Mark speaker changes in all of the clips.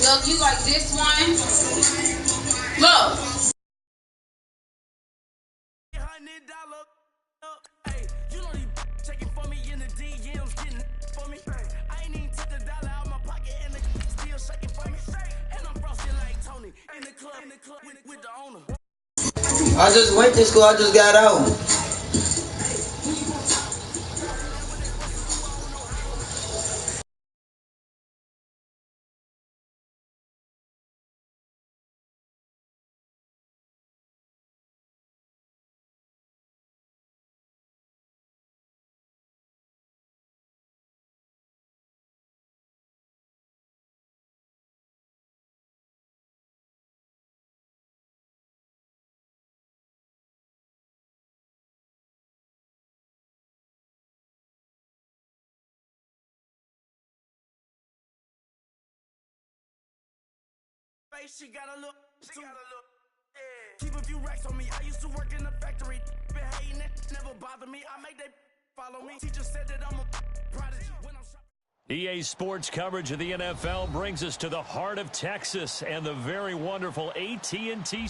Speaker 1: Look, you like this one? Look.
Speaker 2: Hey, you know these checking for me in the DMs, getting for me. I ain't even took the dollar out my pocket and the still shaking for me. And I'm frosted like Tony in the club with the owner.
Speaker 3: I just went to school, I just got out.
Speaker 2: She got a look. Keep a few racks on me. I used to work in the factory. Been hating it, never bother me. I make they follow me. Teacher said that I'm a prodigy. When I'm
Speaker 4: EA Sports coverage of the NFL brings us to the heart of Texas and the very wonderful AT&T.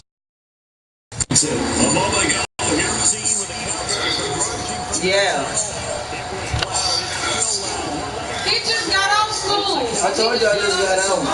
Speaker 3: Yeah.
Speaker 1: He just got out of school.
Speaker 3: I told you I just got out.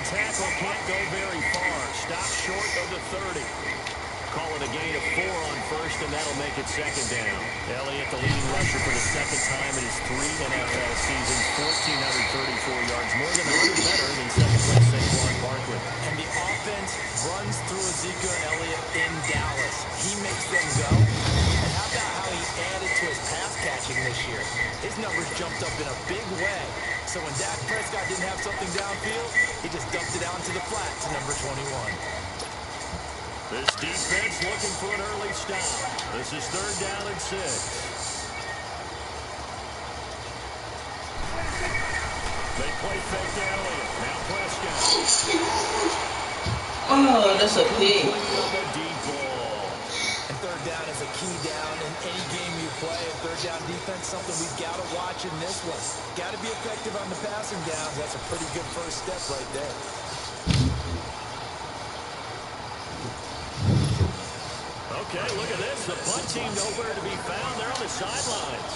Speaker 4: Tackle can't go very far. Stop short of the 30. Call it a gain of 4 on first, and that'll make it second down. Elliott, the leading rusher for the second time in his 3 NFL seasons, 1,434 yards, more than 100 better than second-place Saquon Barkley.
Speaker 5: And the offense runs through Ezekiel Elliott in Dallas. He makes them go. And how about how he added to his pass catching this year? His numbers jumped up in a big way. So when Dak Prescott didn't have something downfield, he just dumped it out into the flat to number 21.
Speaker 4: This defense looking for an early stop. This is 3rd down and 6. They play fake to Elliott. Now Prescott.
Speaker 3: Oh, that's a pick.
Speaker 4: Deep ball.
Speaker 5: And 3rd down is a key down in any game you play. And 3rd down defense, something we've got to watch in this one. Got to be effective on the passing downs. That's a pretty good first step right there.
Speaker 4: Okay, look at this. The punt team nowhere to be found. They're on the sidelines.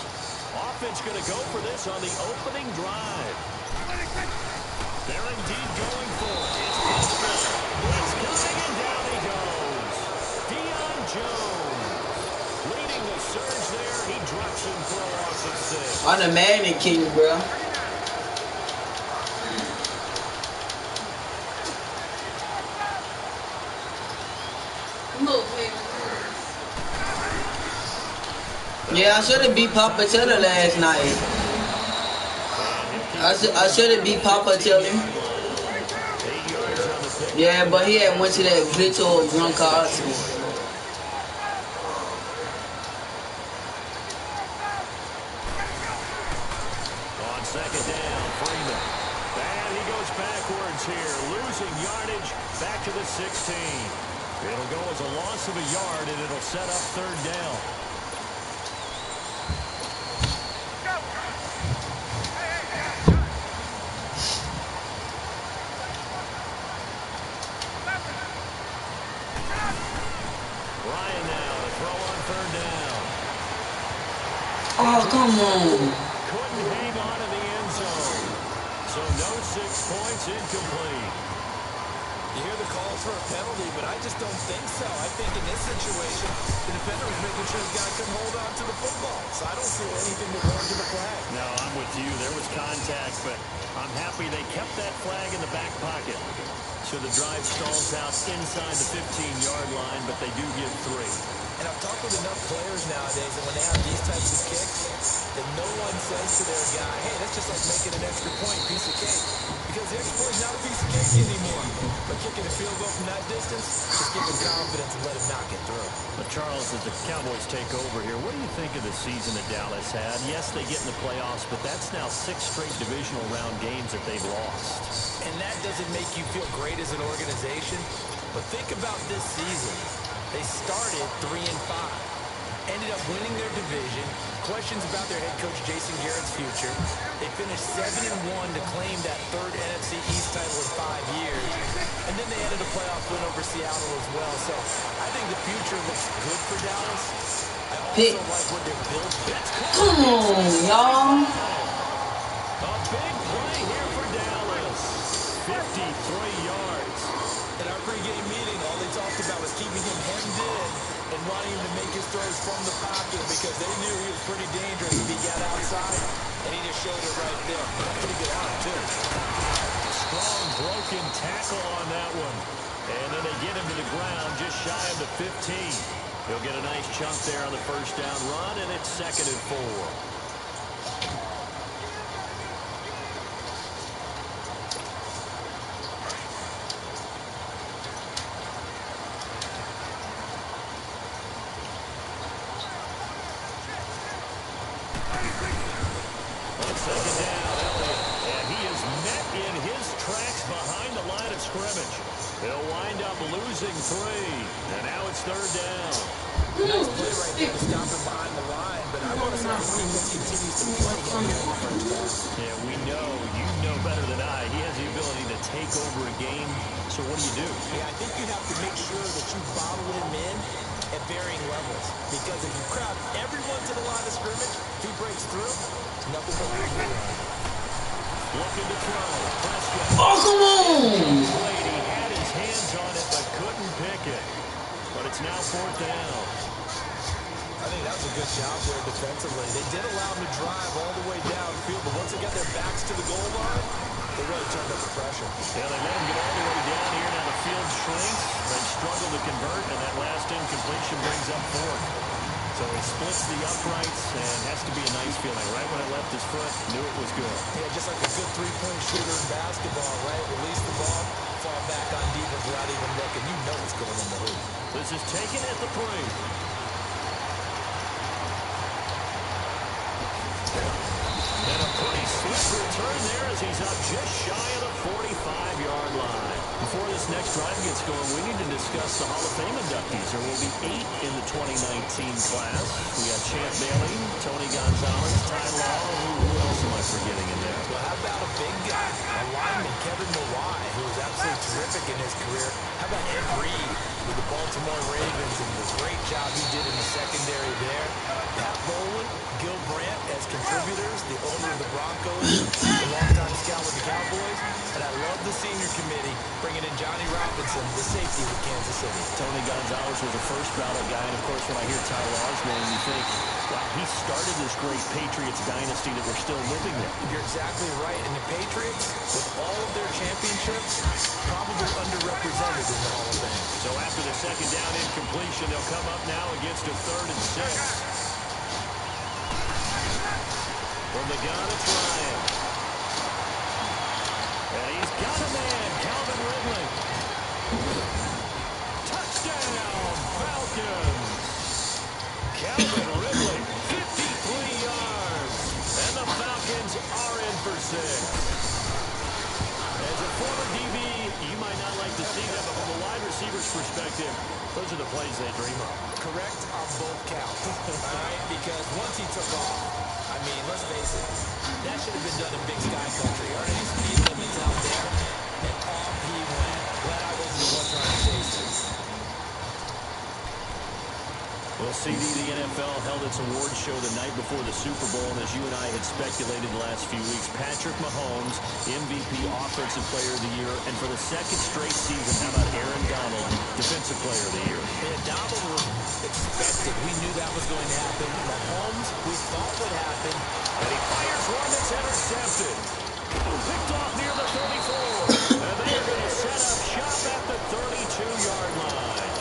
Speaker 4: Offense going to go for this on the opening drive. They're indeed going for it. It's Prescott. It's coming, and down he goes. Deion Jones leading the surge there. He drops him for a loss of 6.
Speaker 3: I'm the Madden king, bro. Yeah, I should have beat Papa Taylor last night. I should have beat Papa Taylor.
Speaker 4: 8 yards on the
Speaker 3: Yeah, but he had went to that glitch or Gronkowski.
Speaker 4: On second down, Freeman. And he goes backwards here, losing yardage back to the 16. It'll go as a loss of a yard, and it'll set up third down. Ryan now to throw on third down.
Speaker 3: Oh, come on.
Speaker 4: Couldn't hang on in the end zone. So no 6 points, incomplete.
Speaker 5: You hear the calls for a penalty, but I just don't think so. I think in this situation, the defender was making sure his guy couldn't hold on to the football. So I don't see anything that warranted the flag.
Speaker 4: No, I'm with you. There was contact, but I'm happy they kept that flag in the back pocket. So the drive stalls out inside the 15-yard line, but they do give 3.
Speaker 5: And I've talked with enough players nowadays, and when they have these types of kicks, that no one says to their guy, hey, that's just like making an extra point, piece of cake. Because the extra point is not a piece of cake anymore. But kicking a field goal from that distance, just give him confidence and let him knock it through.
Speaker 4: But Charles, as the Cowboys take over here, what do you think of the season that Dallas had? Yes, they get in the playoffs, but that's now 6 straight divisional round games that they've lost.
Speaker 5: And that doesn't make you feel great as an organization. But think about this season. They started 3-5, ended up winning their division. Questions about their head coach Jason Garrett's future. They finished 7-1 to claim that 3rd NFC East title in 5 years. And then they added a playoff win over Seattle as well. So I think the future looks good for Dallas. I also like what they're building.
Speaker 3: Come on, y'all.
Speaker 4: A big play here for Dallas. 53 yards.
Speaker 5: In our pregame meeting, all they talked about was keeping him hemmed in and wanting him to make his throws from the pocket because they knew he was pretty dangerous if he got outside, and he just showed it right there. Pretty good arm, too.
Speaker 4: Strong broken tackle on that one. And then they get him to the ground just shy of the 15. He'll get a nice chunk there on the first down run, and it's 2nd and 4. Second down, Elliott. And he is met in his tracks behind the line of scrimmage. They'll wind up losing 3. And now it's 3rd down.
Speaker 5: Nice play right there to stop him behind the line, but I want to see if he continues to play him here in the first half.
Speaker 4: Yeah, we know, you know better than I. He has the ability to take over a game. So what do?
Speaker 5: Yeah, I think you have to make sure that you bottle him in at varying levels. Because if you crowd everyone to the line of scrimmage, if he breaks through, it's nothing but a good run.
Speaker 4: Looking to throw. Prescott.
Speaker 3: Oh, come on.
Speaker 4: He had his hands on it, but couldn't pick it. But it's now 4th down.
Speaker 5: I think that was a good job there defensively. They did allow him to drive all the way downfield, but once they got their backs to the goal line, they really turned up the pressure.
Speaker 4: Yeah, they let him get all the way down here. Now the field shrinks. They struggle to convert, and that last incompletion brings up 4th. So he splits the uprights, and has to be a nice feeling. Right when it left his foot, knew it was good.
Speaker 5: Yeah, just like a good three-point shooter in basketball, right? Release the ball, fall back on defense without even looking. You know it's going in the hoop.
Speaker 4: This is taken at the pre. And a pretty swift return there as he's up just shy of the 45-yard line. Before this next drive gets going, we need to discuss the Hall of Fame inductees. There will be 8 in the 2019 class. We got Champ Bailey, Tony Gonzalez, Ty Law. Who else am I forgetting in there?
Speaker 5: Well, how about a big guy, a lineman, Kevin Mawai, who was absolutely terrific in his career. How about Ed Reed with the Baltimore Ravens and the great job he did in the secondary there. Pat Bowlen, Gil Brandt as contributors, the owner of the Broncos, the longtime scout with the Cowboys. And I love the senior committee bringing in Johnny Robinson, the safety with Kansas City.
Speaker 4: Tony Gonzalez was a first-rounder guy, and of course, when I hear Ty Law's name, you think, wow, he started this great Patriots dynasty that we're still living in.
Speaker 5: You're exactly right. And the Patriots, with all of their championships, probably underrepresented in the Hall of Fame.
Speaker 4: So after the second down incompletion, they'll come up now against a 3rd and 6. From the gun, it's Ryan. And he's got a man, Calvin Ridley. perspective, those are the plays they dream of.
Speaker 5: Correct on both counts. All right, because once he took off, I mean, let's face it, that should have been done in Big Sky Country. Aren't any speed limits out there? And off he went. Glad I wasn't the one trying to chase him.
Speaker 4: Well, CD, the NFL held its awards show the night before the Super Bowl, and as you and I had speculated the last few weeks, Patrick Mahomes, MVP Offensive Player of the Year, and for the second straight season, how about Aaron Donald, Defensive Player of the Year?
Speaker 5: Yeah, Donald was expected. We knew that was going to happen. Mahomes, we thought would happen.
Speaker 4: And he fires one that's intercepted. Picked off near the 34. And they are going to set up shop at the 32-yard line.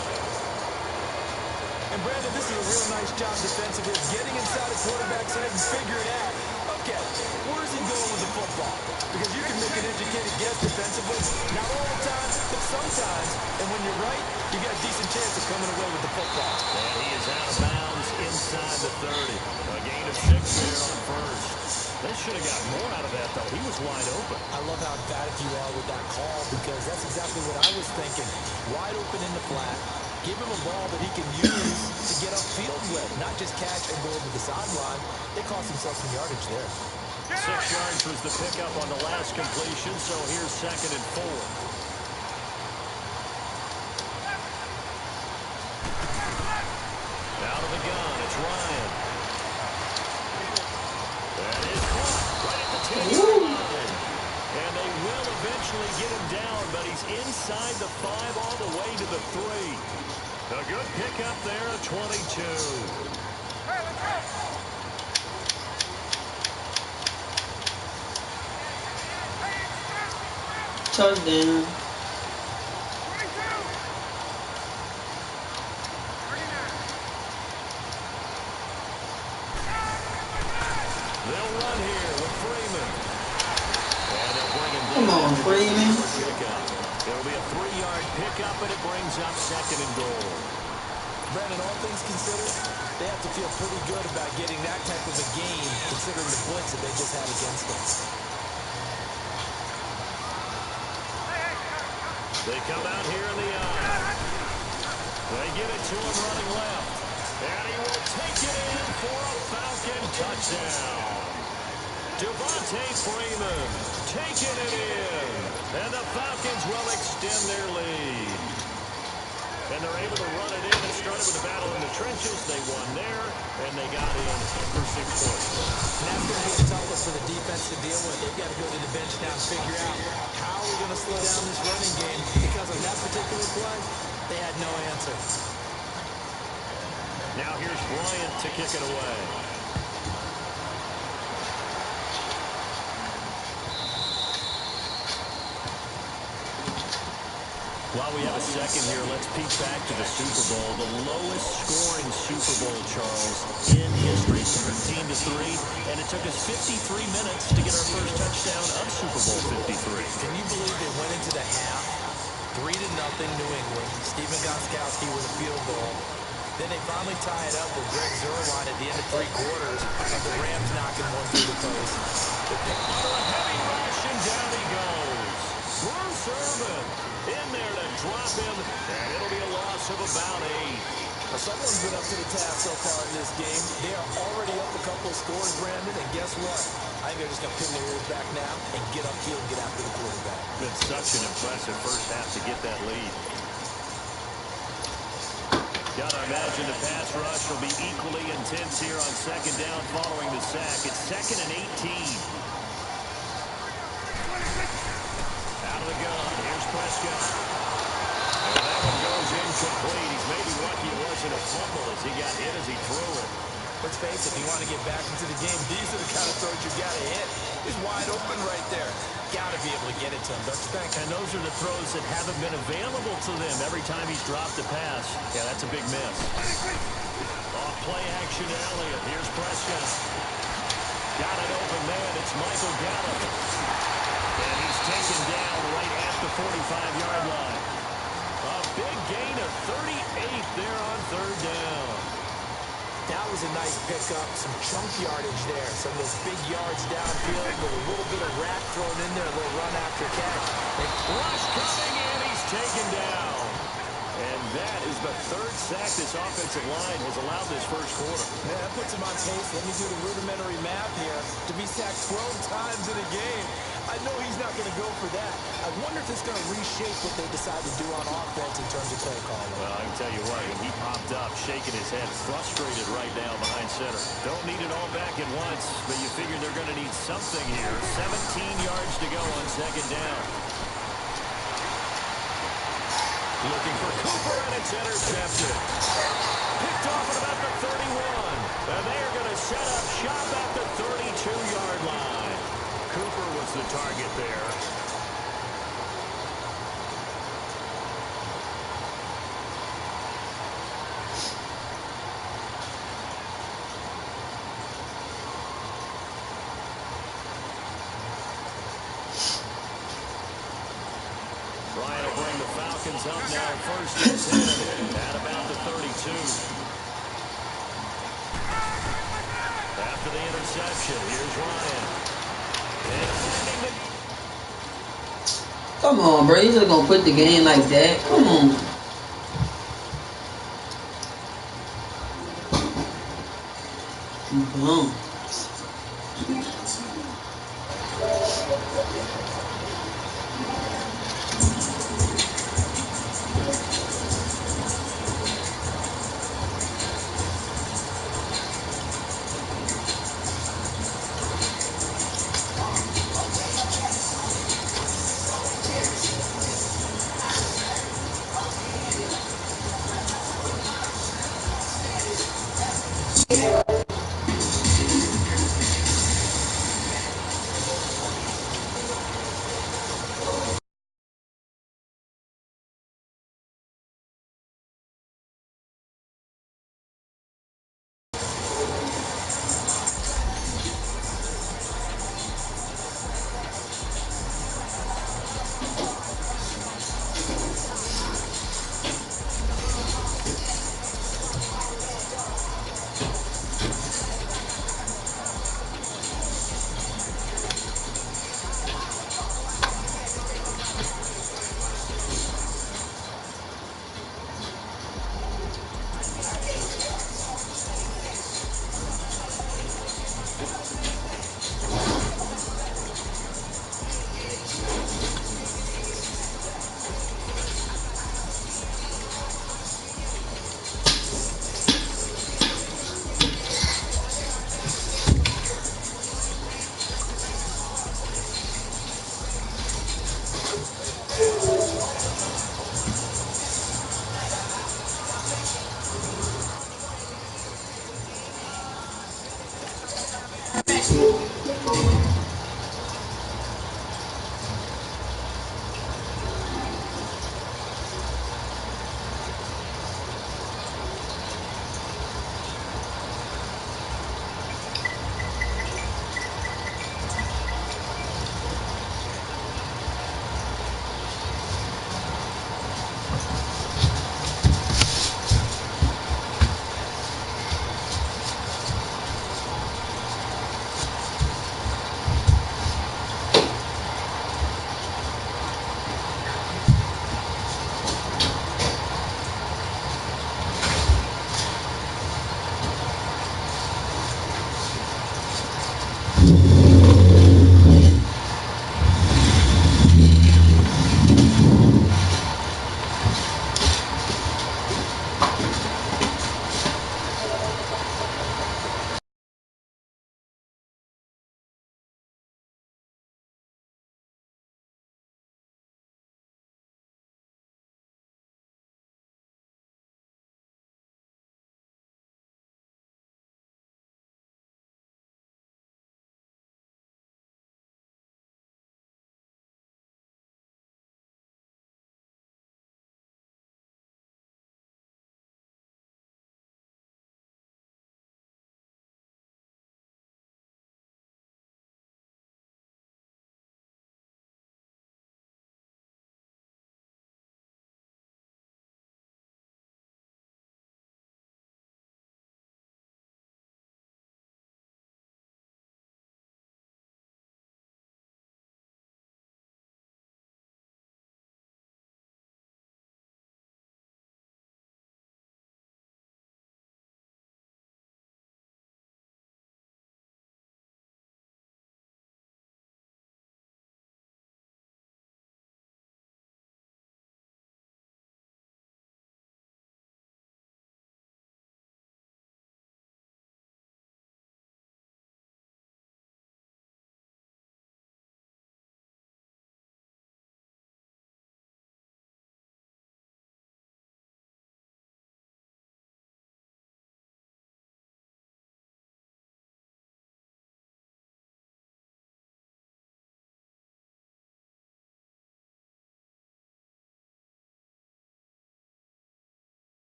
Speaker 5: And Brandon, this is a real nice job defensively, getting inside a quarterback's head and figuring out, okay, where is he going with the football? Because you can make an educated guess defensively, not all the time, but sometimes. And when you're right, you got a decent chance of coming away with the football.
Speaker 4: And he is out of bounds inside the 30. A gain of 6 there on first. They should have got more out of that, though. He was wide open.
Speaker 5: I love how emphatic you are with that call, because that's exactly what I was thinking. Wide open in the flat. Give him a ball that he can use to get upfield with, not just catch and go over the sideline. They cost themselves some yardage there.
Speaker 4: 6 yards was the pickup on the last completion, so here's 2nd and 4. Out of the gun, it's Ryan. That is caught right at the 10-yard line. And they will eventually get him down, but he's inside the 5 all the way to the 3. A good pickup there at 22.
Speaker 3: Touchdown.
Speaker 4: They'll run here with Freeman. And they'll bring him down.
Speaker 3: Come on, Freeman.
Speaker 4: It'll be a 3-yard pickup, and it brings up 2nd and goal.
Speaker 5: Brandon, all things considered, they have to feel pretty good about getting that type of a gain, considering the blitz that they just had against them.
Speaker 4: They come out here in the eye. They give it to him running left. And he will take it in for a Falcon touchdown. Devontae Freeman taking it in. And the Falcons will extend their lead. And they're able to run it in. It started with a battle in the trenches. They won there, and they got in for 6 points.
Speaker 5: And that's going to be a tough one for the defense to deal with. They've got to go to the bench now and figure out how are we going to slow down this running game. Because on that particular play, they had no answer.
Speaker 4: Now here's Bryant to kick it away. While we have a second here, let's peek back to the Super Bowl. The lowest scoring Super Bowl, Charles, in history, 13-3. And it took us 53 minutes to get our first touchdown of Super Bowl 53.
Speaker 5: Can you believe they went into the half, 3-0 New England. Steven Gostkowski with a field goal. Then they finally tie it up with Greg Zuerlein at the end of 3 quarters of the Rams knocking one through the post.
Speaker 4: A heavy rush, and down he goes. Bruce Irvin in there to drop him, and it'll be a loss of about 8.
Speaker 5: Well, someone's been up to the task so far in this game. They are already up a couple of scores, Brandon, and guess what? I think they're just going to pin their ears back now and get upfield and get after the quarterback.
Speaker 4: Been such an impressive first half to get that lead. Gotta imagine the pass rush will be equally intense here on 2nd down following the sack. It's 2nd and 18. Out of the gun, here's Prescott. And that one goes incomplete. He's maybe lucky it wasn't a fumble as he got hit as he threw it.
Speaker 5: Let's face it, if you want to get back into the game, these are the kind of throws you got to hit. He's wide open right there. Got to be able to get it to him, don't you think?
Speaker 4: And those are the throws that haven't been available to them every time he's dropped a pass. Yeah, that's a big miss. Off play action, Elliott. Here's Prescott. Got it open man. It's Michael Gallup. And he's taken down right at the 45-yard line. A big gain of 38 there on 3rd down.
Speaker 5: That was a nice pickup, some chunk yardage there. Some of those big yards downfield with a little bit of rack thrown in there, a little run after catch.
Speaker 4: Rush coming in, he's taken down. And that is the third sack this offensive line has allowed this first quarter.
Speaker 5: Man, that puts him on pace. Let me do the rudimentary math here. To be sacked 12 times in a game. I know he's not going to go for that. I wonder if it's going to reshape what they decide to do on offense in terms of play calling.
Speaker 4: Well, I can tell you what, when he popped up, shaking his head, frustrated right now behind center. Don't need it all back at once, but you figure they're going to need something here. 17 yards to go on second down. Looking for Cooper, and it's intercepted. Picked off at about the 31. And they are going to set up shop at the 32-yard line. Cooper was the target there. Bryant will bring the Falcons up now first and 10 at about the 32. After the interception, here's Ryan. And finding the...
Speaker 3: Come on, bro. You just gonna put the game like that? Come on. Boom.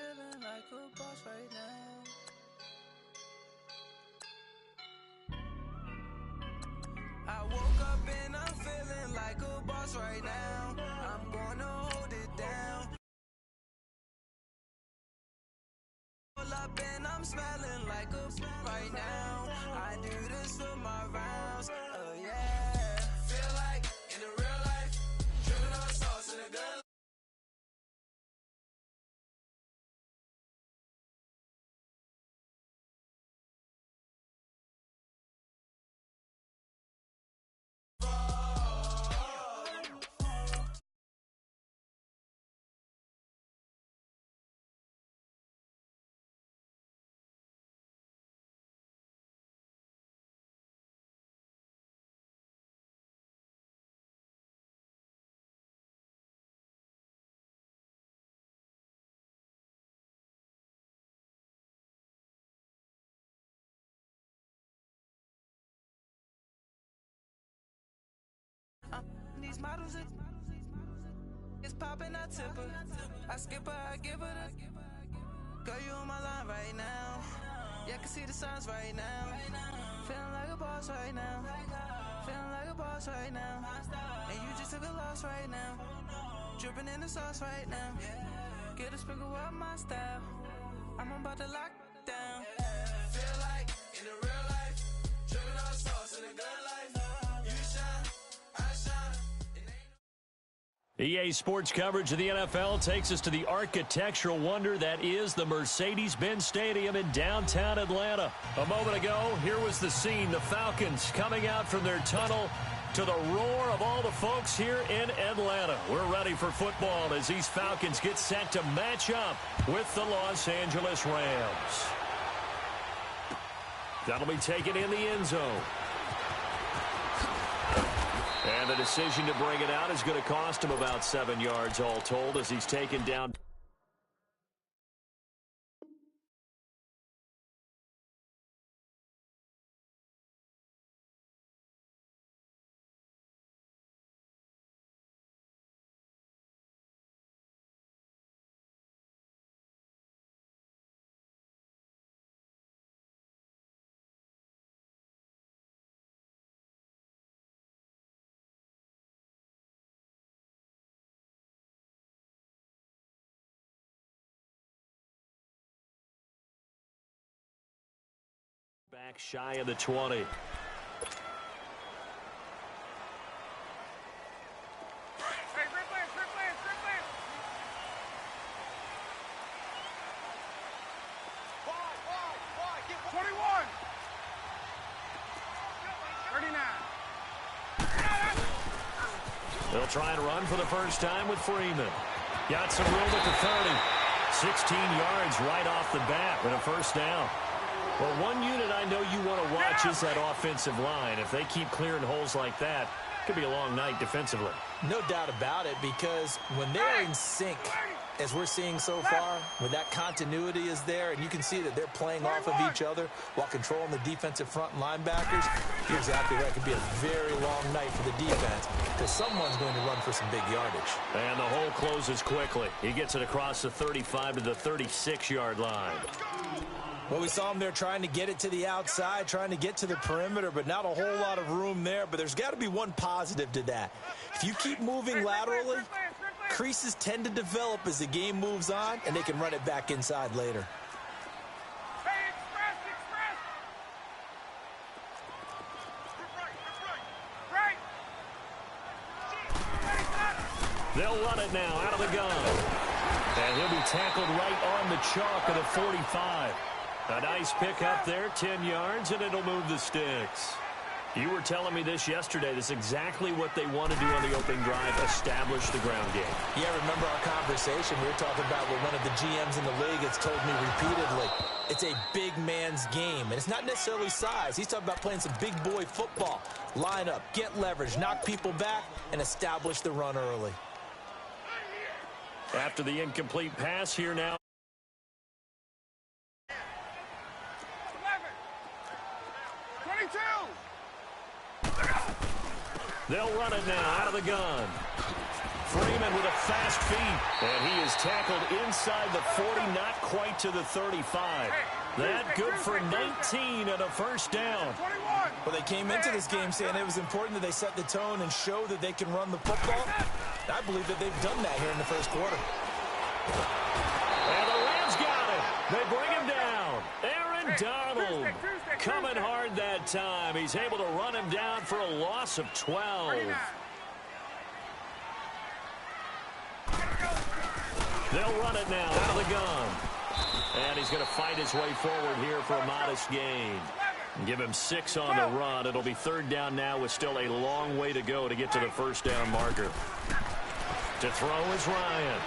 Speaker 2: feeling like a boss right now. I woke up and I'm feeling like a boss right now. I'm gonna hold it down. Pull up and I'm smelling like a right now. I do this for my rounds. Oh yeah. Feel like in the real life, dripping on sauce in a good. These models it's popping, I tip her. I skip her, I give her the. Girl, you on my line right now. Yeah, I can see the signs right now. Feeling like a boss right now. Feeling like a boss right now. And you just took a loss right now. Dripping in the sauce right now. Get a sprinkle up my style. I'm about to lock down. Feel like in the real life, dripping on sauce in a good life. You shine, I shine.
Speaker 4: EA Sports coverage of the NFL takes us to the architectural wonder that is the Mercedes-Benz Stadium in downtown Atlanta. A moment ago, here was the scene. The Falcons coming out from their tunnel to the roar of all the folks here in Atlanta. We're ready for football as these Falcons get set to match up with the Los Angeles Rams. That'll be taken in the end zone. And the decision to bring it out is going to cost him about 7 yards all told as he's taken down. Back shy of the 20.
Speaker 6: Hey, 21. 39.
Speaker 4: They'll try and run for the first time with Freeman. Got some room at the 30. 16 yards right off the bat and a first down. Well, one unit I know you want to watch is that offensive line. If they keep clearing holes like that, it could be a long night defensively.
Speaker 5: No doubt about it, because when they're in sync, as we're seeing so far, when that continuity is there, and you can see that they're playing off of each other while controlling the defensive front linebackers, you're exactly right. It could be a very long night for the defense because someone's going to run for some big yardage.
Speaker 4: And the hole closes quickly. He gets it across the 35 to the 36-yard line.
Speaker 5: Well, we saw him there trying to get it to the outside, trying to get to the perimeter, but not a whole lot of room there. But there's got to be one positive to that. If you keep moving laterally, creases tend to develop as the game moves on, and they can run it back inside later.
Speaker 4: They'll run it now out of the gun. And he'll be tackled right on the chalk of the 45. A nice pick up there, 10 yards, and it'll move the sticks. You were telling me this yesterday. This is exactly what they want to do on the opening drive, establish the ground game.
Speaker 5: Yeah, remember our conversation? We were talking about what one of the GMs in the league has told me repeatedly. It's a big man's game, and it's not necessarily size. He's talking about playing some big boy football. Line up, get leverage, knock people back, and establish the run early.
Speaker 4: After the incomplete pass here now.
Speaker 6: 22.
Speaker 4: They'll run it now out of the gun. Freeman with a fast feet. And he is tackled inside the 40, not quite to the 35. That good for 19 and a first down.
Speaker 5: Well, they came into this game saying it was important that they set the tone and show that they can run the football. I believe that they've done that here in the first quarter.
Speaker 4: And the Rams got it. They bring him down. Aaron Donald coming hard that time. He's able to run him down for a loss of 12. They'll run it now out of the gun. And he's going to fight his way forward here for a modest gain. Give him 6 on the run. It'll be third down now with still a long way to go to get to the first down marker. To throw is Ryan.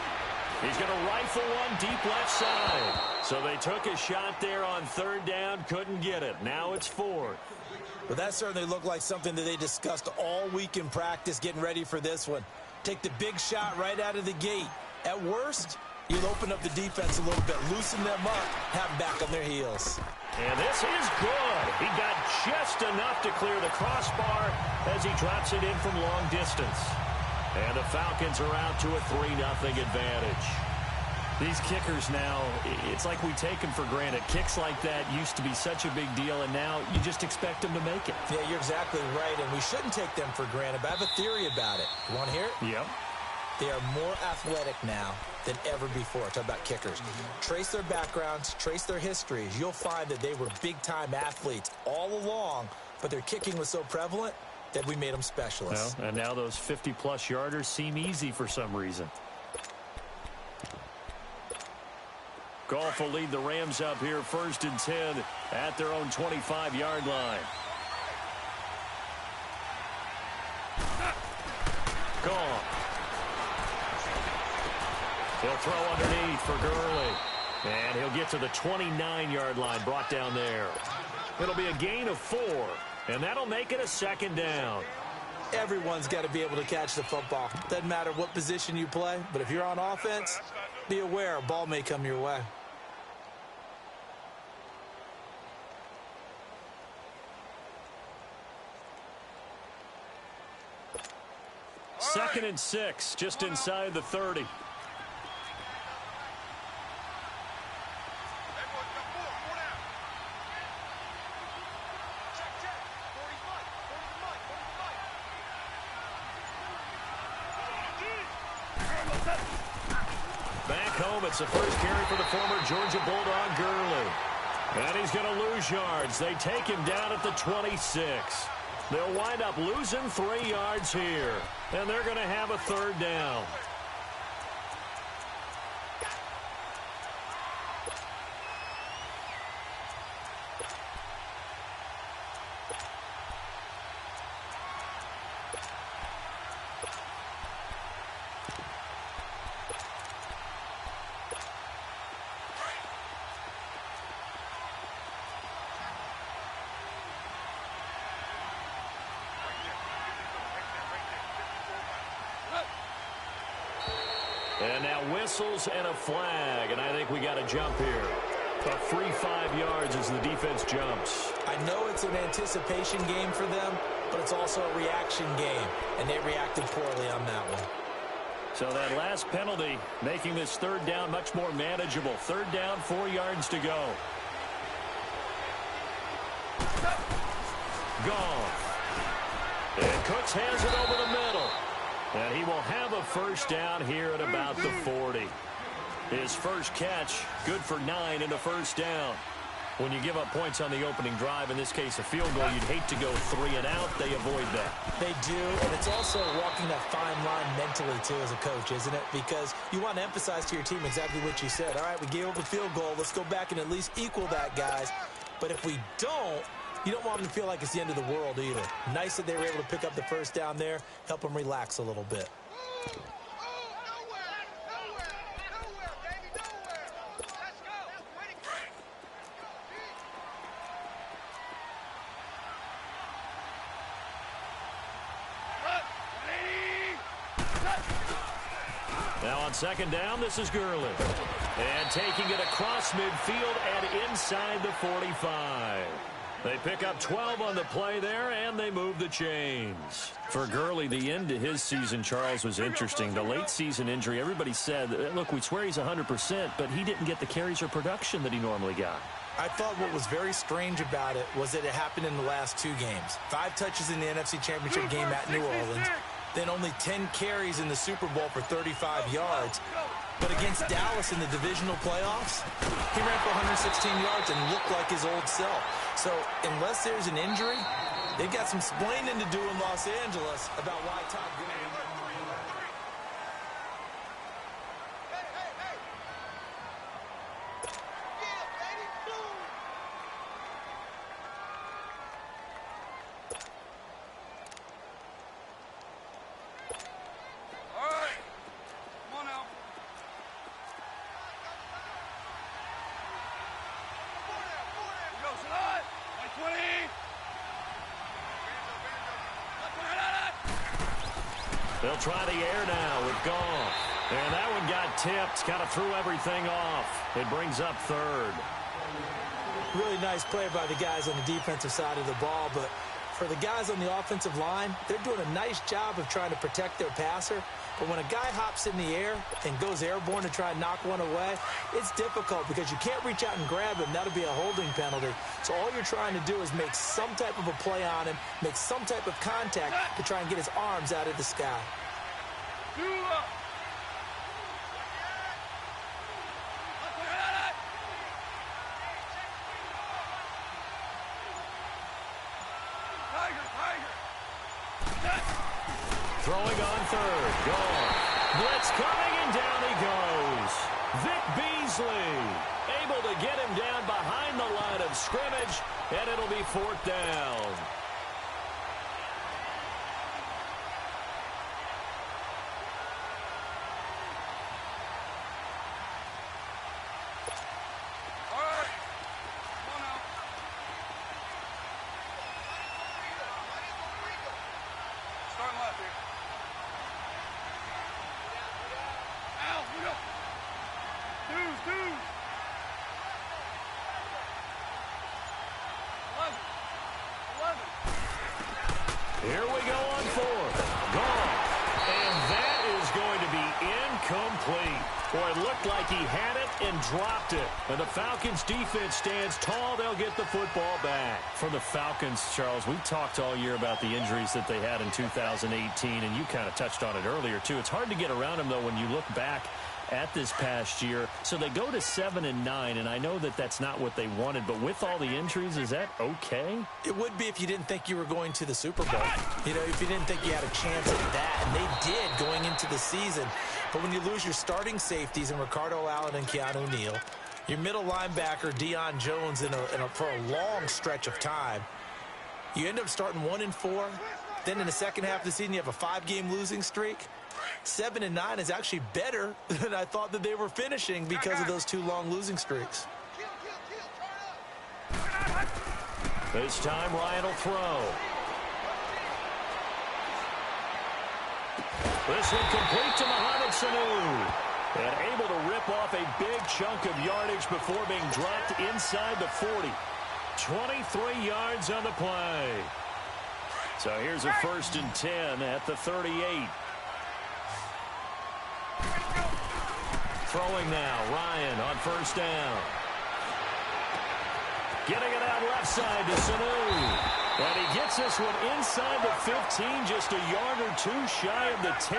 Speaker 4: He's going to rifle one deep left side. So they took a shot there on third down, couldn't get it. Now it's fourth.
Speaker 5: But that certainly looked like something that they discussed all week in practice, getting ready for this one. Take the big shot right out of the gate. At worst, you'll open up the defense a little bit, loosen them up, have them back on their heels.
Speaker 4: And this is good. He got just enough to clear the crossbar as he drops it in from long distance. And the Falcons are out to a 3-0 advantage.
Speaker 7: These kickers now, it's like we take them for granted. Kicks like that used to be such a big deal, and now you just expect them to make it.
Speaker 5: Yeah, you're exactly right, and we shouldn't take them for granted, but I have a theory about it. You want to hear it?
Speaker 7: Yep.
Speaker 5: They are more athletic now than ever before. Talk about kickers. Trace their backgrounds, trace their histories. You'll find that they were big-time athletes all along, but their kicking was so prevalent that we made them specialists.
Speaker 7: Well, and now those 50-plus yarders seem easy for some reason.
Speaker 4: Goff will lead the Rams up here first and 10 at their own 25-yard line. Goff. He'll throw underneath for Gurley. And he'll get to the 29-yard line, brought down there. It'll be a gain of 4, and that'll make it a second down.
Speaker 5: Everyone's got to be able to catch the football. Doesn't matter what position you play, but if you're on offense, be aware a ball may come your way.
Speaker 4: Second and 6, just inside the 30. Back home, it's the first carry for the former Georgia Bulldog, Gurley. And he's going to lose yards. They take him down at the 26. They'll wind up losing 3 yards here. And they're going to have a third down. And now whistles and a flag, and I think we got a jump here. A free 5 yards as the defense jumps.
Speaker 5: I know it's an anticipation game for them, but it's also a reaction game, and they reacted poorly on that one.
Speaker 4: So that last penalty making this third down much more manageable. Third down, 4 yards to go. Gone. And Cooks has it over the middle. And he will have a first down here at about the 40. His first catch, good for 9 and a first down. When you give up points on the opening drive, in this case a field goal, you'd hate to go 3 and out. They avoid that.
Speaker 5: They do, and it's also walking that fine line mentally, too, as a coach, isn't it? Because you want to emphasize to your team exactly what you said. All right, we gave up a field goal. Let's go back and at least equal that, guys. But if we don't, you don't want them to feel like it's the end of the world either. Nice that they were able to pick up the first down there, help them relax a little bit.
Speaker 4: Now on second down, this is Gurley. And taking it across midfield and inside the 45.
Speaker 7: They pick up 12 on the play there, and they move the chains. For Gurley, the end to his season, Charles, was interesting. The late season injury, everybody said, look, we swear he's 100%, but he didn't get the carries or production that he normally got.
Speaker 5: I thought what was very strange about it was that it happened in the last 2 games. 5 touches in the NFC Championship game at New Orleans, then only 10 carries in the Super Bowl for 35 yards. But against Dallas in the divisional playoffs, he ran for 116 yards and looked like his old self. So unless there's an injury, they've got some explaining to do in Los Angeles about why Todd Gurley...
Speaker 7: They'll try the air now with Goff. And that one got tipped, kind of threw everything off. It brings up 3rd.
Speaker 5: Really nice play by the guys on the defensive side of the ball, but for the guys on the offensive line, they're doing a nice job of trying to protect their passer. But when a guy hops in the air and goes airborne to try and knock one away, it's difficult because you can't reach out and grab him. That'll be a holding penalty. So all you're trying to do is make some type of a play on him, make some type of contact to try and get his arms out of the sky.
Speaker 7: Throwing on 3rd. Goff. Blitz coming, and down he goes. Vic Beasley able to get him down behind the line of scrimmage, and it'll be 4th down. Here we go on 4th. Goff. And that is going to be incomplete. Boy, it looked like he had it and dropped it. And the Falcons defense stands tall. They'll get the football back. For the Falcons, Charles, we talked all year about the injuries that they had in 2018, and you kind of touched on it earlier, too. It's hard to get around them, though, when you look back at this past year. So they go to 7-9, and I know that that's not what they wanted, but with all the injuries, is that okay?
Speaker 5: It would be if you didn't think you were going to the Super Bowl. You know, if you didn't think you had a chance at that, and they did going into the season. But when you lose your starting safeties in Ricardo Allen and Keanu Neal, your middle linebacker Deion Jones for a long stretch of time, you end up starting 1-4. Then in the second half of the season, you have a 5-game losing streak. 7-9 is actually better than I thought that they were finishing because of those 2 long losing streaks.
Speaker 7: This time Ryan will throw. This one complete to Mohamed Sanu. And able to rip off a big chunk of yardage before being dropped inside the 40. 23 yards on the play. So here's a 1st and 10 at the 38. Throwing now, Ryan on 1st down. Getting it out left side to Sanu. And he gets this one inside the 15, just a yard or 2 shy of the 10.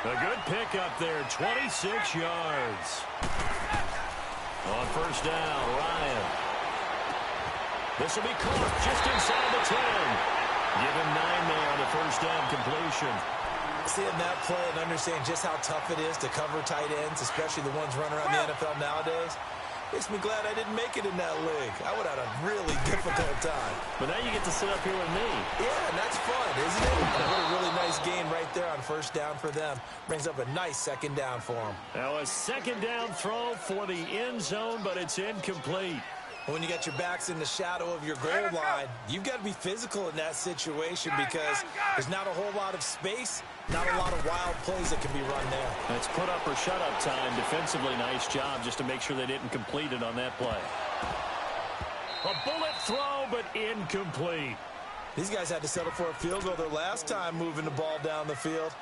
Speaker 7: A good pickup there, 26 yards. On 1st down, Ryan. This will be caught just inside the 10. Give him 9 there on the 1st down completion.
Speaker 5: Seeing that play and understanding just how tough it is to cover tight ends, especially the ones running around the NFL nowadays, makes me glad I didn't make it in that league. I would have had a really difficult time.
Speaker 7: But now you get to sit up here with me.
Speaker 5: Yeah, and that's fun, isn't it? And what a really nice gain right there on 1st down for them. Brings up a nice 2nd down for them.
Speaker 7: Now a 2nd down throw for the end zone, but it's incomplete.
Speaker 5: When you got your backs in the shadow of your goal line, you've got to be physical in that situation because there's not a whole lot of space, not a lot of wild plays that can be run there.
Speaker 7: It's put up or shut up time. Defensively, nice job just to make sure they didn't complete it on that play. A bullet throw, but incomplete.
Speaker 5: These guys had to settle for a field goal their last time moving the ball down the field.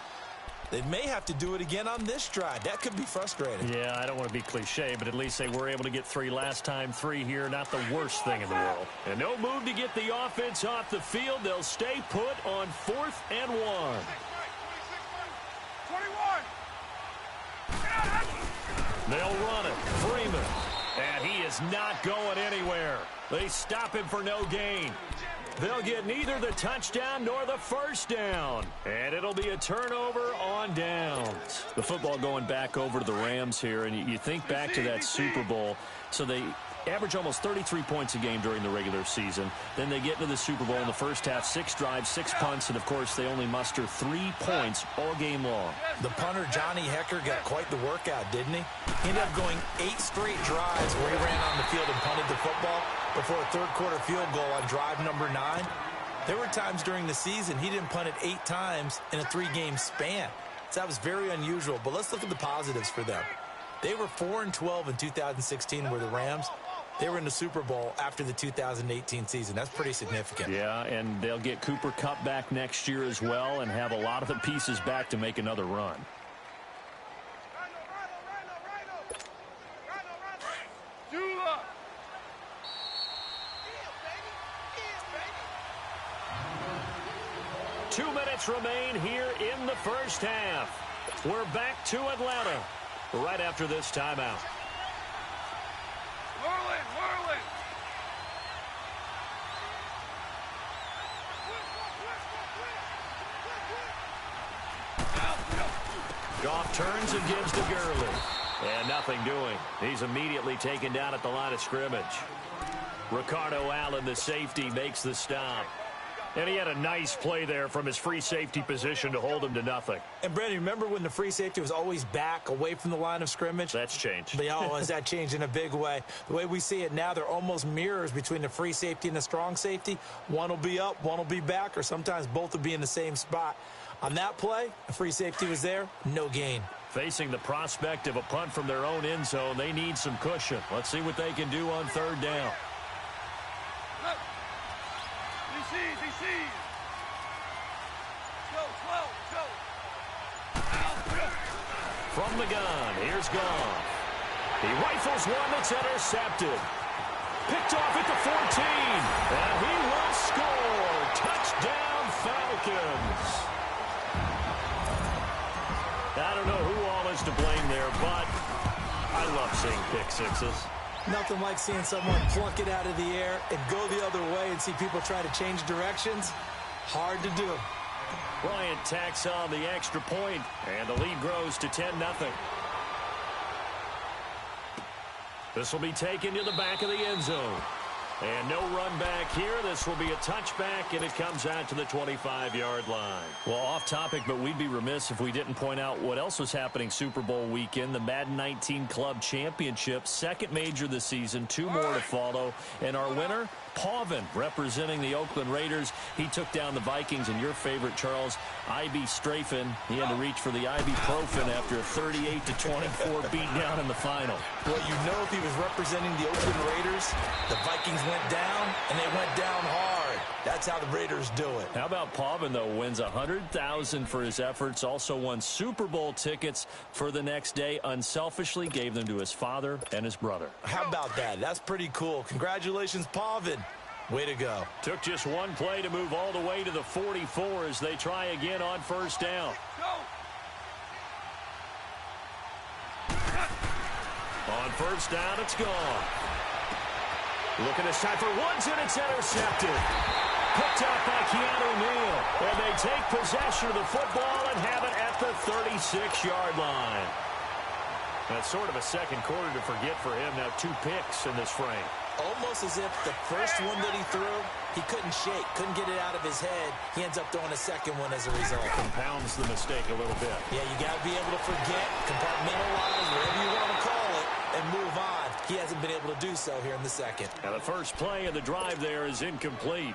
Speaker 5: They may have to do it again on this drive. That could be frustrating.
Speaker 7: Yeah, I don't want to be cliche, but at least they were able to get 3 last time. 3 here, not the worst thing in the world. And no move to get the offense off the field. They'll stay put on 4th and 1.
Speaker 6: 21.
Speaker 7: They'll run it. Freeman. And he is not going anywhere. They stop him for no gain. They'll get neither the touchdown nor the first down. And it'll be a turnover on downs. The football going back over to the Rams here, and you think back to that Super Bowl. So they average almost 33 points a game during the regular season. Then they get into the Super Bowl in the first half, 6 drives, 6 punts, and, of course, they only muster 3 points all game long.
Speaker 5: The punter, Johnny Hecker, got quite the workout, didn't he? He ended up going 8 straight drives where he ran on the field and punted the football before a third-quarter field goal on drive number 9. There were times during the season he didn't punt it 8 times in a 3-game span. So that was very unusual. But let's look at the positives for them. They were 4-12 in 2016 were the Rams. They were in the Super Bowl after the 2018 season. That's pretty significant.
Speaker 7: Yeah, and they'll get Cooper Kupp back next year as well and have a lot of the pieces back to make another run.
Speaker 6: Dula.
Speaker 7: 2 minutes remain here in the first half. We're back to Atlanta right after this timeout.
Speaker 6: Whirling.
Speaker 7: Goff turns and gives to Gurley. And nothing doing. He's immediately taken down at the line of scrimmage. Ricardo Allen, the safety, makes the stop. And he had a nice play there from his free safety position to hold him to nothing.
Speaker 5: And, Brandon, remember when the free safety was always back away from the line of scrimmage?
Speaker 7: That's changed.
Speaker 5: But, has that changed in a big way? The way we see it now, they're almost mirrors between the free safety and the strong safety. One will be up, one will be back, or sometimes both will be in the same spot. On that play, the free safety was there, no gain.
Speaker 7: Facing the prospect of a punt from their own end zone, they need some cushion. Let's see what they can do on 3rd down.
Speaker 6: He sees. Go.
Speaker 7: From the gun, here's Goff. He rifles one that's intercepted. Picked off at the 14. And he will score. Touchdown, Falcons. I don't know who all is to blame there, but I love seeing pick sixes.
Speaker 5: Nothing like seeing someone pluck it out of the air and go the other way and see people try to change directions. Hard to do.
Speaker 7: Bryant tacks on the extra point, and the lead grows to 10-0. This will be taken to the back of the end zone. And no run back here. This will be a touchback, and it comes out to the 25-yard line. Well, off topic, but we'd be remiss if we didn't point out what else was happening Super Bowl weekend. The Madden 19 Club Championship, second major this season, 2 more to follow. And our winner, Pavin, representing the Oakland Raiders. He took down the Vikings, and your favorite, Charles, I.B. Strafen. He had to reach for the ibuprofen after a 38-24 beatdown in the final.
Speaker 5: Well, if he was representing the Oakland Raiders, the Vikings went down, and they went down hard. That's how the Raiders do it.
Speaker 7: How about Pavin, though, wins $100,000 for his efforts, also won Super Bowl tickets for the next day, unselfishly gave them to his father and his brother.
Speaker 5: How about that? That's pretty cool. Congratulations, Pavin. Way to go.
Speaker 7: Took just one play to move all the way to the 44 as they try again on 1st down. On 1st down, it's gone. Looking this time for Woods, and it's intercepted. Picked up by Keanu Neal. And they take possession of the football and have it at the 36-yard line. That's sort of a second quarter to forget for him. Now 2 picks in this frame.
Speaker 5: Almost as if the first one that he threw, he couldn't shake, couldn't get it out of his head. He ends up throwing a second one as a result.
Speaker 7: Compounds the mistake a little bit.
Speaker 5: Yeah, you got to be able to forget, compartmentalize, whatever you want to call it, and move on. He hasn't been able to do so here in the second.
Speaker 7: Now the first play of the drive there is incomplete.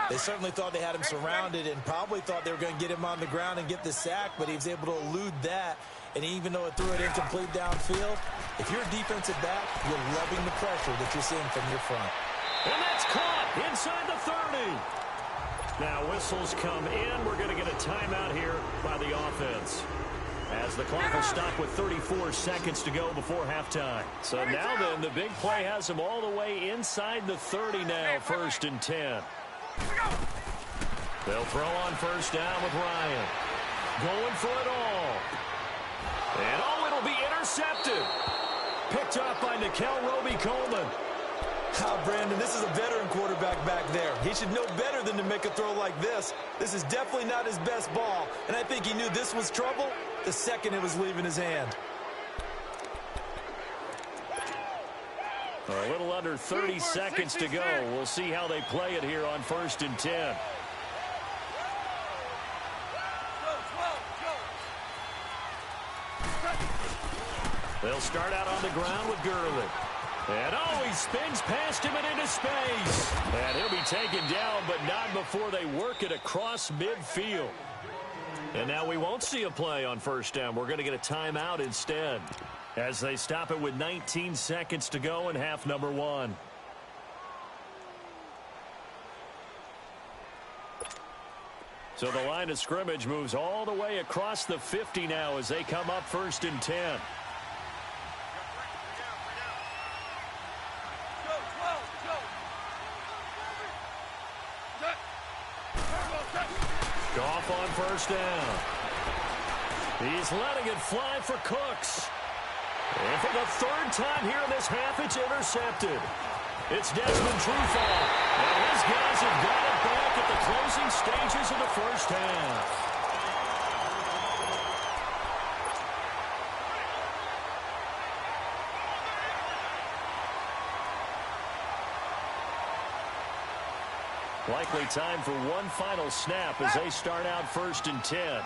Speaker 5: They certainly thought they had him surrounded and probably thought they were going to get him on the ground and get the sack, but he was able to elude that. And even though it threw it incomplete downfield, if you're a defensive back, you're loving the pressure that you're seeing from your front.
Speaker 7: And that's caught inside the 30. Now whistles come in. We're going to get a timeout here by the offense, as the clock will stop with 34 seconds to go before halftime. So now then, the big play has them all the way inside the 30 now, 1st and 10. They'll throw on first down with Ryan. Going for it all. And it'll be intercepted. Picked up by Nickel Roby-Coleman.
Speaker 5: Brandon, this is a veteran quarterback back there. He should know better than to make a throw like this. This is definitely not his best ball, and I think he knew this was trouble the second it was leaving his hand.
Speaker 7: A little under 30 seconds to go. We'll see how they play it here on 1st and 10. They'll start out on the ground with Gurley. And he spins past him and into space. And he'll be taken down, but not before they work it across midfield. And now we won't see a play on first down. We're going to get a timeout instead, as they stop it with 19 seconds to go in half number 1. So the line of scrimmage moves all the way across the 50 now as they come up 1st and 10. Goff on first down. He's letting it fly for Cooks. And for the 3rd time here in this half, it's intercepted. It's Desmond Trufant. And his guys have got it back at the closing stages of the first half. Likely time for one final snap as they start out 1st and 10.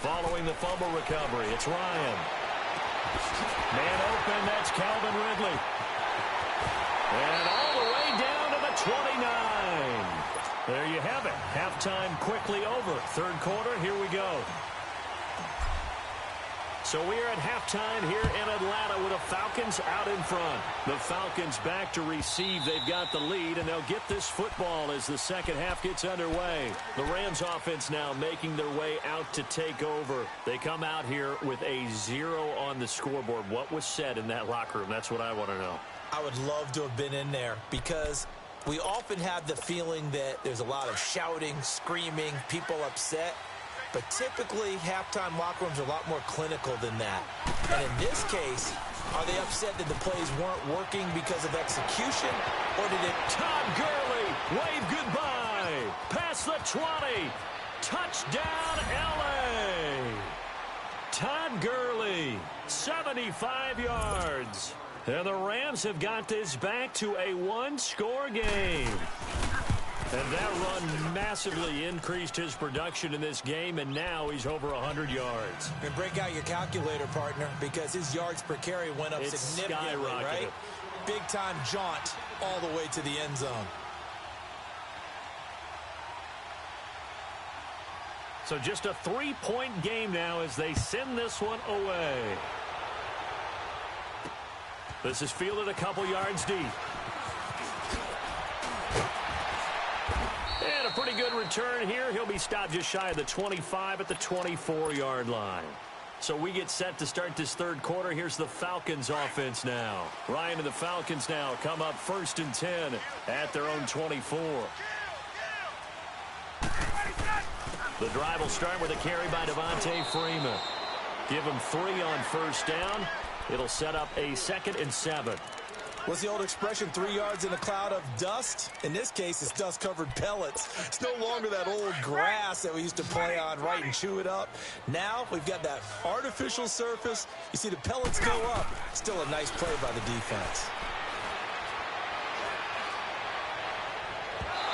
Speaker 7: Following the fumble recovery, it's Ryan. Man open, that's Calvin Ridley. And all the way down to the 29. There you have it. Halftime quickly over. 3rd quarter, here we go. So we are at halftime here in Atlanta with the Falcons out in front. The Falcons back to receive. They've got the lead, and they'll get this football as the second half gets underway. The Rams offense now making their way out to take over. They come out here with a 0 on the scoreboard. What was said in that locker room? That's what I want to know.
Speaker 5: I would love to have been in there, because we often have the feeling that there's a lot of shouting, screaming, people upset. But typically, halftime locker rooms are a lot more clinical than that. And in this case, are they upset that the plays weren't working because of execution? Or did it...
Speaker 7: Todd Gurley, wave goodbye. Past the 20. Touchdown, L.A. Todd Gurley, 75 yards. And the Rams have got this back to a one-score game. And that run massively increased his production in this game, and now he's over 100 yards.
Speaker 5: And break out your calculator, partner, because his yards per carry went up significantly, right? Big-time jaunt all the way to the end zone.
Speaker 7: So just a 3-point game now as they send this one away. This is fielded a couple yards deep. And a pretty good return here. He'll be stopped just shy of the 25 at the 24-yard line. So we get set to start this 3rd quarter. Here's the Falcons offense now. Ryan and the Falcons now come up 1st and 10 at their own 24. The drive will start with a carry by Devontae Freeman. Give him 3 on first down. It'll set up a 2nd and 7.
Speaker 5: What's the old expression, 3 yards in a cloud of dust? In this case, it's dust-covered pellets. It's no longer that old grass that we used to play on, right, and chew it up. Now we've got that artificial surface. You see the pellets go up. Still a nice play by the defense.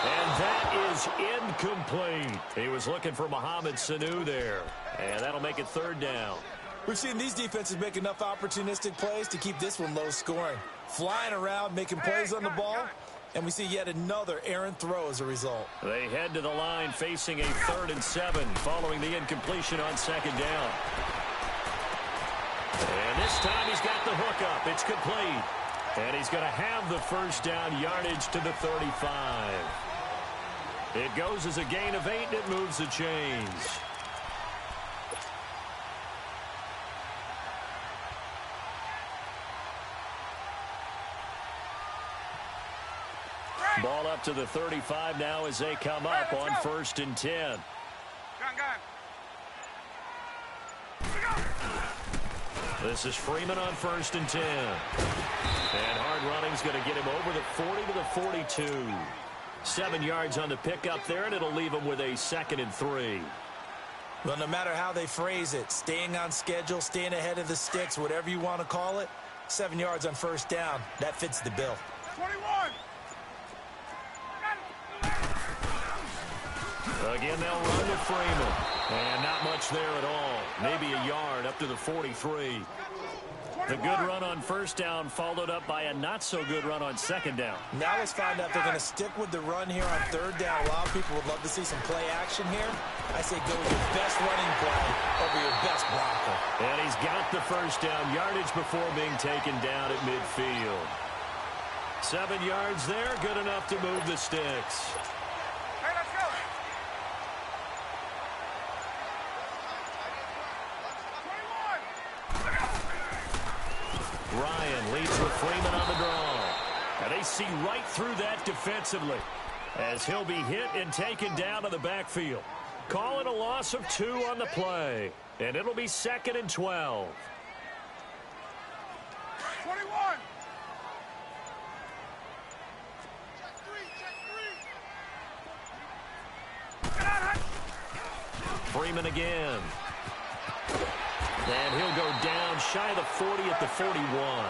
Speaker 7: And that is incomplete. He was looking for Mohamed Sanu there. And that'll make it 3rd down.
Speaker 5: We've seen these defenses make enough opportunistic plays to keep this one low scoring. Flying around, making plays on the ball, and we see yet another errant throw as a result.
Speaker 7: They head to the line facing a 3rd and 7 following the incompletion on 2nd down. And this time he's got the hook up. It's complete. And he's going to have the first down, yardage to the 35. It goes as a gain of 8, and it moves the chains. Ball up to the 35 now as they come up on 1st and 10. This is Freeman on 1st and 10. And hard running's going to get him over the 40 to the 42. 7 yards on the pickup there, and it'll leave him with a 2nd and 3.
Speaker 5: Well, no matter how they phrase it, staying on schedule, staying ahead of the sticks, whatever you want to call it, 7 yards on 1st down, that fits the bill.
Speaker 6: 21.
Speaker 7: Again, they'll run with Freeman. And not much there at all. Maybe a yard up to the 43. The good run on 1st down followed up by a not-so-good run on 2nd down.
Speaker 5: Now let's find out if they're going to stick with the run here on 3rd down. A lot of people would love to see some play action here. I say go with your best running play over your best blocker.
Speaker 7: And he's got the 1st down yardage before being taken down at midfield. 7 yards there, good enough to move the sticks.
Speaker 6: Hey, let's go. 21.
Speaker 7: Ryan leads with Freeman on the draw. And they see right through that defensively as he'll be hit and taken down to the backfield. Call it a loss of 2 on the play. And it'll be 2nd and 12.
Speaker 6: 21.
Speaker 7: Freeman again. And he'll go down shy of the 40 at the 41.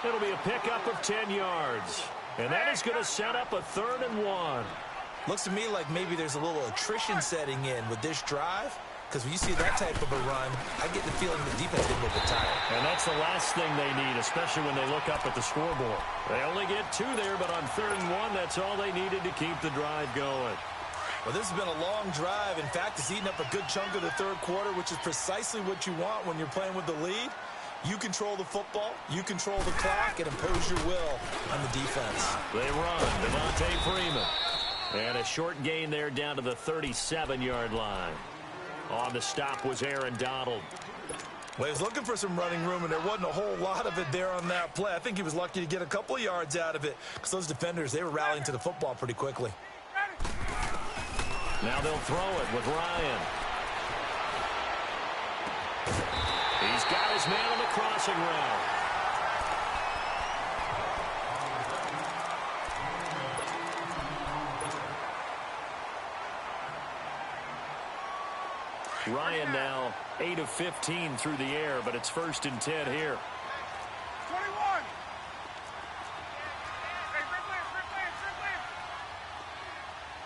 Speaker 7: It'll be a pickup of 10 yards. And that is going to set up a 3rd and 1.
Speaker 5: Looks to me like maybe there's a little attrition setting in with this drive. Because when you see that type of a run, I get the feeling the defense is a little bit tired.
Speaker 7: And that's the last thing they need, especially when they look up at the scoreboard. They only get 2 there, but on 3rd and 1, that's all they needed to keep the drive going.
Speaker 5: Well, this has been a long drive. In fact, it's eaten up a good chunk of the 3rd quarter, which is precisely what you want when you're playing with the lead. You control the football, you control the clock, and impose your will on the defense.
Speaker 7: They run. Devontae Freeman. And a short gain there down to the 37-yard line. On the stop was Aaron Donald.
Speaker 5: Well, he was looking for some running room, and there wasn't a whole lot of it there on that play. I think he was lucky to get a couple of yards out of it because those defenders, they were rallying to the football pretty quickly.
Speaker 7: Now they'll throw it with Ryan. He's got his man on the crossing route. Ryan now 8 of 15 through the air, but it's 1st and 10 here.
Speaker 6: 21. Hey,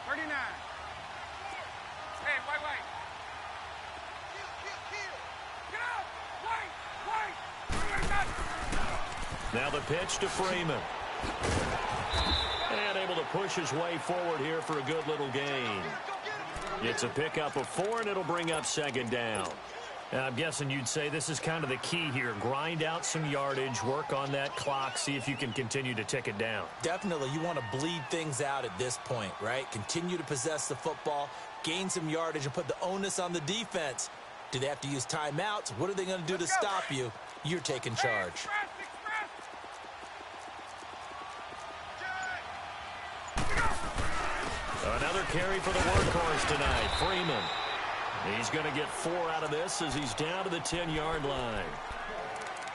Speaker 6: 39. Hey, wait. Get out! Wait!
Speaker 7: Now the pitch to Freeman. And able to push his way forward here for a good little gain. It's a pickup of 4, and it'll bring up 2nd down. Now, I'm guessing you'd say this is kind of the key here. Grind out some yardage, work on that clock, see if you can continue to tick it down.
Speaker 5: Definitely, you want to bleed things out at this point, right? Continue to possess the football, gain some yardage, and put the onus on the defense. Do they have to use timeouts? What are they going to do to stop you? You're taking charge.
Speaker 7: Another carry for the workhorse tonight, Freeman. He's going to get 4 out of this as he's down to the 10-yard line.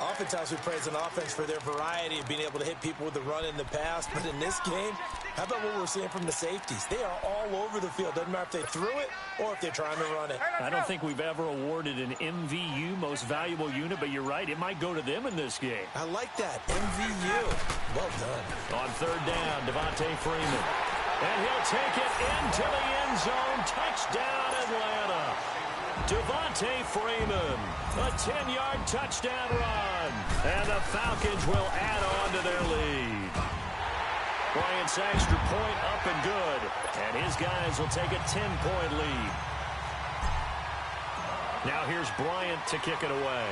Speaker 5: Oftentimes we praise an offense for their variety of being able to hit people with the run in the past, but in this game, how about what we're seeing from the safeties? They are all over the field. Doesn't matter if they threw it or if they're trying to run it.
Speaker 7: I don't think we've ever awarded an MVU, most valuable unit, but you're right, it might go to them in this game.
Speaker 5: I like that, MVU. Well done.
Speaker 7: On 3rd down, Devontae Freeman. And he'll take it into the end zone. Touchdown, Atlanta. Devontae Freeman, a 10-yard touchdown run. And the Falcons will add on to their lead. Bryant's extra point up and good. And his guys will take a 10-point lead. Now here's Bryant to kick it away.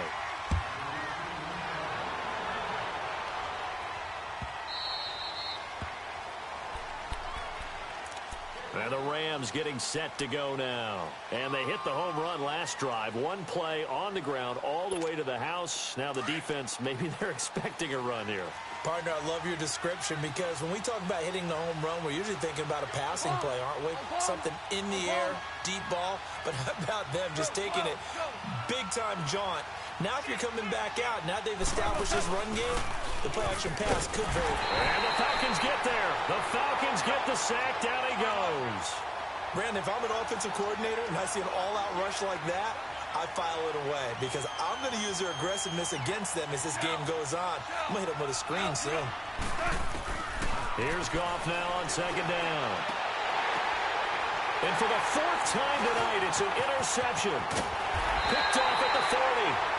Speaker 7: And the Rams getting set to go now. And they hit the home run last drive. One play on the ground all the way to the house. Now the defense, maybe they're expecting a run here.
Speaker 5: Partner, I love your description because when we talk about hitting the home run, we're usually thinking about a passing play, aren't we? Something in the air, deep ball. But how about them just taking it big-time jaunt? Now if you're coming back out, now they've established this run game, the play-action pass could very well.
Speaker 7: And the Falcons get there. The Falcons get the sack. Down he goes.
Speaker 5: Brandon, if I'm an offensive coordinator and I see an all-out rush like that, I file it away because I'm going to use their aggressiveness against them as this game goes on. I'm going to hit them with a screen soon.
Speaker 7: Here's Goff now on second down. And for the fourth time tonight, it's an interception. Picked off at the 40.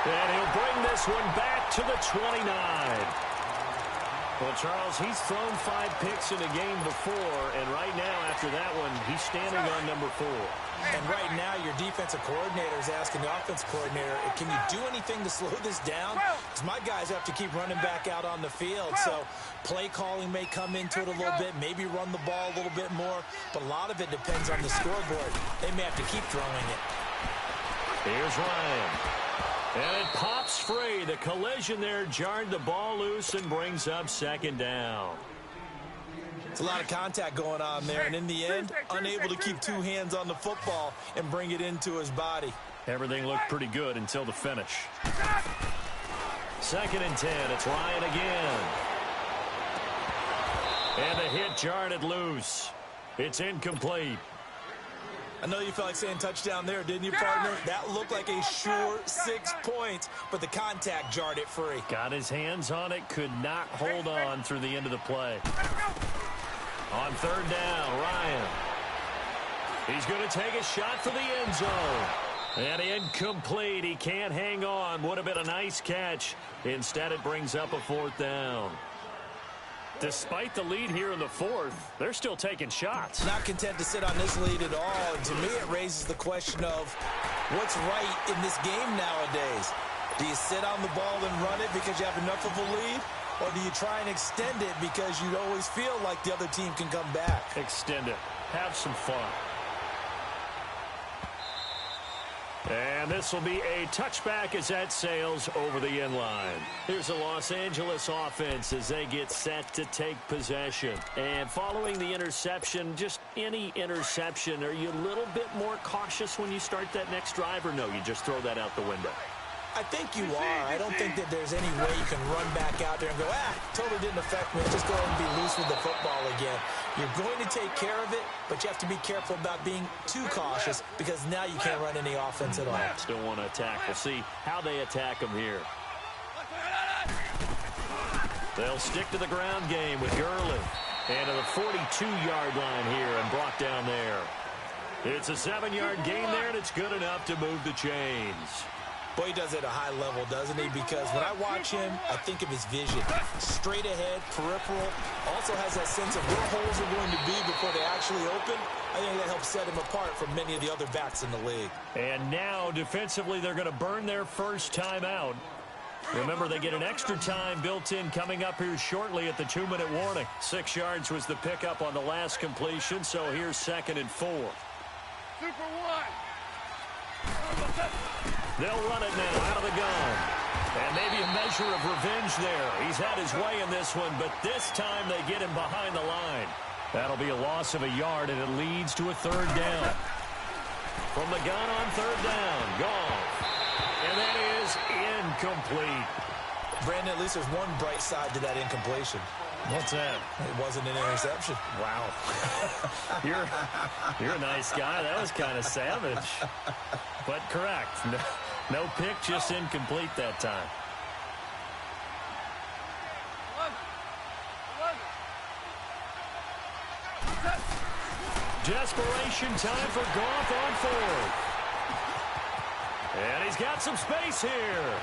Speaker 7: And he'll bring this one back to the 29. Well, Charles, he's thrown 5 picks in a game before, and right now, after that one, he's standing on number 4.
Speaker 5: And right now, your defensive coordinator is asking the offensive coordinator, can you do anything to slow this down? Because my guys have to keep running back out on the field. So play calling may come into it a little bit, maybe run the ball a little bit more. But a lot of it depends on the scoreboard. They may have to keep throwing it.
Speaker 7: Here's Ryan. And it pops free. The collision there jarred the ball loose and brings up second down.
Speaker 5: It's a lot of contact going on there, and in the end, unable to keep 2 hands on the football and bring it into his body.
Speaker 7: Everything looked pretty good until the finish. Second and 10. It's Ryan again. And the hit jarred it loose. It's incomplete.
Speaker 5: I know you felt like saying touchdown there, didn't you, partner? That looked like a sure 6 points, but the contact jarred it free.
Speaker 7: Got his hands on it, could not hold on through the end of the play. On third down, Ryan. He's going to take a shot for the end zone. And incomplete. He can't hang on. Would have been a nice catch. Instead, it brings up a fourth down. Despite the lead here in the fourth, they're still taking shots.
Speaker 5: Not content to sit on this lead at all. And to me, it raises the question of what's right in this game nowadays. Do you sit on the ball and run it because you have enough of a lead? Or do you try and extend it because you always feel like the other team can come back?
Speaker 7: Extend it. Have some fun. And this will be a touchback as that sails over the end line. Here's the Los Angeles offense as they get set to take possession. And following the interception, just any interception, are you a little bit more cautious when you start that next drive, or no, you just throw that out the window?
Speaker 5: I think you are. I don't think that there's any way you can run back out there and go, totally didn't affect me. Just go ahead and be loose with the football again. You're going to take care of it, but you have to be careful about being too cautious because now you can't run any offense at all.
Speaker 7: Still want to attack. We'll see how they attack them here. They'll stick to the ground game with Gurley. And to the 42-yard line here and brought down there. It's a 7-yard gain there, and it's good enough to move the chains.
Speaker 5: Boy, he does it at a high level, doesn't he? Because when I watch him, I think of his vision. Straight ahead, peripheral. Also has that sense of where holes are going to be before they actually open. I think that helps set him apart from many of the other backs in the league.
Speaker 7: And now, defensively, they're going to burn their first time out. Remember, they get an extra time built in coming up here shortly at the 2-minute warning. 6 yards was the pickup on the last completion, so here's 2nd and 4.
Speaker 6: Super one.
Speaker 7: They'll run it now out of the gun. And maybe a measure of revenge there. He's had his way in this one, but this time they get him behind the line. That'll be a loss of a yard, and it leads to a 3rd down. From the gun on 3rd down, gone. And that is incomplete.
Speaker 5: Brandon, at least there's one bright side to that incompletion.
Speaker 7: What's that?
Speaker 5: It wasn't an interception.
Speaker 7: Wow. You're a nice guy. That was kind of savage. But correct. No pick, just incomplete that time. Desperation time for Goff on 4th. And he's got some space here.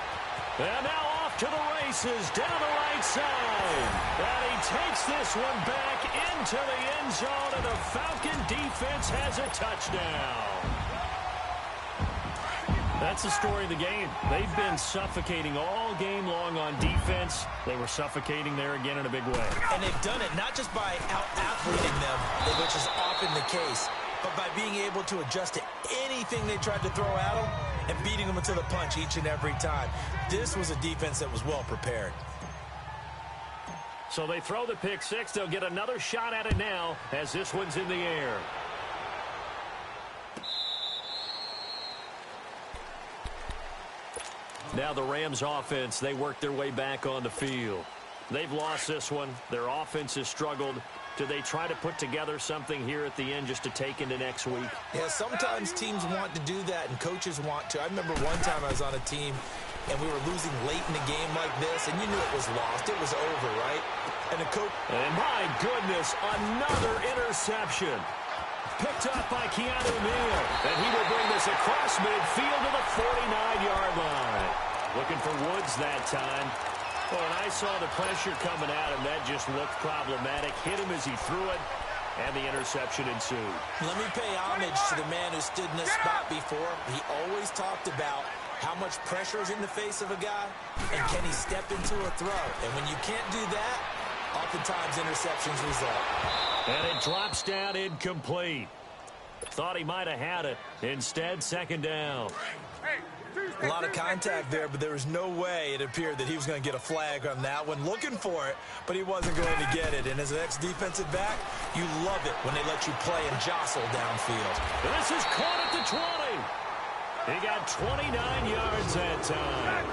Speaker 7: And now off to the races down the right side. And he takes this one back into the end zone, and the Falcon defense has a touchdown. That's the story of the game. They've been suffocating all game long on defense. They were suffocating there again in a big way.
Speaker 5: And they've done it not just by out-athleting them, which is often the case, but by being able to adjust to anything they tried to throw at them and beating them into the punch each and every time. This was a defense that was well prepared.
Speaker 7: So they throw the pick six. They'll get another shot at it now as this one's in the air. Now the Rams offense, they work their way back on the field. They've lost this one. Their offense has struggled. Do they try to put together something here at the end just to take into next week?
Speaker 5: Yeah, sometimes teams want to do that and coaches want to. I remember one time I was on a team and we were losing late in the game like this, and you knew it was lost. It was over, right? And the coach...
Speaker 7: And my goodness, another interception. Picked up by Keanu Neal. And he will bring this across midfield to the 49-yard line. Looking for Woods that time. Well, and I saw the pressure coming at him. That just looked problematic. Hit him as he threw it, and the interception ensued.
Speaker 5: Let me pay homage to the man who stood in this spot before. He always talked about how much pressure is in the face of a guy, and can he step into a throw. And when you can't do that, oftentimes interceptions result.
Speaker 7: And it drops down incomplete. Thought he might have had it. Instead, second down.
Speaker 5: A lot of contact there, but there was no way it appeared that he was going to get a flag on that one. Looking for it, but he wasn't going to get it. And as an ex-defensive back, you love it when they let you play and jostle downfield.
Speaker 7: This is caught at the 20. He got 29 yards that time.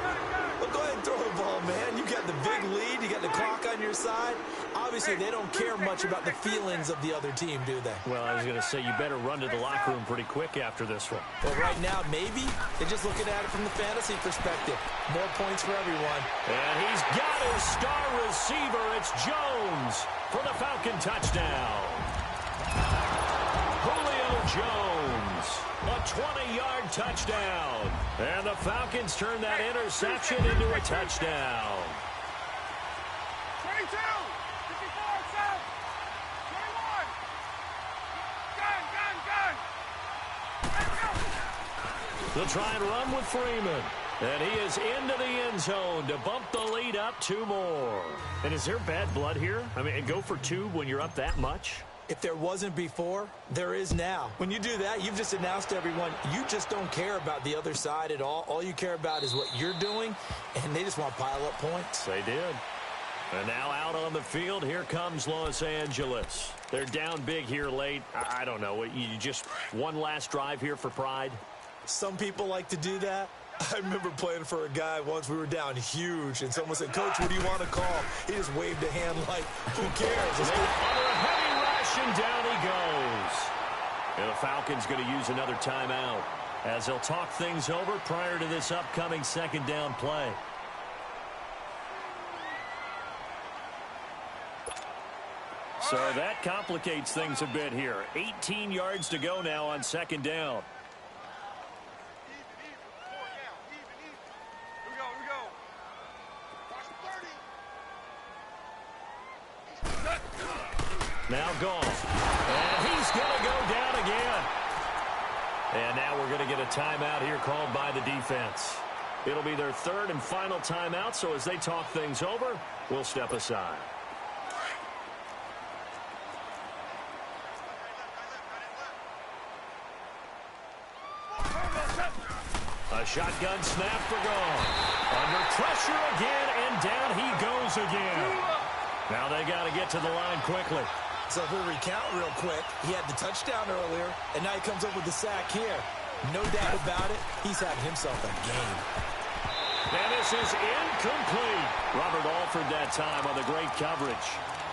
Speaker 5: Well, go ahead and throw the ball, man. You got the big lead. You got the clock on your side. Obviously, they don't care much about the feelings of the other team, do they?
Speaker 7: Well, I was going to say you better run to the locker room pretty quick after this one.
Speaker 5: Well, right now, maybe they're just looking at it from the fantasy perspective. More points for everyone.
Speaker 7: And he's got his star receiver. It's Jones for the Falcon touchdown. Julio Jones, a 20-yard touchdown. And the Falcons turn that interception into a touchdown.
Speaker 6: 22, 54, 7, 21. Gun.
Speaker 7: They'll try and run with Freeman. And he is into the end zone to bump the lead up 2 more. And is there bad blood here? I mean, go for 2 when you're up that much?
Speaker 5: If there wasn't before, there is now. When you do that, you've just announced to everyone, you just don't care about the other side at all. All you care about is what you're doing, and they just want to pile up points.
Speaker 7: They did. And now out on the field, here comes Los Angeles. They're down big here late. I don't know. You just one last drive here for pride?
Speaker 5: Some people like to do that. I remember playing for a guy once. We were down huge, and someone said, "Coach, what do you want to call?" He just waved a hand like, who cares?
Speaker 7: Under a heavy rush, and down he goes. And the Falcons going to use another timeout as they'll talk things over prior to this upcoming second down play. So that complicates things a bit here. 18 yards to go now on second down. Now gone. And he's going to go down again. And now we're going to get a timeout here called by the defense. It'll be their third and final timeout, so as they talk things over, we'll step aside. A shotgun snap for gone. Under pressure again, and down he goes again. Now they got to get to the line quickly.
Speaker 5: So if we recount real quick, he had the touchdown earlier, and now he comes up with the sack here. No doubt about it, he's having himself a game.
Speaker 7: And this is incomplete. Robert Alford that time on the great coverage.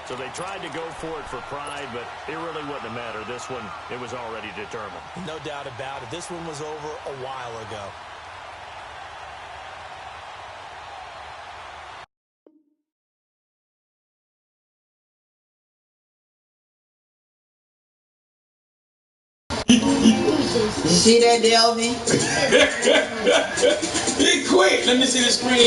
Speaker 7: So they tried to go for it for pride, but it really wouldn't have mattered. This one, it was already determined.
Speaker 5: No doubt about it. This one was over a while ago.
Speaker 3: You see that, Delvin?
Speaker 8: Be quick. Let me see the screen.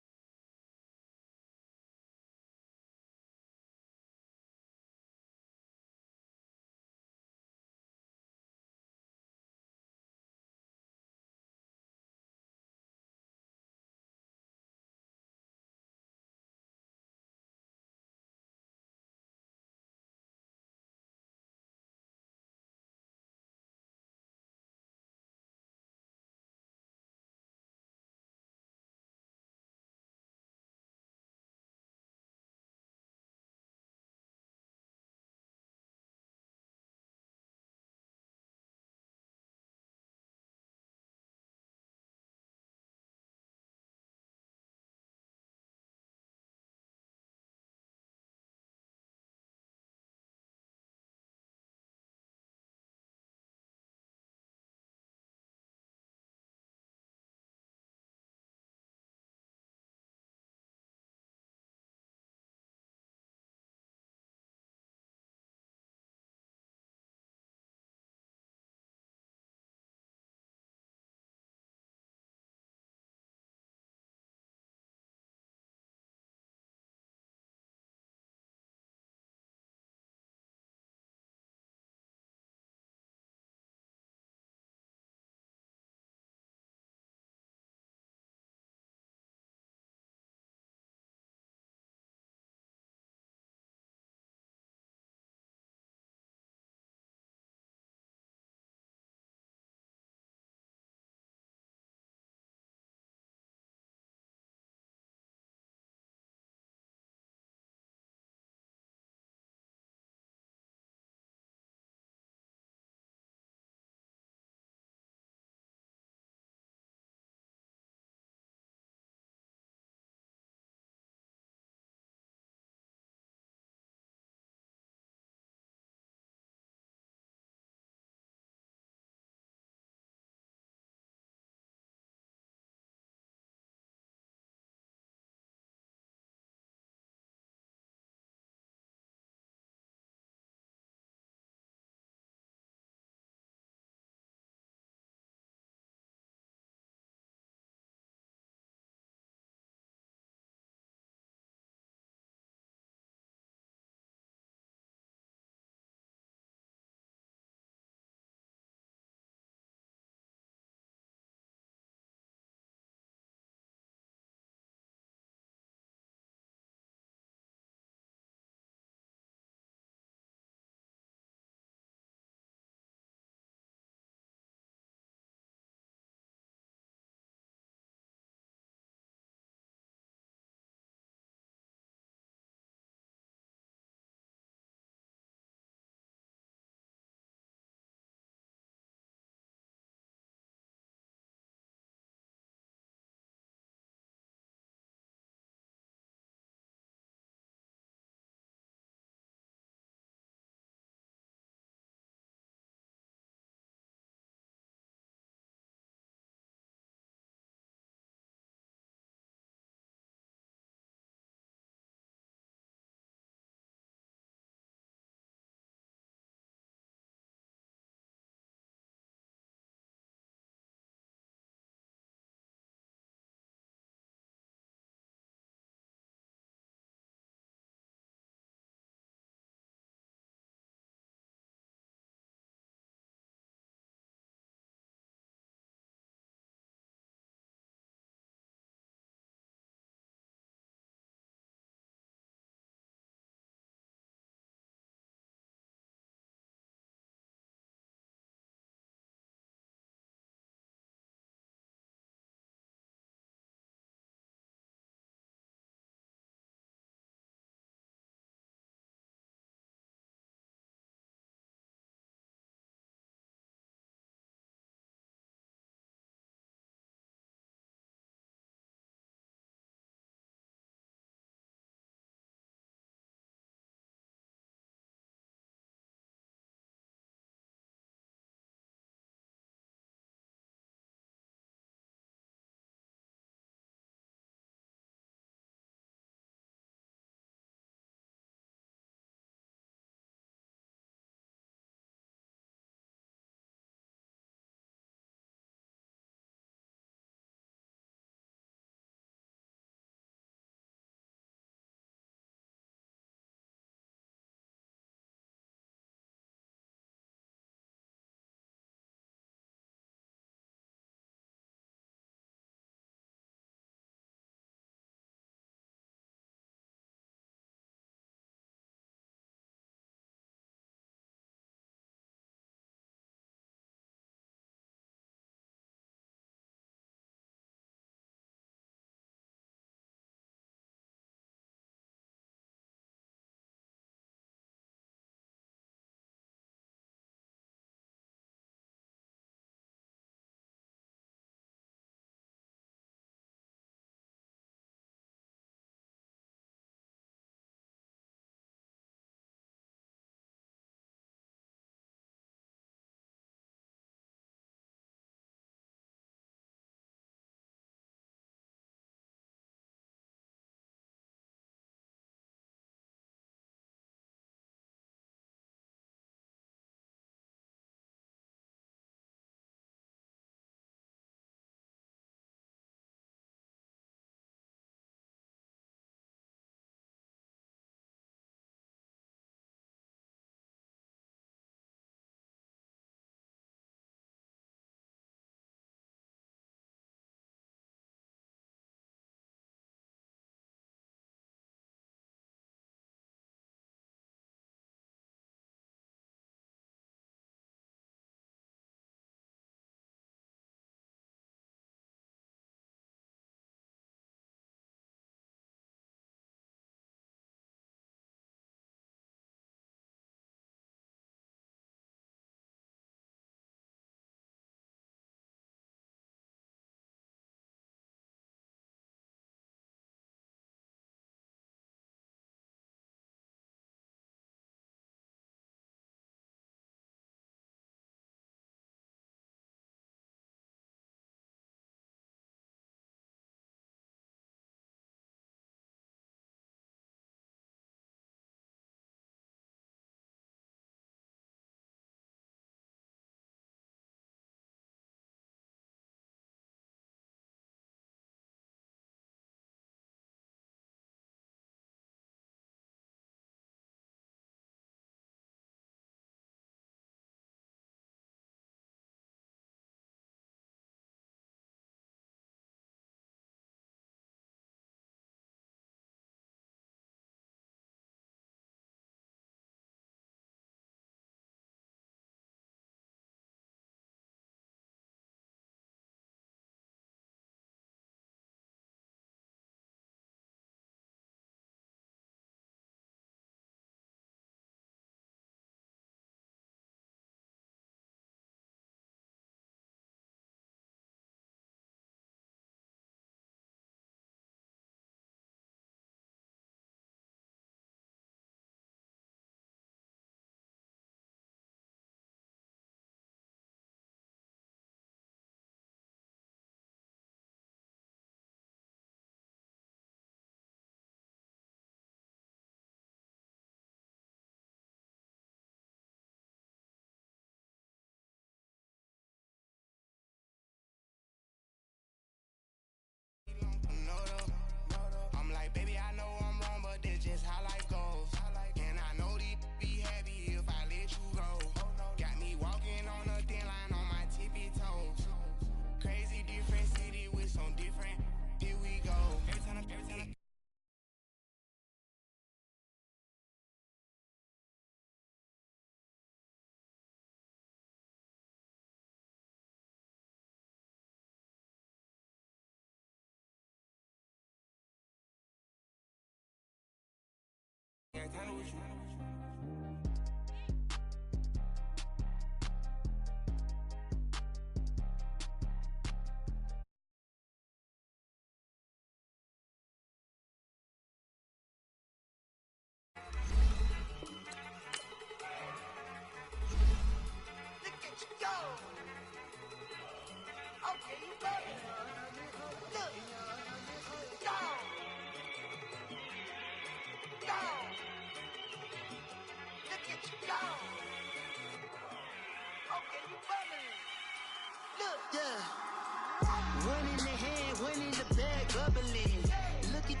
Speaker 2: One in the hand, one in the bag, bubbling. Look at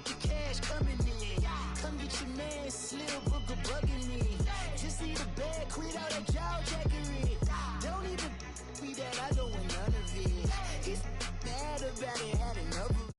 Speaker 2: the cash coming in. Come get your man, Slim Booger bugging me. Just need a bag, quit all that jaw jackery. Don't even be that, I don't want none of it. He's mad about it, had enough of it.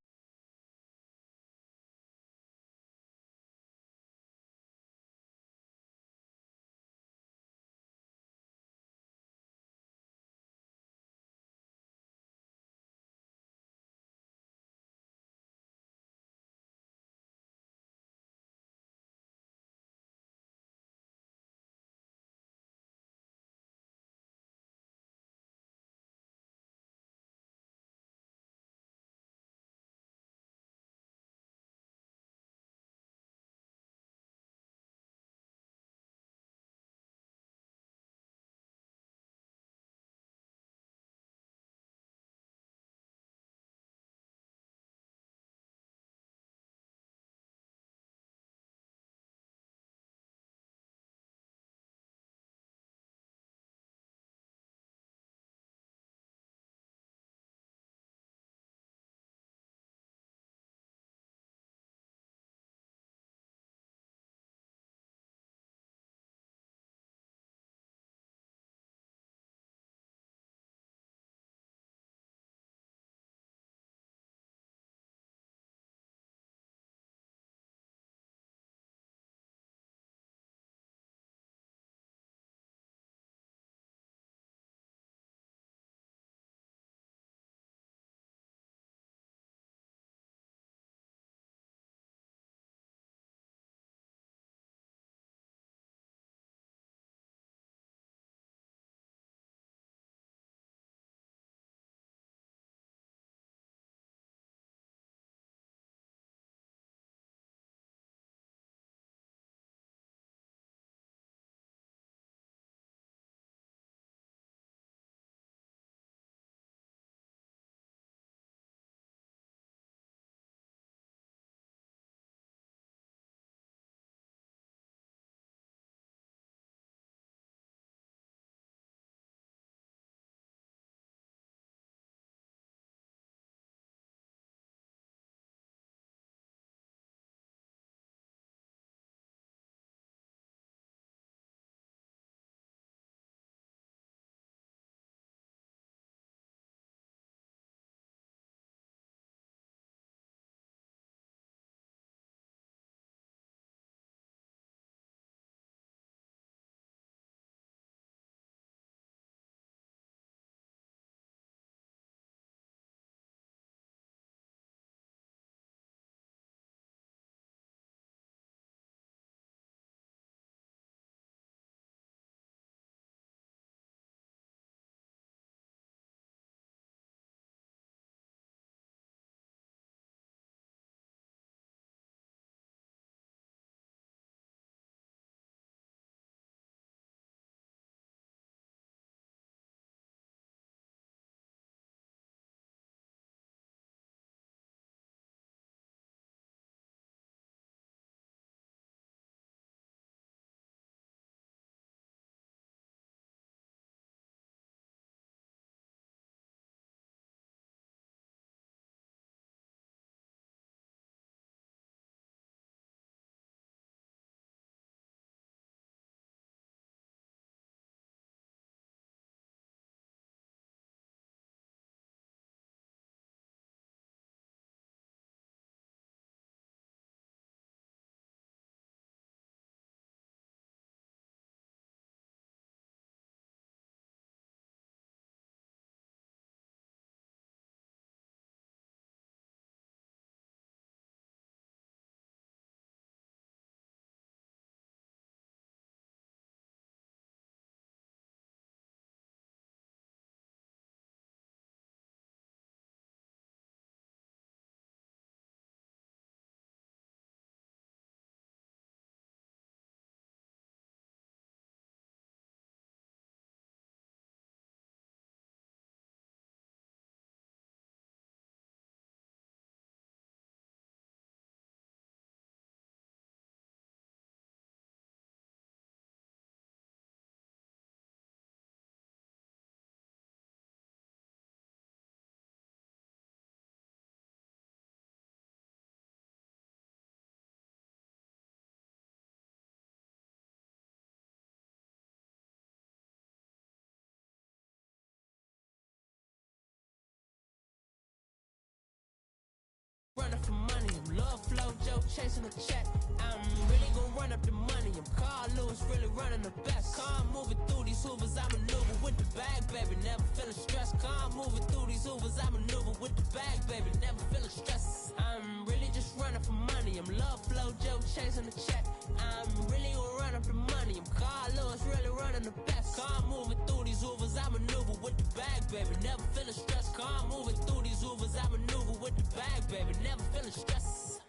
Speaker 9: money. I'm love flow, Joe chasing the check. I'm really gonna run up the money. I'm Carl Lewis, really running the best. Car moving through these hoovers, I maneuver with the bag, baby. Never feeling stressed. Car moving through these hoovers, I maneuver with the bag, baby. Never feeling stressed. I'm really just running for money. I'm love flow, Joe chasing the check. I'm really gonna run up the money. I'm Carl Lewis, really running the best. Car moving through these hoovers, I maneuver with the bag, baby. Never feeling stressed. Car moving through these hoovers, I maneuver with the bag, baby. Never feeling stressed.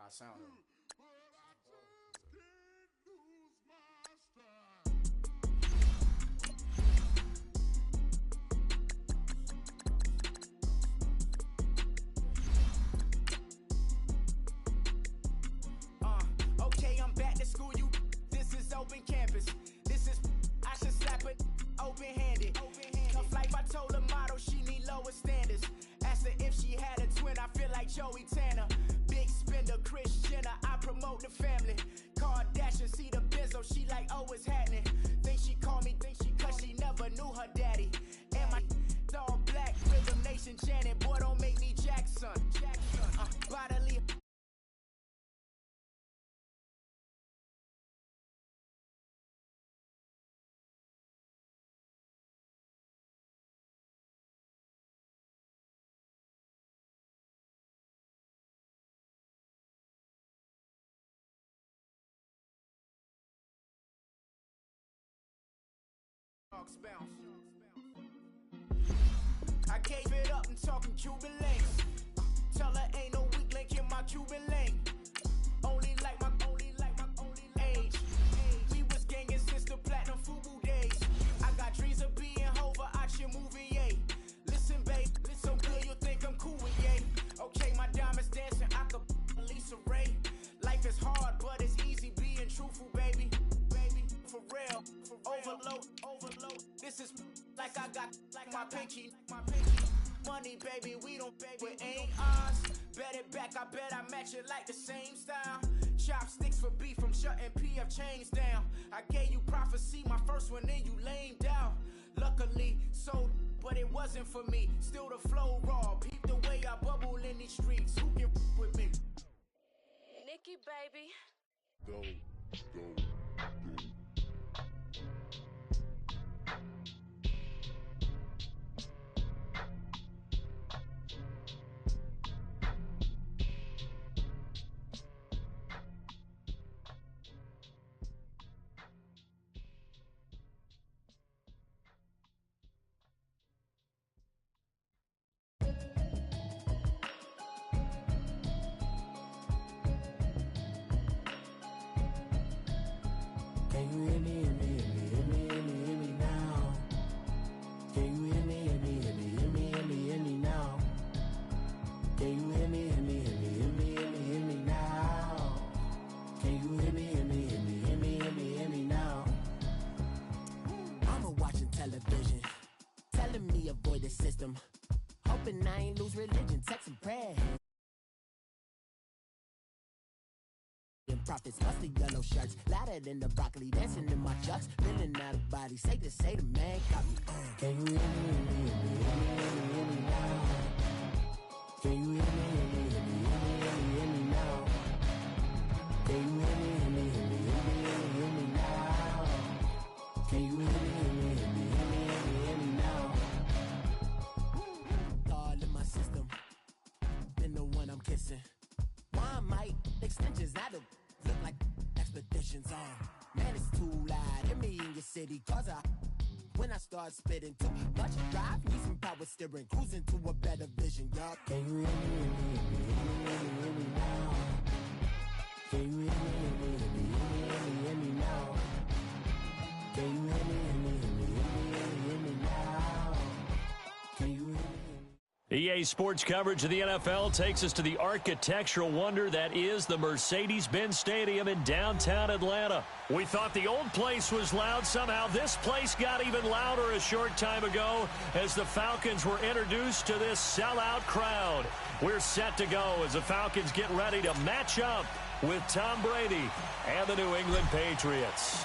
Speaker 5: I sound it.
Speaker 2: Okay, I'm back to school, you. This is open campus. This is, I should slap it open-handed. Tough life, I told the model she need lower standards. Asked her if she had a twin, I feel like Joey Tanner. Big spender, Kris Jenner, I promote the family. Kardashian, see the benzo, she like, oh, it's happening. Think she called me, cause she never knew her daddy. And my all black, Rhythm Nation Janet, boy, don't make me Jackson. Bodily. Bounce. I gave it up and talking Cuban links. Tell her ain't no weak link in my Cuban link. Only like my age. We was gangin' since the platinum FUBU days. I got dreams of being Hova out your movie, yay. Listen, babe, so good you'll think I'm cool with yay. Okay, my diamonds dancing, I could Lisa Ray. Life is hard, but it's easy being truthful, baby. For real, overload. This is like I got like my pinky. Money, baby, we don't pay with ain't ours. Bet it back, I bet I match it like the same style. Chopsticks for beef from shutting PF chains down. I gave you prophecy, my first one, then you lamed out. Luckily, sold, but it wasn't for me. Still the flow raw, peep the way I bubble in these streets. Who can with me?
Speaker 10: Nikki, baby.
Speaker 11: Go.
Speaker 2: Can you hear me, hear me, hear me, hear me, hear me, hear me now? Can you hear me, hear me, hear me, hear me, hear me, hear me now? Can you hear me, hear me, hear me, hear me, hear me, hear me now? Can you hear me, hear me, hear me, hear me, hear me, hear me now?
Speaker 9: Mama watching television, telling me avoid the system. Hoping I ain't lose religion, texting prayer. Prophets, mustard yellow shirts, louder than the broccoli, dancing in my chucks, feeling out of body. Safe to say the man got me.
Speaker 2: Can you hear me, hear me, hear me, hear me, hear me, hear me now? Can you hear me, hear me, hear me, hear me, hear me, hear me now? Can you hear me, hear me, hear me, hear me, hear me, hear me now? Can you hear me, hear me, hear me, hear me, hear me, hear me now?
Speaker 9: All in my system, been the one I'm kissing. One might extensions out of. Look like expeditions on. Man, it's too loud. Hear me in your city, cause when I start spitting too much drive, need some power steering, cruising to a better vision, y'all.
Speaker 2: Can you hear me, hear me, hear me, hear me, hear me, hear me now? Can you hear me, hear me, hear me, hear me, hear me, hear me now? Can you hear me, hear me, hear me, hear me, hear me, hear me now? Can you hear me?
Speaker 7: EA Sports coverage of the NFL takes us to the architectural wonder that is the Mercedes-Benz Stadium in downtown Atlanta. We thought the old place was loud. Somehow this place got even louder a short time ago as the Falcons were introduced to this sellout crowd. We're set to go as the Falcons get ready to match up with Tom Brady and the New England Patriots.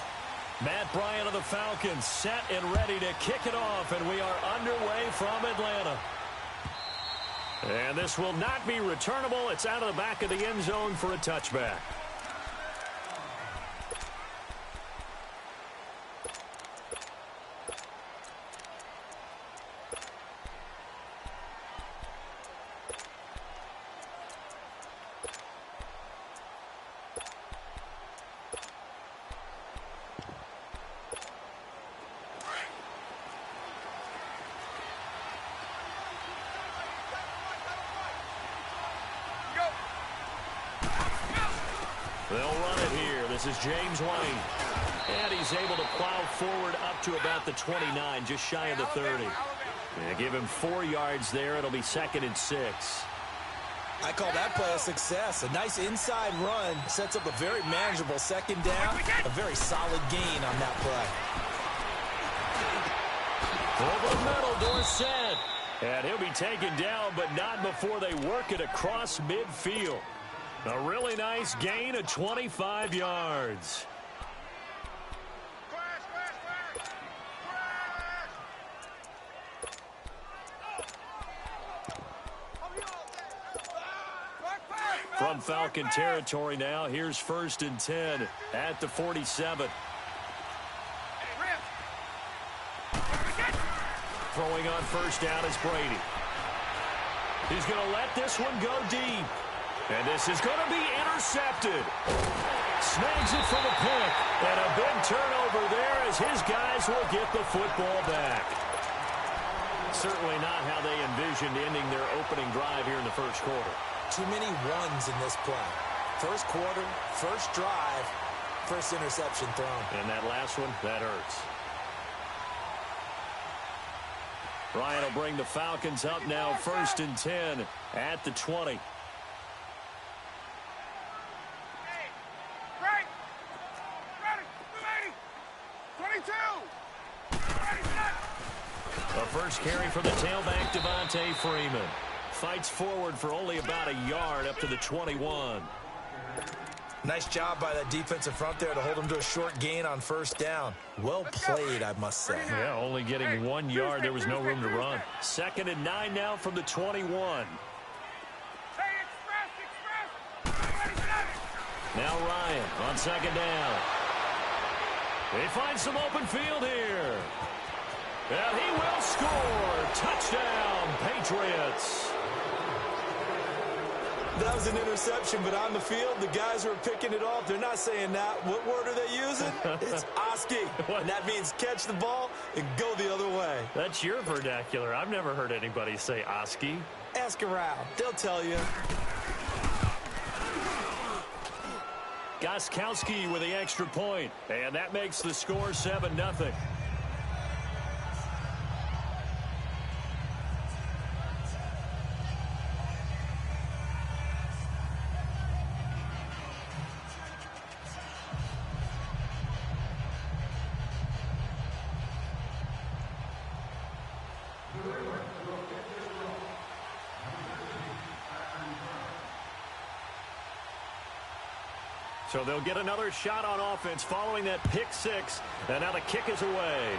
Speaker 7: Matt Bryant of the Falcons set and ready to kick it off, and we are underway from Atlanta. And this will not be returnable. It's out of the back of the end zone for a touchback. They'll run it here. This is James White. And he's able to plow forward up to about the 29, just shy of the 30. Yeah, give him 4 yards there. It'll be 2nd and 6.
Speaker 5: I call that play a success. A nice inside run sets up a very manageable 2nd down. A very solid gain on that play.
Speaker 7: Over the middle, Dorsett. And he'll be taken down, but not before they work it across midfield. A really nice gain of 25 yards. From Falcon territory now, here's 1st and 10 at the 47. Throwing on 1st down is Brady. He's going to let this one go deep. And this is going to be intercepted. Snags it for the pick. And a big turnover there as his guys will get the football back. Certainly not how they envisioned ending their opening drive here in the 1st quarter.
Speaker 5: Too many ones in this play. 1st quarter, 1st drive, 1st interception thrown.
Speaker 7: And that last one, that hurts. Ryan will bring the Falcons up now, 1st and 10 at the 20. A first carry from the tailback, Devontae Freeman. Fights forward for only about a yard up to the 21.
Speaker 5: Nice job by that defensive front there to hold him to a short gain on 1st down. Well played, I must say.
Speaker 7: Yeah, only getting 1 yard. There was no room to run. 2nd and 9 now from the 21. Now Ryan on 2nd down. They find some open field here. And he will score. Touchdown, Patriots.
Speaker 5: That was an interception, but on the field, the guys who are picking it off, they're not saying that. What word are they using? It's Oski. And that means catch the ball and go the other way.
Speaker 7: That's your vernacular. I've never heard anybody say Oski.
Speaker 5: Ask around. They'll tell you.
Speaker 7: Gostkowski with the extra point. And that makes the score 7-0. So they'll get another shot on offense following that pick 6. And now the kick is away.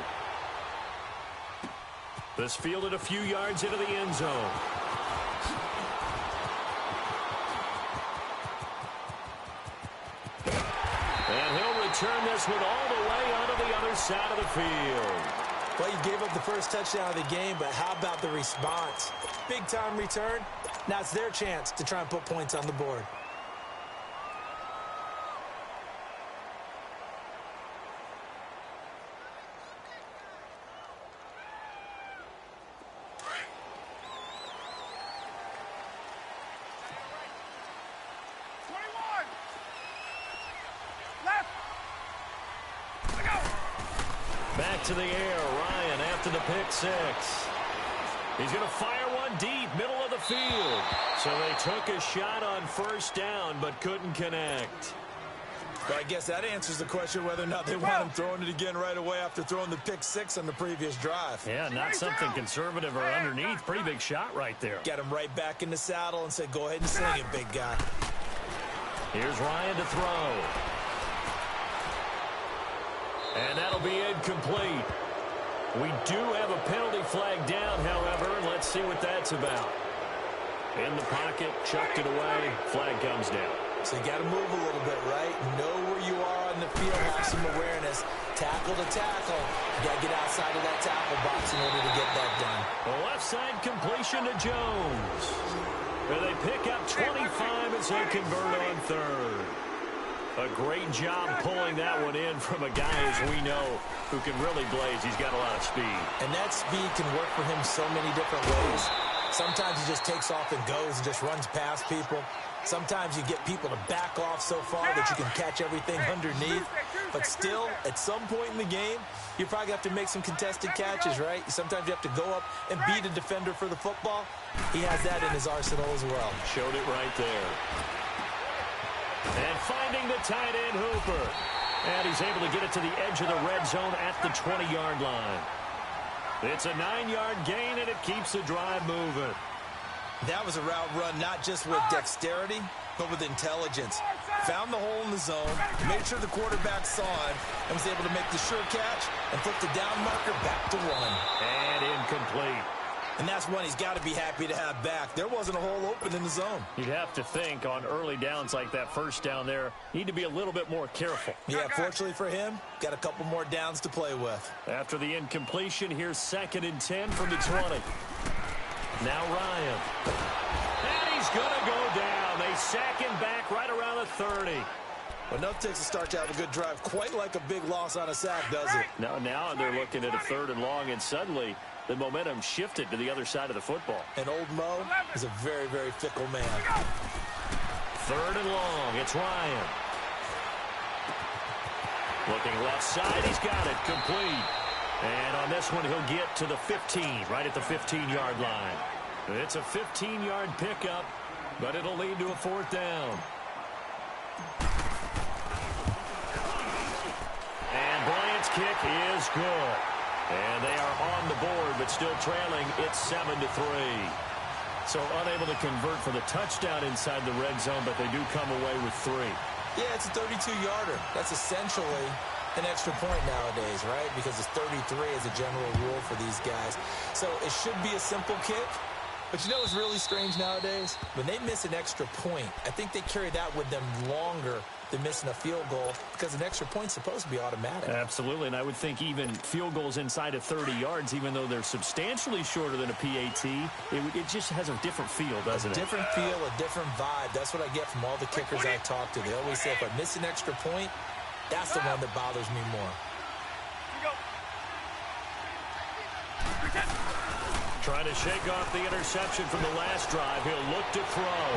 Speaker 7: This fielded a few yards into the end zone. And he'll return this one all the way onto the other side of the field.
Speaker 5: Well, you gave up the first touchdown of the game, but how about the response? Big-time return. Now it's their chance to try and put points on the board.
Speaker 7: Back to the air, Ryan after the pick 6. He's going to fire one run deep, middle of the field. So they took a shot on first down, but couldn't connect.
Speaker 5: Well, I guess that answers the question whether or not they want him throwing it again right away after throwing the pick six on the previous drive.
Speaker 7: Yeah, not something conservative or underneath. Pretty big shot right there.
Speaker 5: Get him right back in the saddle and say, go ahead and sling it, big guy.
Speaker 7: Here's Ryan to throw. And that'll be incomplete. We do have a penalty flag down, however, and let's see what that's about. In the pocket, chucked it away, flag comes down.
Speaker 5: So you got to move a little bit, right? Know where you are on the field, have some awareness. Tackle to tackle. You got to get outside of that tackle box in order to get that done.
Speaker 7: A left side completion to Jones. And they pick up 25 as they convert on third. A great job pulling that one in from a guy, as we know, who can really blaze. He's got a lot of speed.
Speaker 5: And that speed can work for him so many different ways. Sometimes he just takes off and goes and just runs past people. Sometimes you get people to back off so far that you can catch everything underneath. But still, at some point in the game, you probably have to make some contested catches, right? Sometimes you have to go up and beat a defender for the football. He has that in his arsenal as well.
Speaker 7: Showed it right there. And finding the tight end, Hooper. And he's able to get it to the edge of the red zone at the 20-yard line. It's a 9-yard gain, and it keeps the drive moving.
Speaker 5: That was a route run not just with dexterity, but with intelligence. Found the hole in the zone, made sure the quarterback saw it, and was able to make the sure catch and flip the down marker back to run.
Speaker 7: And incomplete.
Speaker 5: And that's one he's got to be happy to have back. There wasn't a hole open in the zone.
Speaker 7: You'd have to think on early downs like that first down there, need to be a little bit more careful.
Speaker 5: Yeah, fortunately for him, got a couple more downs to play with.
Speaker 7: After the incompletion, here's 2nd and 10 from the 20. Now Ryan. And he's going to go down. They sack him back right around the 30.
Speaker 5: Well, enough takes a start to have a good drive. Quite like a big loss on a sack, does it?
Speaker 7: Now they're looking at a 3rd and long, and suddenly the momentum shifted to the other side of the football.
Speaker 5: And old Mo is a very, very fickle man.
Speaker 7: 3rd and long. It's Ryan. Looking left side. He's got it. Complete. And on this one, he'll get to the 15, right at the 15-yard line. It's a 15-yard pickup, but it'll lead to a 4th down. And Bryant's kick is good. And they are on the board, but still trailing. It's 7-3. So unable to convert for the touchdown inside the red zone, but they do come away with 3.
Speaker 5: Yeah, it's a 32-yarder. That's essentially an extra point nowadays, right? Because it's 33 as a general rule for these guys. So it should be a simple kick. But you know what's really strange nowadays? When they miss an extra point, I think they carry that with them longer than missing a field goal because an extra point's supposed to be automatic.
Speaker 7: Absolutely, and I would think even field goals inside of 30 yards, even though they're substantially shorter than a PAT, it just has a different feel, doesn't it?
Speaker 5: A different feel, a different vibe. That's what I get from all the kickers I talk to. They always say if I miss an extra point, that's the one that bothers me more.
Speaker 7: Trying to shake off the interception from the last drive. He'll look to throw.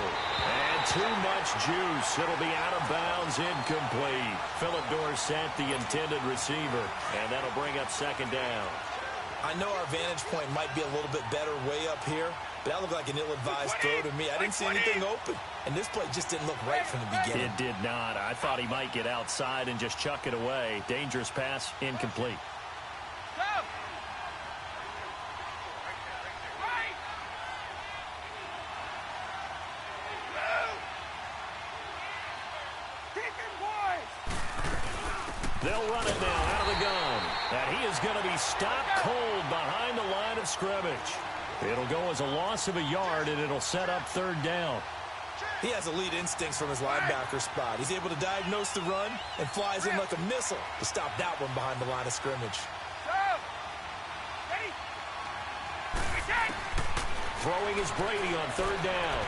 Speaker 7: And too much juice. It'll be out of bounds, incomplete. Philip Dorsett, the intended receiver. And that'll bring up 2nd down.
Speaker 5: I know our vantage point might be a little bit better way up here, but that looked like an ill-advised throw to me. I didn't see anything open. And this play just didn't look right from the beginning.
Speaker 7: It did not. I thought he might get outside and just chuck it away. Dangerous pass, incomplete. They'll run it now out of the gun. And he is going to be stopped cold behind the line of scrimmage. It'll go as a loss of a yard, and it'll set up 3rd down.
Speaker 5: He has elite instincts from his linebacker spot. He's able to diagnose the run and flies in like a missile to stop that one behind the line of scrimmage.
Speaker 7: Throwing is Brady on 3rd down.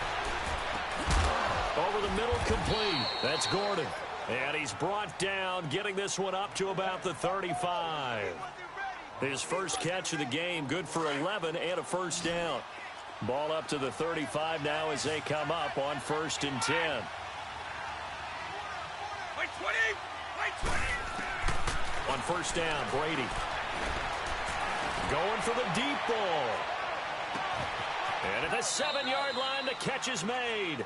Speaker 7: Over the middle, complete. That's Gordon. And he's brought down, getting this one up to about the 35. His first catch of the game, good for 11 and a 1st down. Ball up to the 35 now as they come up on 1st and 10. On 1st down, Brady. Going for the deep ball. And at the 7-yard line, the catch is made.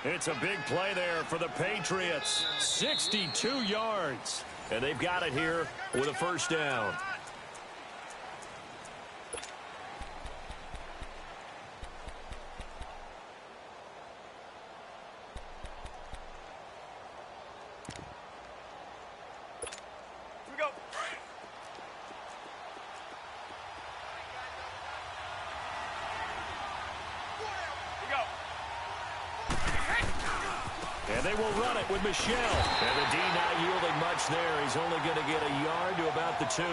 Speaker 7: It's a big play there for the Patriots. 62 yards. And they've got it here with a first down. And they will run it with Michelle. And the D not yielding much there. He's only going to get a yard to about the 2.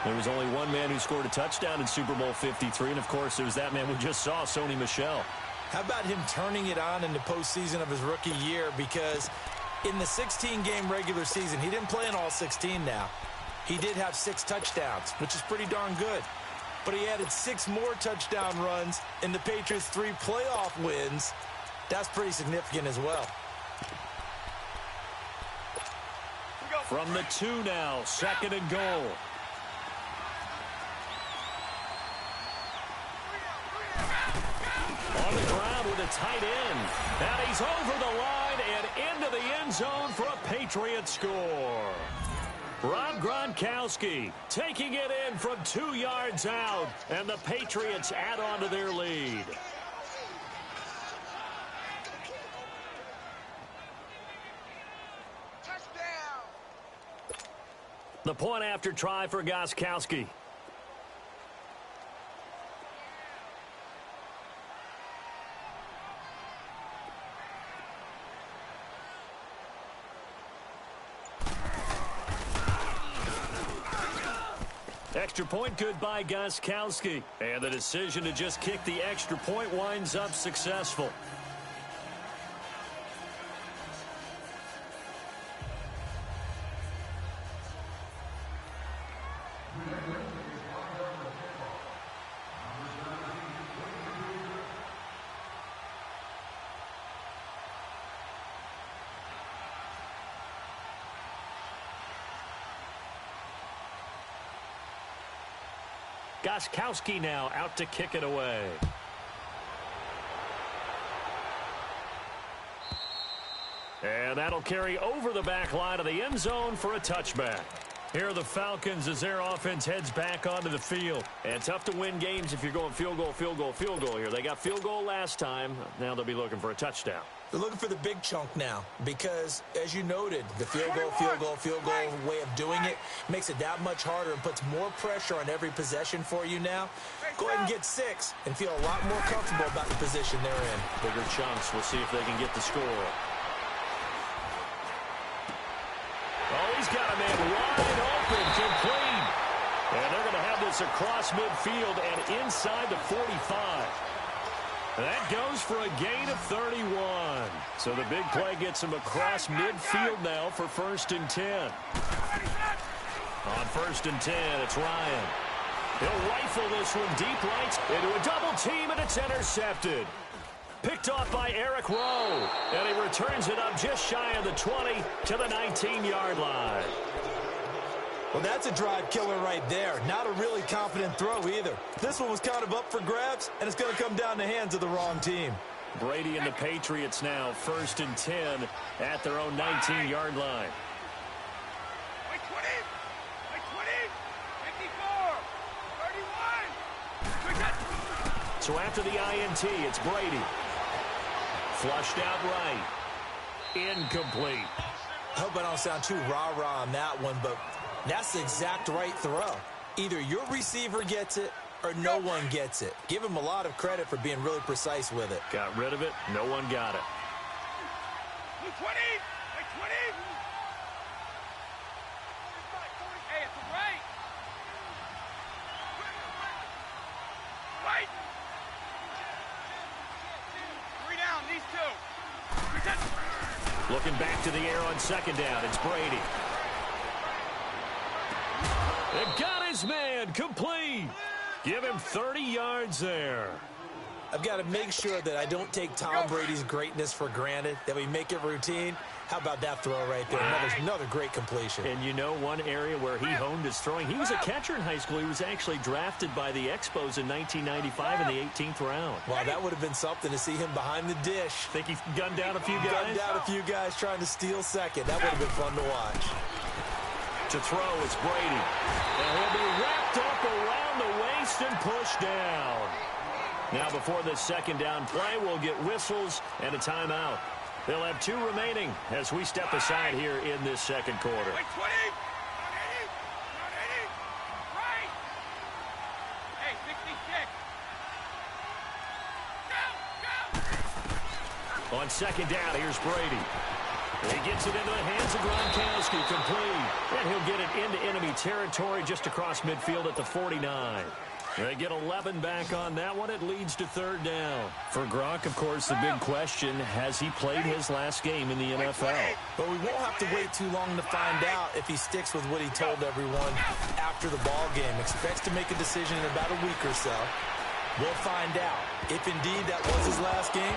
Speaker 7: There was only one man who scored a touchdown in Super Bowl 53, and, of course, it was that man we just saw, Sony Michel.
Speaker 5: How about him turning it on in the postseason of his rookie year? Because in the 16-game regular season, he didn't play in all 16 now. He did have 6 touchdowns, which is pretty darn good. But he added 6 more touchdown runs in the Patriots' 3 playoff wins. That's pretty significant as well.
Speaker 7: From the 2 now, 2nd and goal. On the ground with a tight end. And he's over the line and into the end zone for a Patriot score. Rob Gronkowski taking it in from 2 yards out. And the Patriots add on to their lead. The point after try for Gronkowski. Extra point good by Gronkowski. And the decision to just kick the extra point winds up successful. Gronkowski now out to kick it away. And that'll carry over the back line of the end zone for a touchback. Here are the Falcons as their offense heads back onto the field. And tough to win games if you're going field goal, field goal, field goal here. They got field goal last time. Now they'll be looking for a touchdown.
Speaker 5: They're looking for the big chunk now because, as you noted, the field goal way of doing it makes it that much harder and puts more pressure on every possession for you now. Go ahead and get 6 and feel a lot more comfortable about the position they're in.
Speaker 7: Bigger chunks. We'll see if they can get the score. Oh, he's got a man wide open, complete. And they're going to have this across midfield and inside the 45. That goes for a gain of 31. So the big play gets him across midfield now for 1st and 10. On 1st and 10, it's Ryan. He'll rifle this one deep right into a double team, and it's intercepted. Picked off by Eric Rowe. And he returns it up just shy of the 20 to the 19-yard line.
Speaker 5: Well, that's a drive killer right there. Not a really confident throw either. This one was kind of up for grabs, and it's going to come down the hands of the wrong team.
Speaker 7: Brady and the Patriots now 1st and 10 at their own 19-yard line.
Speaker 6: 20, 54, 31.
Speaker 7: So after the INT, it's Brady. Flushed out right. Incomplete.
Speaker 5: I hope I don't sound too rah-rah on that one, but that's the exact right throw. Either your receiver gets it or no one gets it. Give him a lot of credit for being really precise with it.
Speaker 7: Got rid of it. No one got it.
Speaker 6: 20, 20. Hey, it's right. Right. 3 down, these 2.
Speaker 7: Looking back to the air on 2nd down. It's Brady. They've got his man complete. Give him 30 yards there.
Speaker 5: I've got to make sure that I don't take Tom Brady's greatness for granted, that we make it routine. How about that throw right there? Another great completion.
Speaker 4: And you know one area where he honed his throwing? He was a catcher in high school. He was actually drafted by the Expos in 1995 in the 18th round.
Speaker 5: Wow, that would have been something to see him behind the dish.
Speaker 4: Think he gunned down a few guys?
Speaker 5: Gunned down a few guys trying to steal second. That would have been fun to watch.
Speaker 4: To throw, it's Brady. And he'll be wrapped up around the waist and pushed down. Now, before this second down play, we'll get whistles and a timeout. They'll have 2 remaining as we step aside here in this second quarter.
Speaker 6: Wait, 20! Not 80! Right! Hey, 66! Go!
Speaker 4: On second down, here's Brady. He gets it into the hands of Gronkowski, complete. And he'll get it into enemy territory just across midfield at the 49. They get 11 back on that one. It leads to third down. For Gronk, of course, the big question, has he played his last game in the NFL?
Speaker 5: But we won't have to wait too long to find out if he sticks with what he told everyone after the ball game. Expects to make a decision in about a week or so. We'll find out. If indeed that was his last game,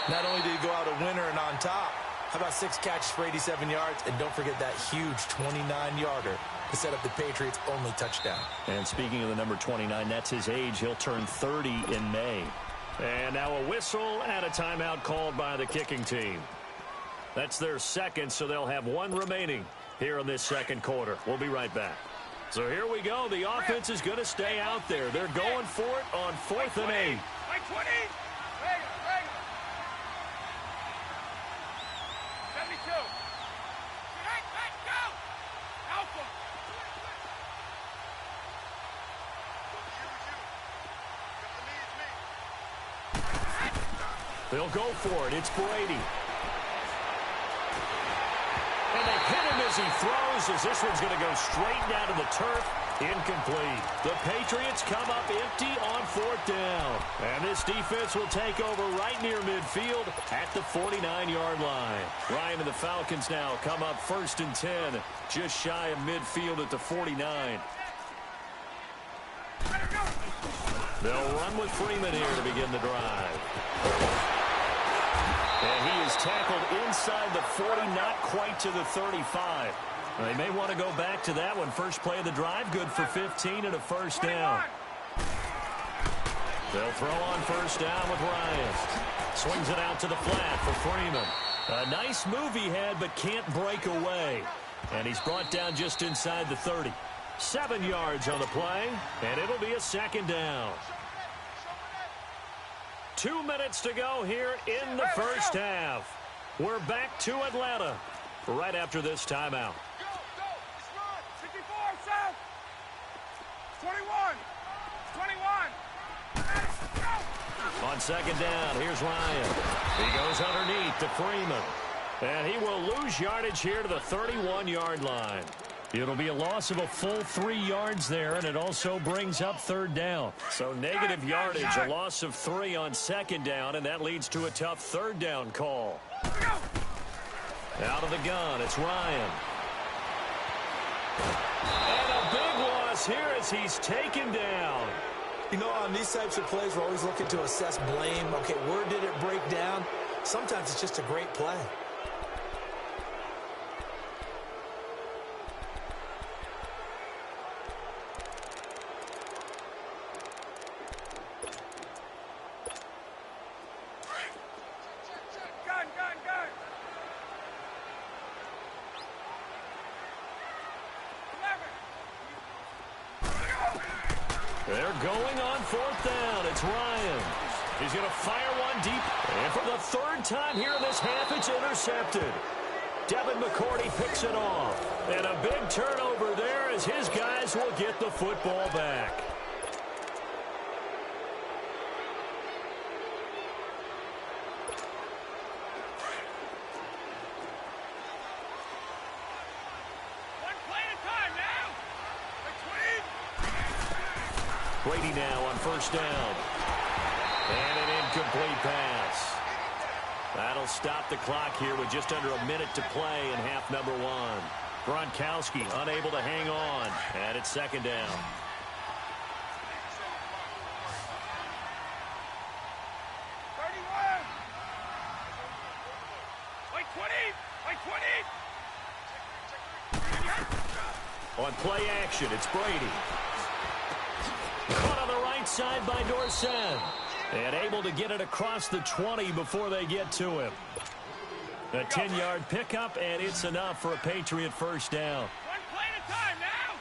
Speaker 5: not only did he go out a winner and on top, how about 6 catches for 87 yards? And don't forget that huge 29-yarder to set up the Patriots' only touchdown.
Speaker 4: And speaking of the number 29, that's his age. He'll turn 30 in May. And now a whistle and a timeout called by the kicking team. That's their second, so they'll have 1 remaining here in this second quarter. We'll be right back. So here we go. The offense is going to stay out there. They're going for it on 4th and 8.
Speaker 6: Wait, 20! 72! Back, go! Alpha!
Speaker 4: They'll go for it. It's Brady. And they hit him as he throws, as this one's going to go straight down to the turf. Incomplete. The Patriots come up empty on 4th down. And this defense will take over right near midfield at the 49-yard line. Ryan and the Falcons now come up 1st and 10, just shy of midfield at the 49. They'll run with Freeman here to begin the drive. And he is tackled inside the 40, not quite to the 35. They may want to go back to that one. First play of the drive, good for 15 and a first down. They'll throw on first down with Ryan. Swings it out to the flat for Freeman. A nice move he had, but can't break away. And he's brought down just inside the 30. 7 yards on the play, and it'll be a second down. 2 minutes to go here in the first half. We're back to Atlanta right after this timeout.
Speaker 6: Go! Let's run! 54, south! 21! 21!
Speaker 4: On second down, here's Ryan. He goes underneath to Freeman. And he will lose yardage here to the 31-yard line. It'll be a loss of a full 3 yards there, and it also brings up third down. So negative yardage, a loss of 3 on second down, and that leads to a tough third down call. Out of the gun, it's Ryan. And a big loss here as he's taken down.
Speaker 5: You know, on these types of plays, we're always looking to assess blame. Okay, where did it break down? Sometimes it's just a great play.
Speaker 4: They're going on fourth down. It's Ryan. He's going to fire one deep. And for the third time here in this half, it's intercepted. Devin McCourty picks it off. And a big turnover there as his guys will get the football back. Brady now on first down. And an incomplete pass. That'll stop the clock here with just under a minute to play in half number one. Gronkowski unable to hang on. And it's second down.
Speaker 7: On play action, it's Brady. Caught on the right side by Dorsett. And able to get it across the 20 before they get to him. A 10-yard pickup, and it's enough for a Patriot first down.
Speaker 6: One play at a time now.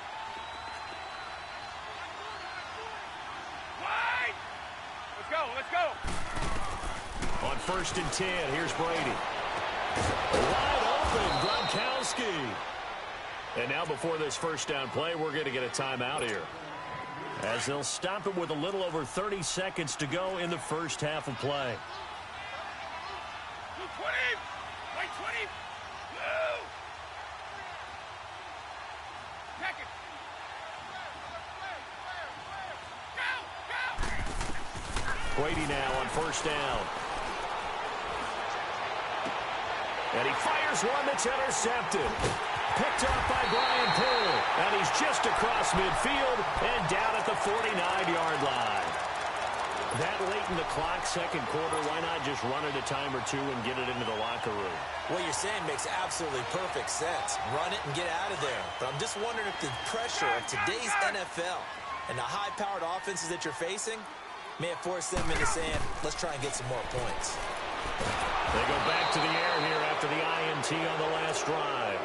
Speaker 6: Wide. Let's go.
Speaker 7: On 1st and 10, here's Brady. Wide open, Gronkowski. And now before this first down play, we're going to get a timeout here, as they'll stop it with a little over 30 seconds to go in the first half of play.
Speaker 6: 220. Right 20. Move. Check it. Go.
Speaker 7: Brady now on 1st down. And he fires one that's intercepted. Picked up by Brian Poole. And he's just across midfield and down at the 49-yard line. That late in the clock, second quarter, why not just run it a time or two and get it into the locker room?
Speaker 5: What you're saying makes absolutely perfect sense. Run it and get out of there. But I'm just wondering if the pressure of today's NFL and the high-powered offenses that you're facing may have forced them into saying, let's try and get some more points.
Speaker 7: They go back to the air here after the INT on the last drive.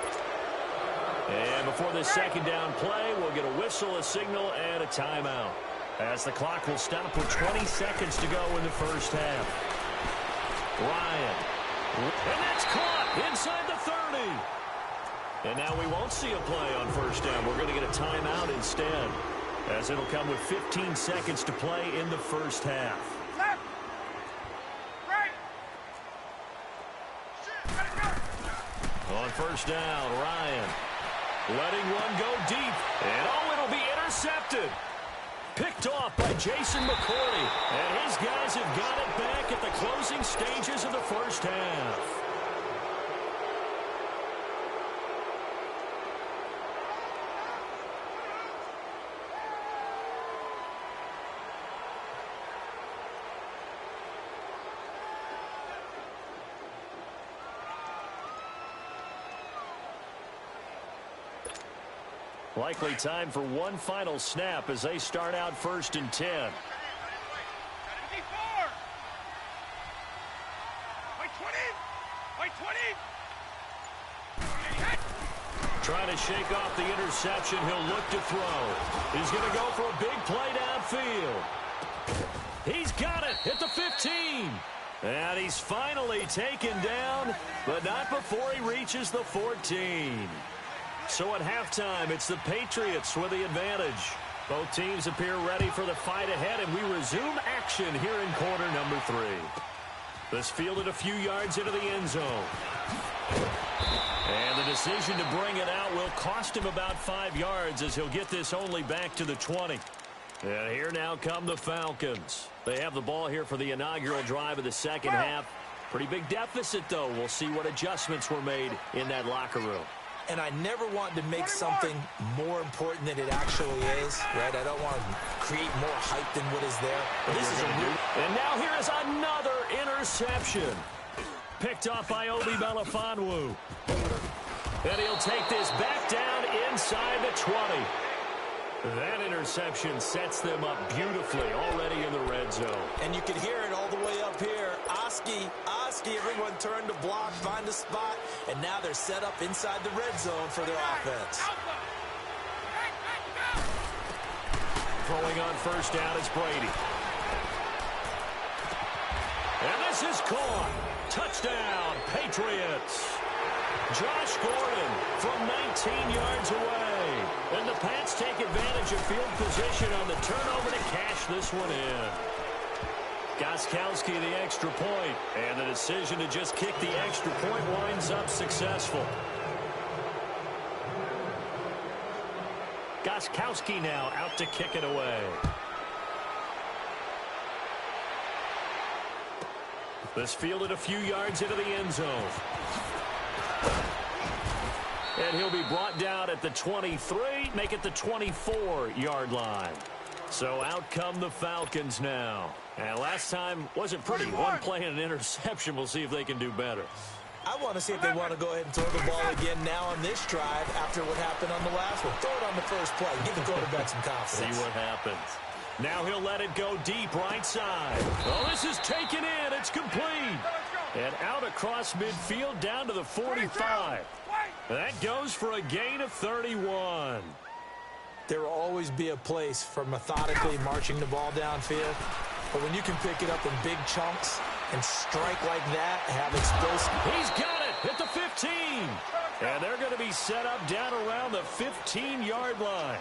Speaker 7: And before this second down play, we'll get a whistle, a signal, and a timeout, as the clock will stop with 20 seconds to go in the first half. Ryan. And that's caught inside the 30. And now we won't see a play on first down. We're going to get a timeout instead, as it'll come with 15 seconds to play in the first half.
Speaker 6: Left. Right.
Speaker 7: On first down, Ryan. Letting one go deep. And it'll be intercepted. Picked off by Jason McCourty. And his guys have got it back at the closing stages of the first half. Likely time for one final snap as they start out 1st and 10.
Speaker 6: D4. Right 20. Right 20.
Speaker 7: Trying to shake off the interception. He'll look to throw. He's going to go for a big play downfield. He's got it at the 15. And he's finally taken down, but not before he reaches the 14. So at halftime, it's the Patriots with the advantage. Both teams appear ready for the fight ahead, and we resume action here in quarter number 3. This fielded a few yards into the end zone. And the decision to bring it out will cost him about 5 yards, as he'll get this only back to the 20. And here now come the Falcons. They have the ball here for the inaugural drive of the second half. Pretty big deficit, though. We'll see what adjustments were made in that locker room.
Speaker 5: And I never want to make something more important than it actually is, right? I don't want to create more hype than what is there. But this is a new...
Speaker 7: And now here is another interception. Picked off by Obi Melifonwu. And he'll take this back down inside the 20. That interception sets them up beautifully already in the red zone.
Speaker 5: And you can hear it all the way up here. Oski, everyone turned to block, find a spot, and now they're set up inside the red zone for their offense.
Speaker 7: Throwing on first down is Brady. And this is caught. Touchdown, Patriots. Josh Gordon from 19 yards away. And the Pats take advantage of field position on the turnover to cash this one in. Gostkowski the extra point. And the decision to just kick the extra point winds up successful. Gostkowski now out to kick it away. This fielded a few yards into the end zone. And he'll be brought down at the 23, make it the 24-yard line. So out come the Falcons now. And last time wasn't pretty.
Speaker 6: 21.
Speaker 7: One play and an interception. We'll see if they can do better.
Speaker 5: I want to see if they want to go ahead and throw the ball again now on this drive after what happened on the last one. Throw it on the first play. Give the quarterback some confidence.
Speaker 7: See what happens. Now he'll let it go deep right side. Oh, this is taken in. It's complete. And out across midfield down to the 45. That goes for a gain of 31.
Speaker 5: There will always be a place for methodically marching the ball downfield. But when you can pick it up in big chunks and strike like that, have explosive.
Speaker 7: He's got it at the 15. And they're going to be set up down around the 15-yard line.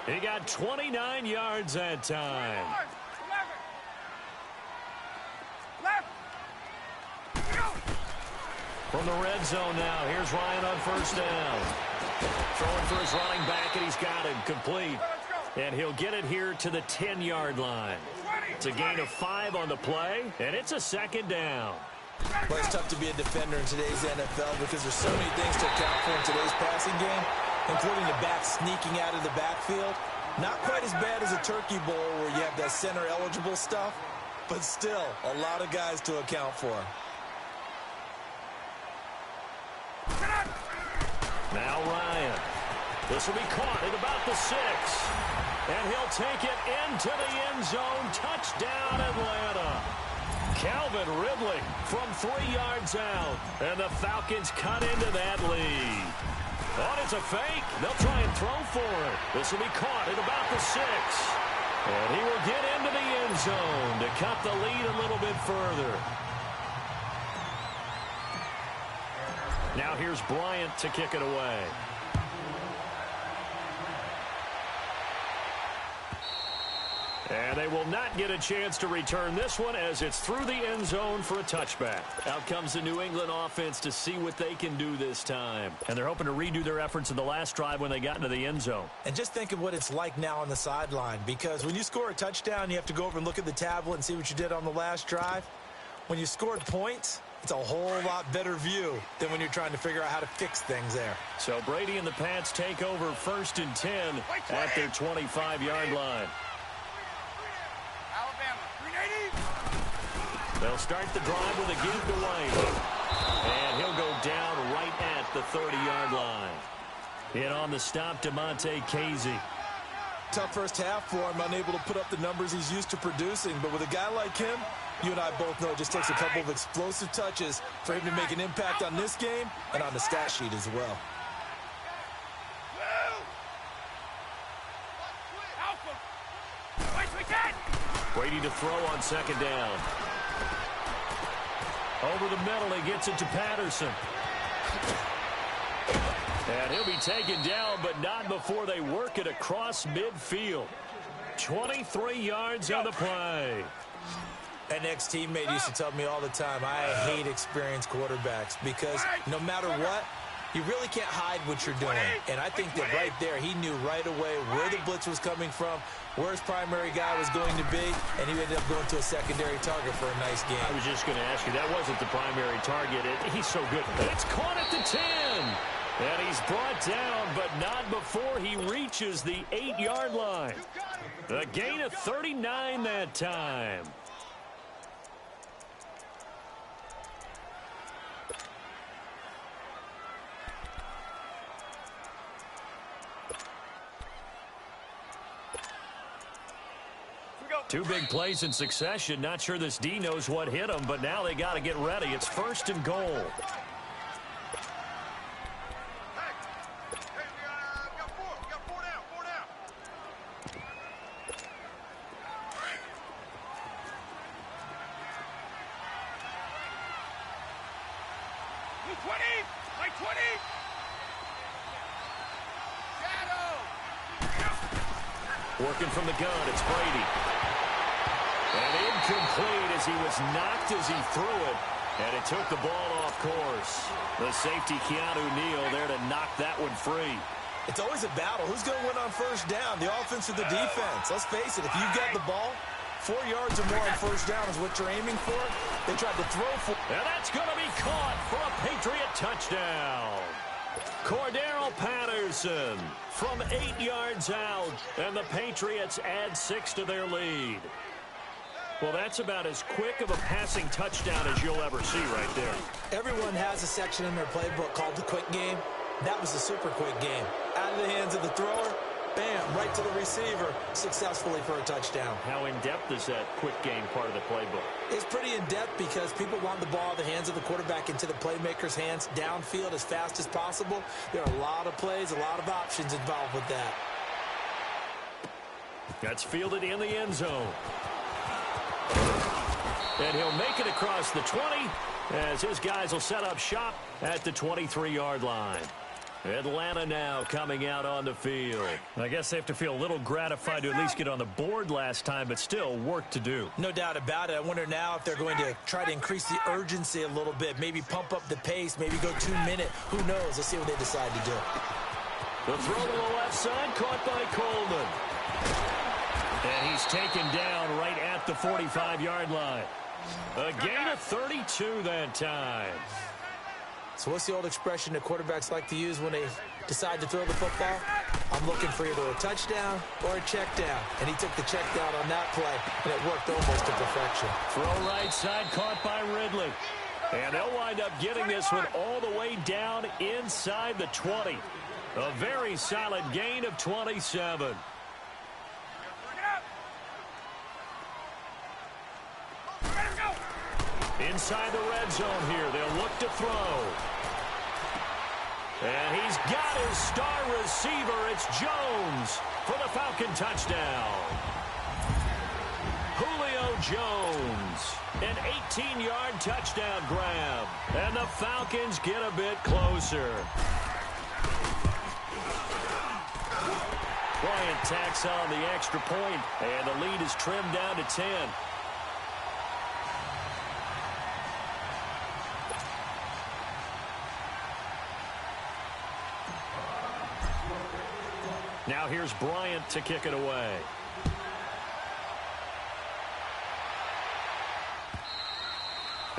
Speaker 7: He got 29 yards that time. From the red zone now, here's Ryan on first down. Throwing for his running back, and he's got it complete. And he'll get it here to the 10-yard line. It's a gain of 5 on the play, and it's a second down.
Speaker 5: Well, it's tough to be a defender in today's NFL because there's so many things to account for in today's passing game, including the back sneaking out of the backfield. Not quite as bad as a turkey bowl where you have that center-eligible stuff, but still a lot of guys to account for.
Speaker 7: Now Ryan. This will be caught at about the 6. And he'll take it into the end zone. Touchdown, Atlanta. Calvin Ridley from 3 yards out. And the Falcons cut into that lead. Oh, it's a fake. They'll try and throw for it. This will be caught at about the 6. And he will get into the end zone to cut the lead a little bit further. Now here's Bryant to kick it away. And they will not get a chance to return this one as it's through the end zone for a touchback. Out comes the New England offense to see what they can do this time. And they're hoping to redo their efforts in the last drive when they got into the end zone.
Speaker 5: And just think of what it's like now on the sideline, because when you score a touchdown, you have to go over and look at the tablet and see what you did on the last drive. When you scored points, it's a whole lot better view than when you're trying to figure out how to fix things there.
Speaker 7: So Brady and the Pats take over 1st and 10 at their 25-yard line. They'll start the drive with a give to White. And he'll go down right at the 30-yard line. In on the stop, DeMonte Casey.
Speaker 5: Tough first half for him, unable to put up the numbers he's used to producing. But with a guy like him, you and I both know it just takes a couple of explosive touches for him to make an impact on this game and on the stat sheet as well.
Speaker 7: Brady to throw on 2nd down. Over the middle, he gets it to Patterson. And he'll be taken down, but not before they work it across midfield. 23 yards on the play.
Speaker 5: An ex-teammate used to tell me all the time, I hate experienced quarterbacks because no matter what, you really can't hide what you're doing. And I think that right there, he knew right away where the blitz was coming from, where his primary guy was going to be, and he ended up going to a secondary target for a nice game.
Speaker 7: I was just going to ask you, that wasn't the primary target. He's so good. It's caught at the 10. And he's brought down, but not before he reaches the 8-yard line. A gain of 39 that time. Two big plays in succession. Not sure this D knows what hit him, but now they got to get ready. It's 1st and goal. Working from the gun, it's Brady. And incomplete as he was knocked as he threw it. And it took the ball off course. The safety, Keanu Neal, there to knock that one free.
Speaker 5: It's always a battle. Who's going to win on 1st down, the offense or the defense? Let's face it, if you've got the ball, 4 yards or more on 1st down is what you're aiming for. They tried to throw for.
Speaker 7: And that's going to be caught for a Patriot touchdown. Cordero Patterson from 8 yards out, and the Patriots add 6 to their lead. Well, that's about as quick of a passing touchdown as you'll ever see right there.
Speaker 5: Everyone has a section in their playbook called the quick game. That was a super quick game. Out of the hands of the thrower, bam, right to the receiver, successfully for a touchdown.
Speaker 7: How in-depth is that quick game part of the playbook?
Speaker 5: It's pretty in-depth because people want the ball in the hands of the quarterback into the playmaker's hands downfield as fast as possible. There are a lot of plays, a lot of options involved with that.
Speaker 7: That's fielded in the end zone. And he'll make it across the 20 as his guys will set up shop at the 23-yard line. Atlanta now coming out on the field. I guess they have to feel a little gratified to at least get on the board last time, but still work to do.
Speaker 5: No doubt about it. I wonder now if they're going to try to increase the urgency a little bit, maybe pump up the pace, maybe go 2-minute. Who knows? Let's see what they decide to do.
Speaker 7: The throw to the left side, caught by Coleman. And he's taken down right at the 45-yard line. A gain of 32 that time.
Speaker 5: So what's the old expression that quarterbacks like to use when they decide to throw the football? I'm looking for either a touchdown or a check down. And he took the check down on that play, and it worked almost to perfection.
Speaker 7: Throw right side, caught by Ridley. And they'll wind up getting this one all the way down inside the 20. A very solid gain of 27. Inside the red zone here, they'll look to throw. And he's got his star receiver. It's Jones for the Falcon touchdown. Julio Jones, an 18-yard touchdown grab. And the Falcons get a bit closer. Bryant tacks on the extra point, and the lead is trimmed down to 10. Now here's Bryant to kick it away.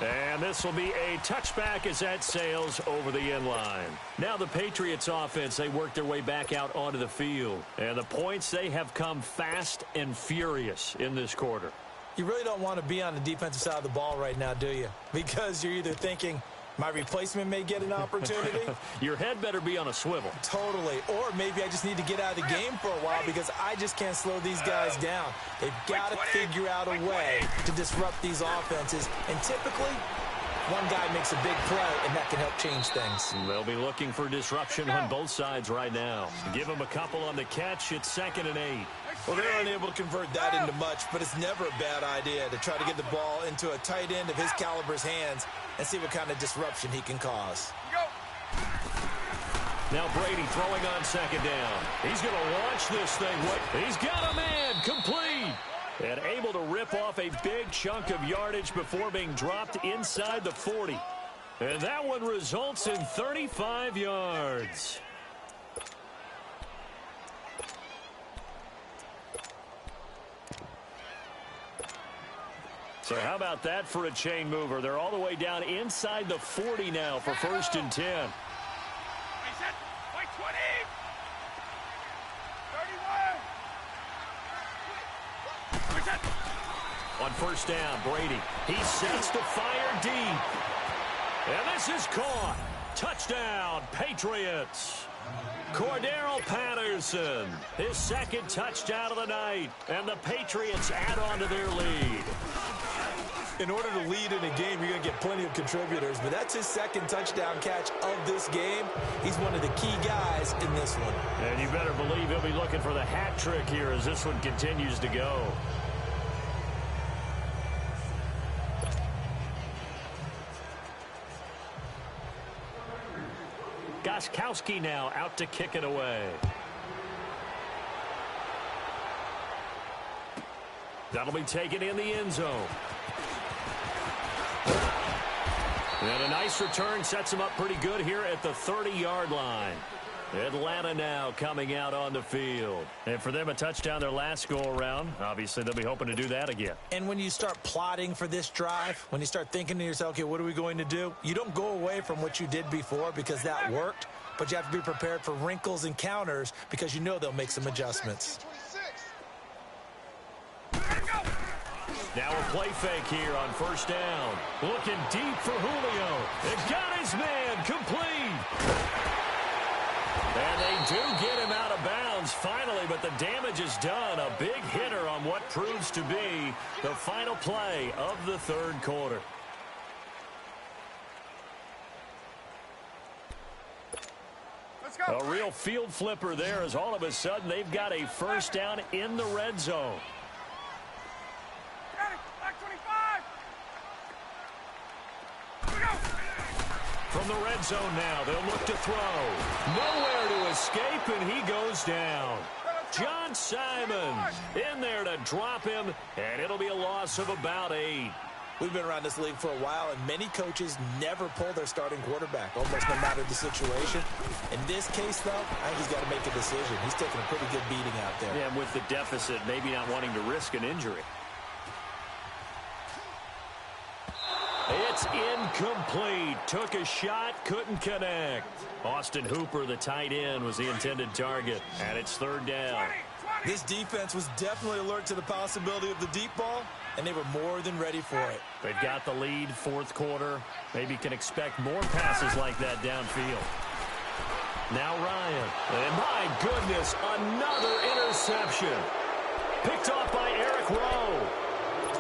Speaker 7: And this will be a touchback as that sails over the end line. Now the Patriots offense, they work their way back out onto the field. And the points, they have come fast and furious in this quarter.
Speaker 5: You really don't want to be on the defensive side of the ball right now, do you? Because you're either thinking, my replacement may get an opportunity.
Speaker 7: Your head better be on a swivel.
Speaker 5: Totally. Or maybe I just need to get out of the game for a while because I just can't slow these guys down. They've got to figure out a way to disrupt these offenses. And typically, one guy makes a big play, and that can help change things.
Speaker 7: They'll be looking for disruption on both sides right now. Give them a couple on the catch. It's 2nd and 8.
Speaker 5: Well, they're unable to convert that into much, but it's never a bad idea to try to get the ball into a tight end of his caliber's hands and see what kind of disruption he can cause.
Speaker 7: Now Brady throwing on 2nd down. He's going to launch this thing. He's got a man complete. And able to rip off a big chunk of yardage before being dropped inside the 40. And that one results in 35 yards. So how about that for a chain mover? They're all the way down inside the 40 now for 1st and 10.
Speaker 6: By 20. 31.
Speaker 7: On 1st down, Brady. He sets to fire deep. And this is caught. Touchdown, Patriots. Cordero Patterson, his 2nd touchdown of the night. And the Patriots add on to their lead.
Speaker 5: In order to lead in a game, you're going to get plenty of contributors, but that's his 2nd touchdown catch of this game. He's one of the key guys in this one.
Speaker 7: And you better believe he'll be looking for the hat trick here as this one continues to go. Gostkowski now out to kick it away. That'll be taken in the end zone. And a nice return sets him up pretty good here at the 30-yard line. Atlanta now coming out on the field. And for them, a touchdown their last go-around. Obviously, they'll be hoping to do that again.
Speaker 5: And when you start plotting for this drive, when you start thinking to yourself, okay, what are we going to do? You don't go away from what you did before because that worked, but you have to be prepared for wrinkles and counters because you know they'll make some adjustments.
Speaker 7: Now a play fake here on first down. Looking deep for Julio. It got his man complete. And they do get him out of bounds finally, but the damage is done. A big hitter on what proves to be the final play of the third quarter. A real field flipper there as all of a sudden they've got a first down in the red zone. From the red zone now, they'll look to throw. Nowhere to escape, and he goes down. John Simons in there to drop him, and it'll be a loss of about 8.
Speaker 5: We've been around this league for a while, and many coaches never pull their starting quarterback, almost no matter the situation. In this case, though, I think he's got to make a decision. He's taking a pretty good beating out there.
Speaker 7: Yeah, and with the deficit, maybe not wanting to risk an injury. It's incomplete. Took a shot, couldn't connect. Austin Hooper, the tight end, was the intended target, and it's third down.
Speaker 5: This defense was definitely alert to the possibility of the deep ball, and they were more than ready for it.
Speaker 7: They've got the lead, fourth quarter. Maybe can expect more passes like that downfield. Now Ryan. And my goodness, another interception. Picked off by Eric Rowe.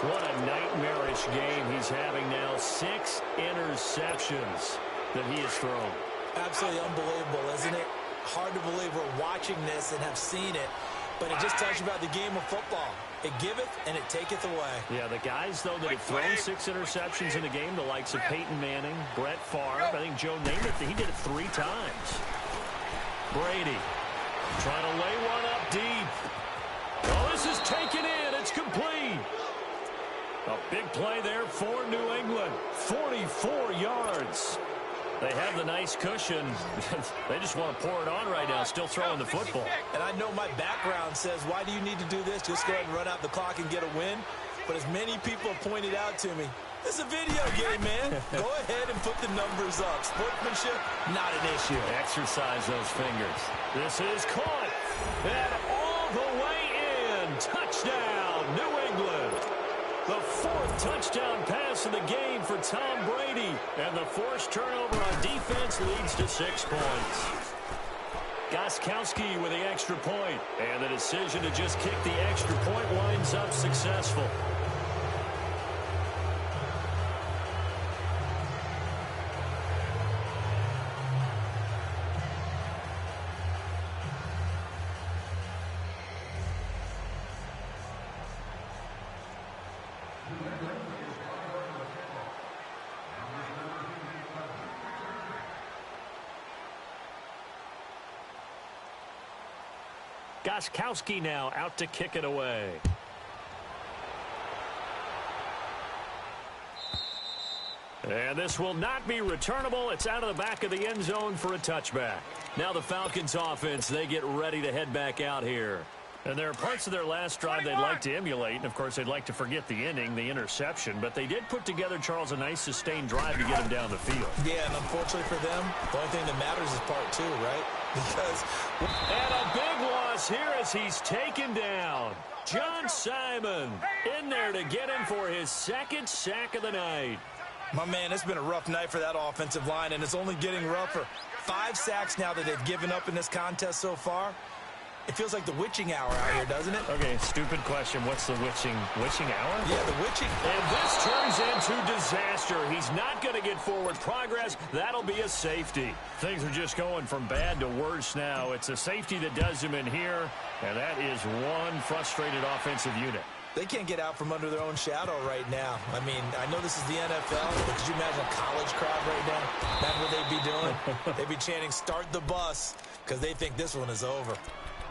Speaker 7: What a nightmarish game he's having now. 6 interceptions that he has thrown.
Speaker 5: Absolutely unbelievable, isn't it? Hard to believe we're watching this and have seen it, but it just tells you about the game of football. It giveth and it taketh away.
Speaker 7: Yeah, the guys, though, that have thrown 6 interceptions in the game, the likes of Peyton Manning, Brett Favre, I think Joe Namath, he did it 3 times. Brady trying to lay one up deep. Oh, this is taken in. It's complete. A big play there for New England. 44 yards. They have the nice cushion. They just want to pour it on right now, still throwing the football.
Speaker 5: And I know my background says, why do you need to do this? Just go ahead and run out the clock and get a win. But as many people have pointed out to me, this is a video game, man. Go ahead and put the numbers up. Sportsmanship, not an issue.
Speaker 7: Exercise those fingers. This is caught. And all the way in. Touchdown, New England. The 4th touchdown pass of the game for Tom Brady. And the forced turnover on defense leads to 6 points. Gostkowski with the extra point. And the decision to just kick the extra point winds up successful. Gostkowski now out to kick it away. And this will not be returnable. It's out of the back of the end zone for a touchback. Now the Falcons offense, they get ready to head back out here. And there are parts of their last drive they'd like to emulate. And, of course, they'd like to forget the inning, the interception. But they did put together, Charles, a nice sustained drive to get them down the field.
Speaker 5: Yeah, and unfortunately for them, the only thing that matters is part 2, right? Because...
Speaker 7: And a big loss here as he's taken down. John Simon in there to get him for his 2nd sack of the night.
Speaker 5: My man, it's been a rough night for that offensive line, and it's only getting rougher. 5 sacks now that they've given up in this contest so far. It feels like the witching hour out here, doesn't it?
Speaker 7: Okay, stupid question. What's the witching hour?
Speaker 5: Yeah, the witching.
Speaker 7: And this turns into disaster. He's not going to get forward progress. That'll be a safety. Things are just going from bad to worse now. It's a safety that does him in here, and that is one frustrated offensive unit.
Speaker 5: They can't get out from under their own shadow right now. I mean, I know this is the NFL, but could you imagine a college crowd right now? That's what they'd be doing. They'd be chanting, "Start the bus," because they think this one is over.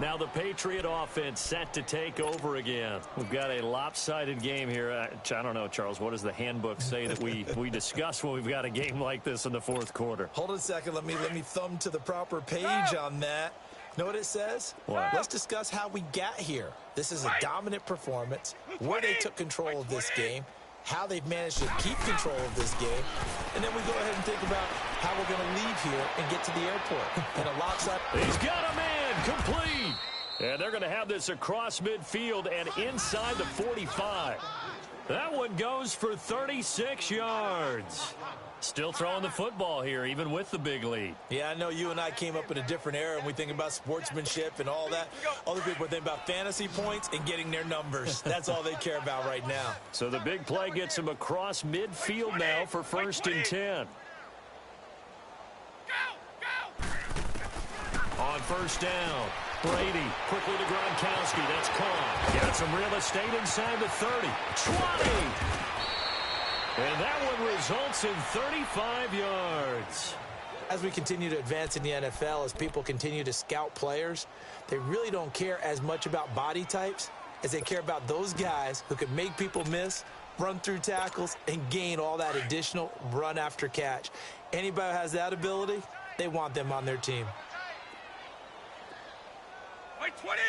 Speaker 7: Now the Patriot offense set to take over again. We've got a lopsided game here. I don't know, Charles, what does the handbook say that we discuss when we've got a game like this in the 4th quarter?
Speaker 5: Hold on a second. Let me thumb to the proper page on that. Know what it says?
Speaker 7: What?
Speaker 5: Let's discuss how we got here. This is a dominant performance, where they took control of this game, how they've managed to keep control of this game, and then we go ahead and think about how we're going to leave here and get to the airport. In a lopsided...
Speaker 7: He's got a man complete. And they're going to have this across midfield and inside the 45. That one goes for 36 yards. Still throwing the football here, even with the big lead.
Speaker 5: Yeah, I know you and I came up in a different era, and we think about sportsmanship and all that. Other people think about fantasy points and getting their numbers. That's all they care about right now.
Speaker 7: So the big play gets him across midfield now for 1st and 10. On 1st down, Brady quickly to Gronkowski. That's caught. Got some real estate inside the 30. 20. And that one results in 35 yards.
Speaker 5: As we continue to advance in the NFL, as people continue to scout players, they really don't care as much about body types as they care about those guys who can make people miss, run through tackles, and gain all that additional run after catch. Anybody who has that ability, they want them on their team.
Speaker 6: White 20,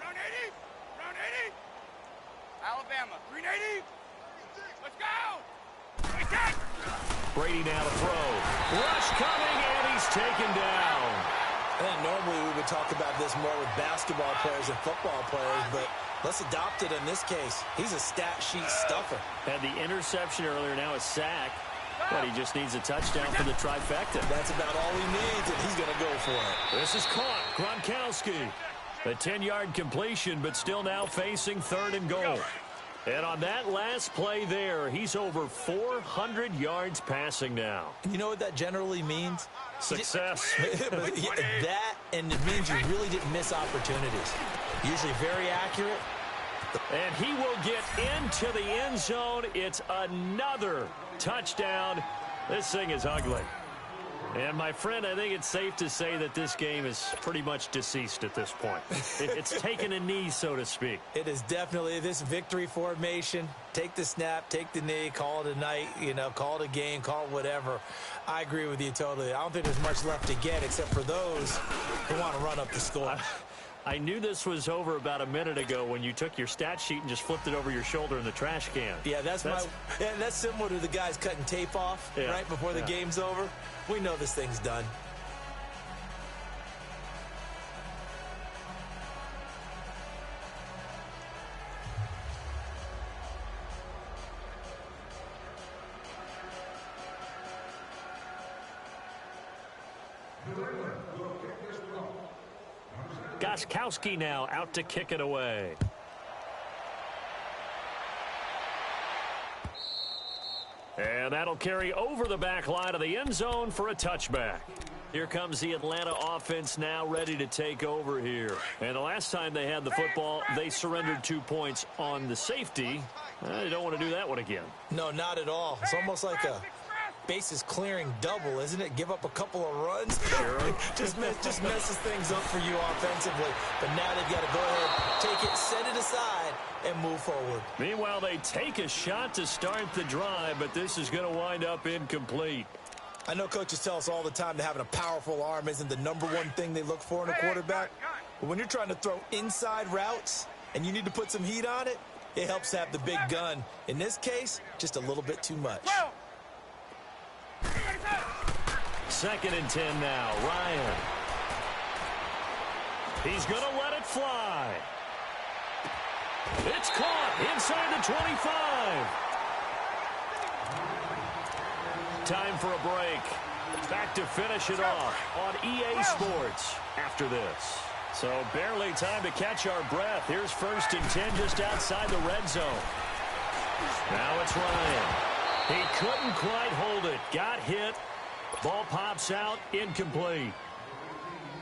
Speaker 6: round 80, round 80. Alabama, green 80. Let's go.
Speaker 7: Brady now to throw. Rush coming, and he's taken down.
Speaker 5: And normally we would talk about this more with basketball players and football players, but let's adopt it in this case. He's a stat sheet stuffer.
Speaker 7: Had the interception earlier, now a sack. But he just needs a touchdown for the trifecta.
Speaker 5: That's about all he needs, and he's going to go for it.
Speaker 7: This is caught. Gronkowski. A 10-yard completion, but still now facing 3rd and goal. And on that last play there, he's over 400 yards passing now.
Speaker 5: And you know what that generally means?
Speaker 7: Success.
Speaker 5: That, and it means you really didn't miss opportunities. Usually very accurate.
Speaker 7: And he will get into the end zone. It's another touchdown. This thing is ugly. And, my friend, I think it's safe to say that this game is pretty much deceased at this point. It's taken a knee, so to speak.
Speaker 5: It is definitely this victory formation. Take the snap, take the knee, call it a night, call it a game, call it whatever. I agree with you totally. I don't think there's much left to get except for those who want to run up the score.
Speaker 7: I knew this was over about a minute ago when you took your stat sheet and just flipped it over your shoulder in the trash can.
Speaker 5: Yeah, that's similar to the guys cutting tape off right before the game's over. We know this thing's done.
Speaker 7: Gostkowski now out to kick it away. And that'll carry over the back line of the end zone for a touchback. Here comes the Atlanta offense now ready to take over here. And the last time they had the football, they surrendered 2 points on the safety. They don't want to do that one again.
Speaker 5: No, not at all. It's almost like a bases clearing double, isn't it? Give up a couple of runs.
Speaker 7: Sure.
Speaker 5: just messes things up for you offensively. But now they've got to go ahead, take it, set it aside, and move forward.
Speaker 7: Meanwhile, they take a shot to start the drive, but this is going to wind up incomplete.
Speaker 5: I know coaches tell us all the time that having a powerful arm isn't the #1 thing they look for in a quarterback. But when you're trying to throw inside routes and you need to put some heat on it, it helps to have the big gun. In this case, just a little bit too much.
Speaker 7: 2nd and 10 now. Ryan. He's going to let it fly. It's caught inside the 25. Time for a break. Back to finish it off on EA Sports after this. So barely time to catch our breath. Here's 1st and 10 just outside the red zone. Now it's Ryan. He couldn't quite hold it. Got hit. Ball pops out. Incomplete.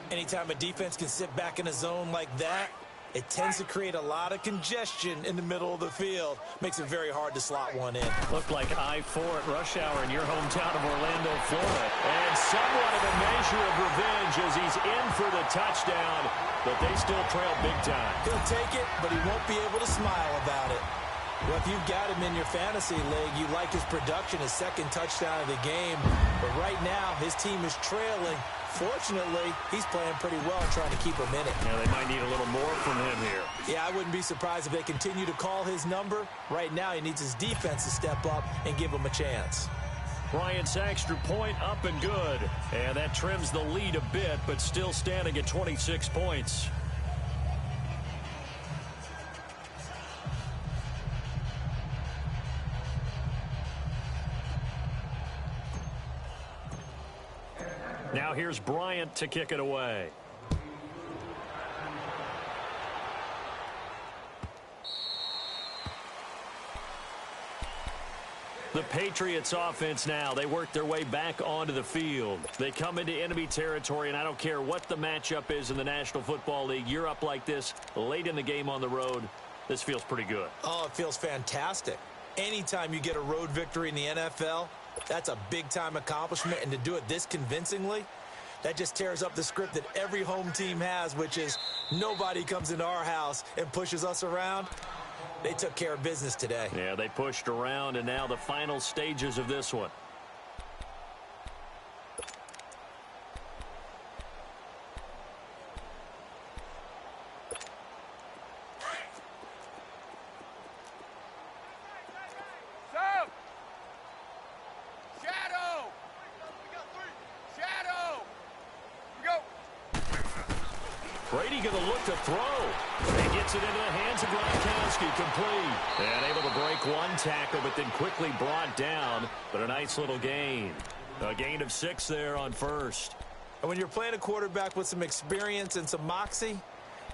Speaker 5: Anytime a defense can sit back in a zone like that, it tends to create a lot of congestion in the middle of the field. Makes it very hard to slot one in.
Speaker 7: Looked like I-4 at rush hour in your hometown of Orlando, Florida. And somewhat of a measure of revenge as he's in for the touchdown, but they still trail big time.
Speaker 5: He'll take it, but he won't be able to smile about it. Well, if you've got him in your fantasy league, you like his production, his 2nd touchdown of the game. But right now, his team is trailing. Fortunately, he's playing pretty well and trying to keep him in it.
Speaker 7: Yeah, they might need a little more from him here.
Speaker 5: Yeah, I wouldn't be surprised if they continue to call his number. Right now, he needs his defense to step up and give him a chance.
Speaker 7: Bryant's extra point up and good. And that trims the lead a bit, but still standing at 26 points. Now here's Bryant to kick it away. The Patriots offense now, they work their way back onto the field. They come into enemy territory, and I don't care what the matchup is in the National Football League. You're up like this late in the game on the road. This feels pretty good.
Speaker 5: Oh, it feels fantastic. Anytime you get a road victory in the NFL, that's a big-time accomplishment, and to do it this convincingly, that just tears up the script that every home team has, which is nobody comes into our house and pushes us around. They took care of business today.
Speaker 7: Yeah, they pushed around, and now the final stages of this one.
Speaker 6: Sub! Shadow! Shadow! We go!
Speaker 7: Brady going to look to throw. He gets it into the hands of Gronkowski, complete. And able to break one tackle, but then quickly brought down. But a nice little gain. A gain of 6 there on first.
Speaker 5: And when you're playing a quarterback with some experience and some moxie,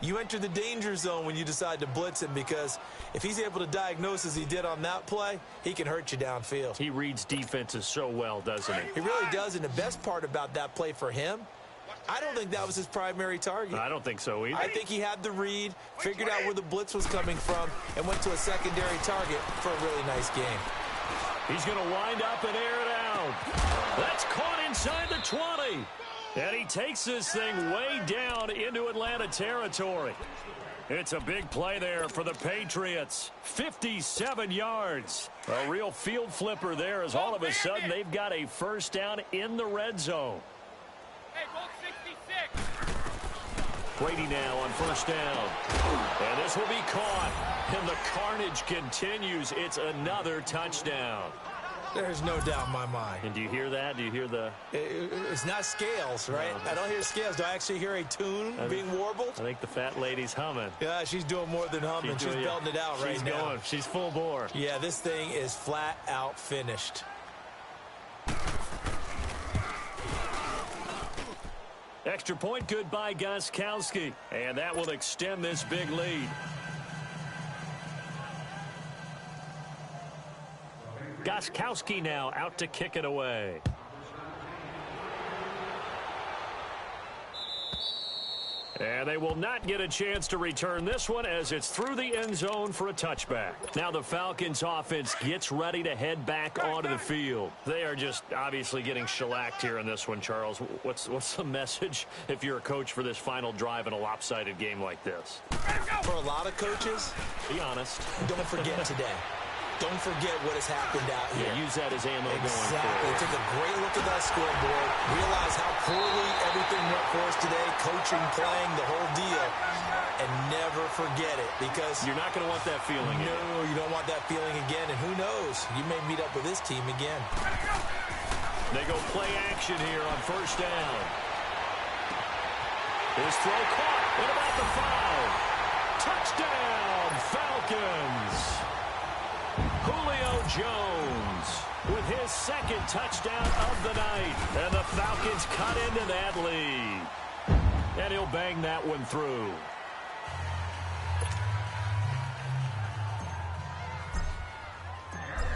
Speaker 5: you enter the danger zone when you decide to blitz him, because if he's able to diagnose as he did on that play, he can hurt you downfield.
Speaker 7: He reads defenses so well, doesn't he?
Speaker 5: He really does, and the best part about that play for him, I don't think that was his primary target.
Speaker 7: I don't think so either.
Speaker 5: I think he had the read, figured out where the blitz was coming from, and went to a secondary target for a really nice game.
Speaker 7: He's going to wind up and air it out. That's caught inside the 20. And he takes this thing way down into Atlanta territory. It's a big play there for the Patriots. 57 yards. A real field flipper there, as all of a sudden they've got a first down in the red zone.
Speaker 6: Hey, Bolt 66!
Speaker 7: Brady now on first down. And this will be caught. And the carnage continues. It's another touchdown.
Speaker 5: There's no doubt in my mind.
Speaker 7: And do you hear that? Do you hear the...
Speaker 5: It's not scales, right?
Speaker 7: No.
Speaker 5: I don't hear scales. Do I actually hear a tune being warbled?
Speaker 7: I think the fat lady's humming.
Speaker 5: Yeah, she's doing more than humming. She's belting it out right now.
Speaker 7: Going. She's full bore.
Speaker 5: Yeah, this thing is flat out finished.
Speaker 7: Extra point good by Gostkowski. And that will extend this big lead. Gostkowski now out to kick it away. And they will not get a chance to return this one, as it's through the end zone for a touchback. Now the Falcons offense gets ready to head back onto the field. They are just obviously getting shellacked here in this one, Charles. What's the message if you're a coach for this final drive in a lopsided game like this?
Speaker 5: For a lot of coaches,
Speaker 7: be honest.
Speaker 5: Don't forget today. Don't forget what has happened out here.
Speaker 7: Yeah, use that as ammo going
Speaker 5: Exactly.
Speaker 7: forward.
Speaker 5: Take a great look at that scoreboard. Realize how poorly everything went for us today. Coaching, playing, the whole deal. And never forget it, because
Speaker 7: you're not going to want that feeling again.
Speaker 5: No, you don't want that feeling again. And who knows? You may meet up with this team again.
Speaker 7: They go play action here on first down. His throw caught. What about the foul? Touchdown, Falcons. Julio Jones with his second touchdown of the night. And the Falcons cut into that lead. And he'll bang that one through.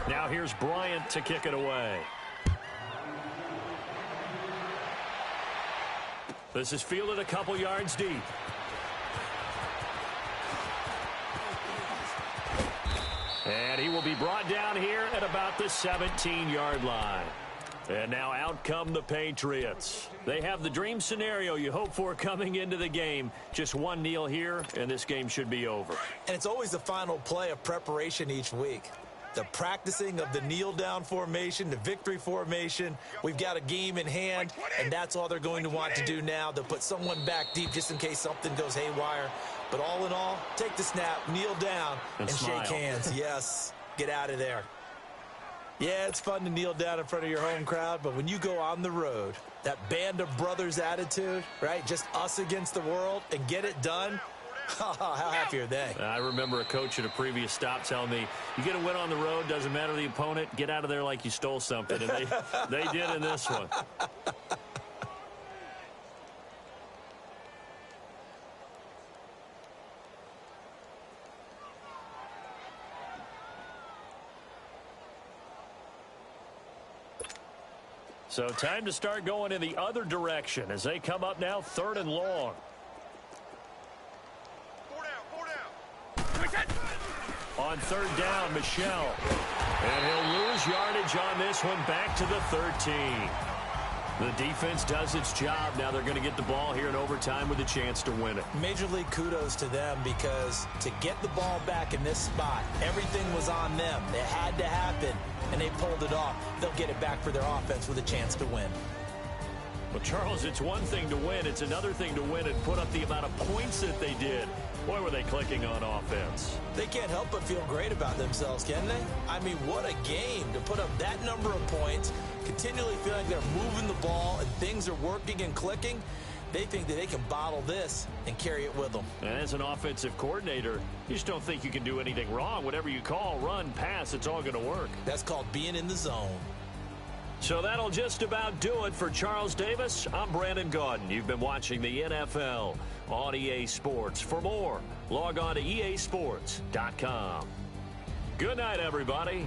Speaker 7: Now here's Bryant to kick it away. This is fielded a couple yards deep. And he will be brought down here at about the 17-yard line. And now out come the Patriots. They have the dream scenario you hope for coming into the game. Just one kneel here, and this game should be over.
Speaker 5: And it's always the final play of preparation each week. The practicing of the kneel-down formation, the victory formation. We've got a game in hand, and that's all they're going to want to do now. They'll put someone back deep just in case something goes haywire. But all in all, take the snap, kneel down, and shake hands. Yes, get out of there. Yeah, it's fun to kneel down in front of your home crowd, but when you go on the road, that band of brothers attitude, right, just us against the world, and get it done, how happy are they?
Speaker 7: I remember a coach at a previous stop telling me, you get a win on the road, doesn't matter the opponent, get out of there like you stole something. And they did in this one. So time to start going in the other direction as they come up now 3rd and long.
Speaker 6: 4 down.
Speaker 7: On 3rd down, Michelle. And he'll lose yardage on this one back to the 13. The defense does its job. Now they're going to get the ball here in overtime with a chance to win it.
Speaker 5: Major league kudos to them because to get the ball back in this spot, everything was on them. It had to happen, and they pulled it off. They'll get it back for their offense with a chance to win.
Speaker 7: Well, Charles, it's one thing to win. It's another thing to win and put up the amount of points that they did. Boy, were they clicking on offense.
Speaker 5: They can't help but feel great about themselves, can they? I mean, what a game to put up that number of points, continually feel like they're moving the ball and things are working and clicking. They think that they can bottle this and carry it with them.
Speaker 7: And as an offensive coordinator, you just don't think you can do anything wrong. Whatever you call, run, pass, it's all going to work.
Speaker 5: That's called being in the zone.
Speaker 7: So that'll just about do it for Charles Davis. I'm Brandon Gaudin. You've been watching the NFL on EA Sports. For more, log on to easports.com. Good night, everybody.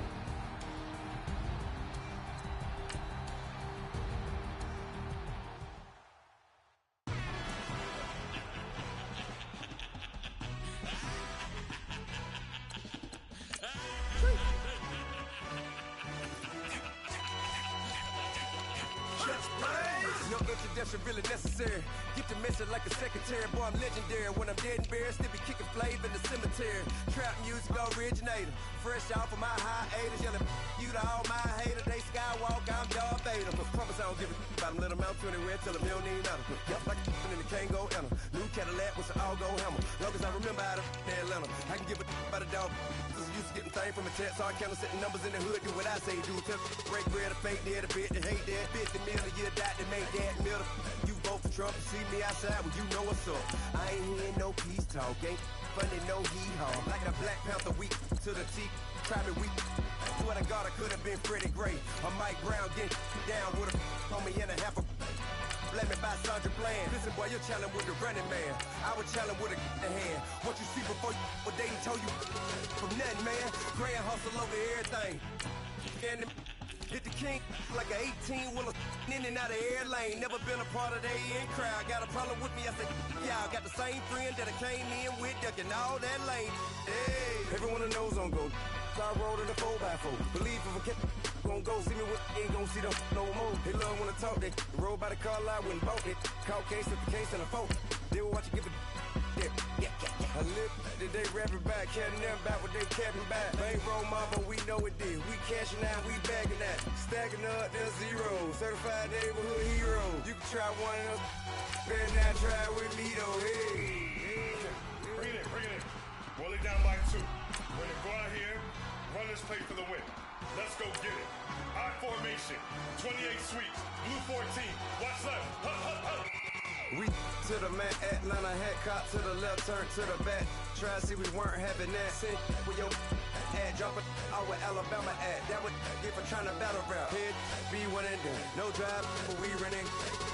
Speaker 11: No introduction really necessary. Get the message like a secretary. Boy, I'm legendary. When I'm dead and buried, still be kicking flavor in the cemetery. Trap music originator. Fresh off of my hiatus. Yelling you to all my haters. They skywalk, I'm Darth Vader. Promise I don't give a about them. Let them out 20 red. Tell them you don't need nothing. Yup, like a and the can't go enter. New Cadillac with some all-go hammer. Long as I remember out of Atlanta. I can give a about a dog. Used to getting things from a text. So I count setting numbers in the hood. Do what I say do. Tell break bread, a fake dead, a bit, to hate that. 50 million a year, die to make that middle. You vote for Trump, you see me outside, well, you know what's up. I ain't hearing no peace talk, ain't funny, no hee-haw. Like the Black Panther week to the T, try me weak. Swear to God, I could have been Freddie Gray. Or Mike Brown getting down with a on me and a half a. Let me buy Sandra Bland. Listen, boy, you're challenging with the running man. I was challenging with a hand. What you see before you, what they told you from nothing, man. Grand hustle over everything. And hit the king like an 18-wheeler in and out of air lane. Never been a part of the in crowd. Got a problem with me? I said, y'all got the same friend that I came in with, ducking all that lane. Hey, everyone knows on go. I rolled in the 4x4. Believe if I kept gon' go see me with ain't gon' see them no more. They love when I talk. They roll by the car lot when bought it. Call case at the case and a phone. They will watch you give it. Yeah. I live that they rapping back, can't never back what they capping back. Bankroll mama, we know it did. We cashing out, we bagging that. Stacking up, there's zero. Certified neighborhood hero. You can try one of those. Better not try with me though. Hey.
Speaker 12: Bring it in. Roll it down by 2. We're gonna go out here, run this play for the win. Let's go get it. I formation, 28 sweeps, blue 14. Watch left. Hup.
Speaker 11: We to the man, Atlanta hat cop to the left, turn to the back. Try to see we weren't having that. Send with your ad, drop it out with Alabama at. That would get for trying to battle rap. Head, be one and done. No drive, but we running.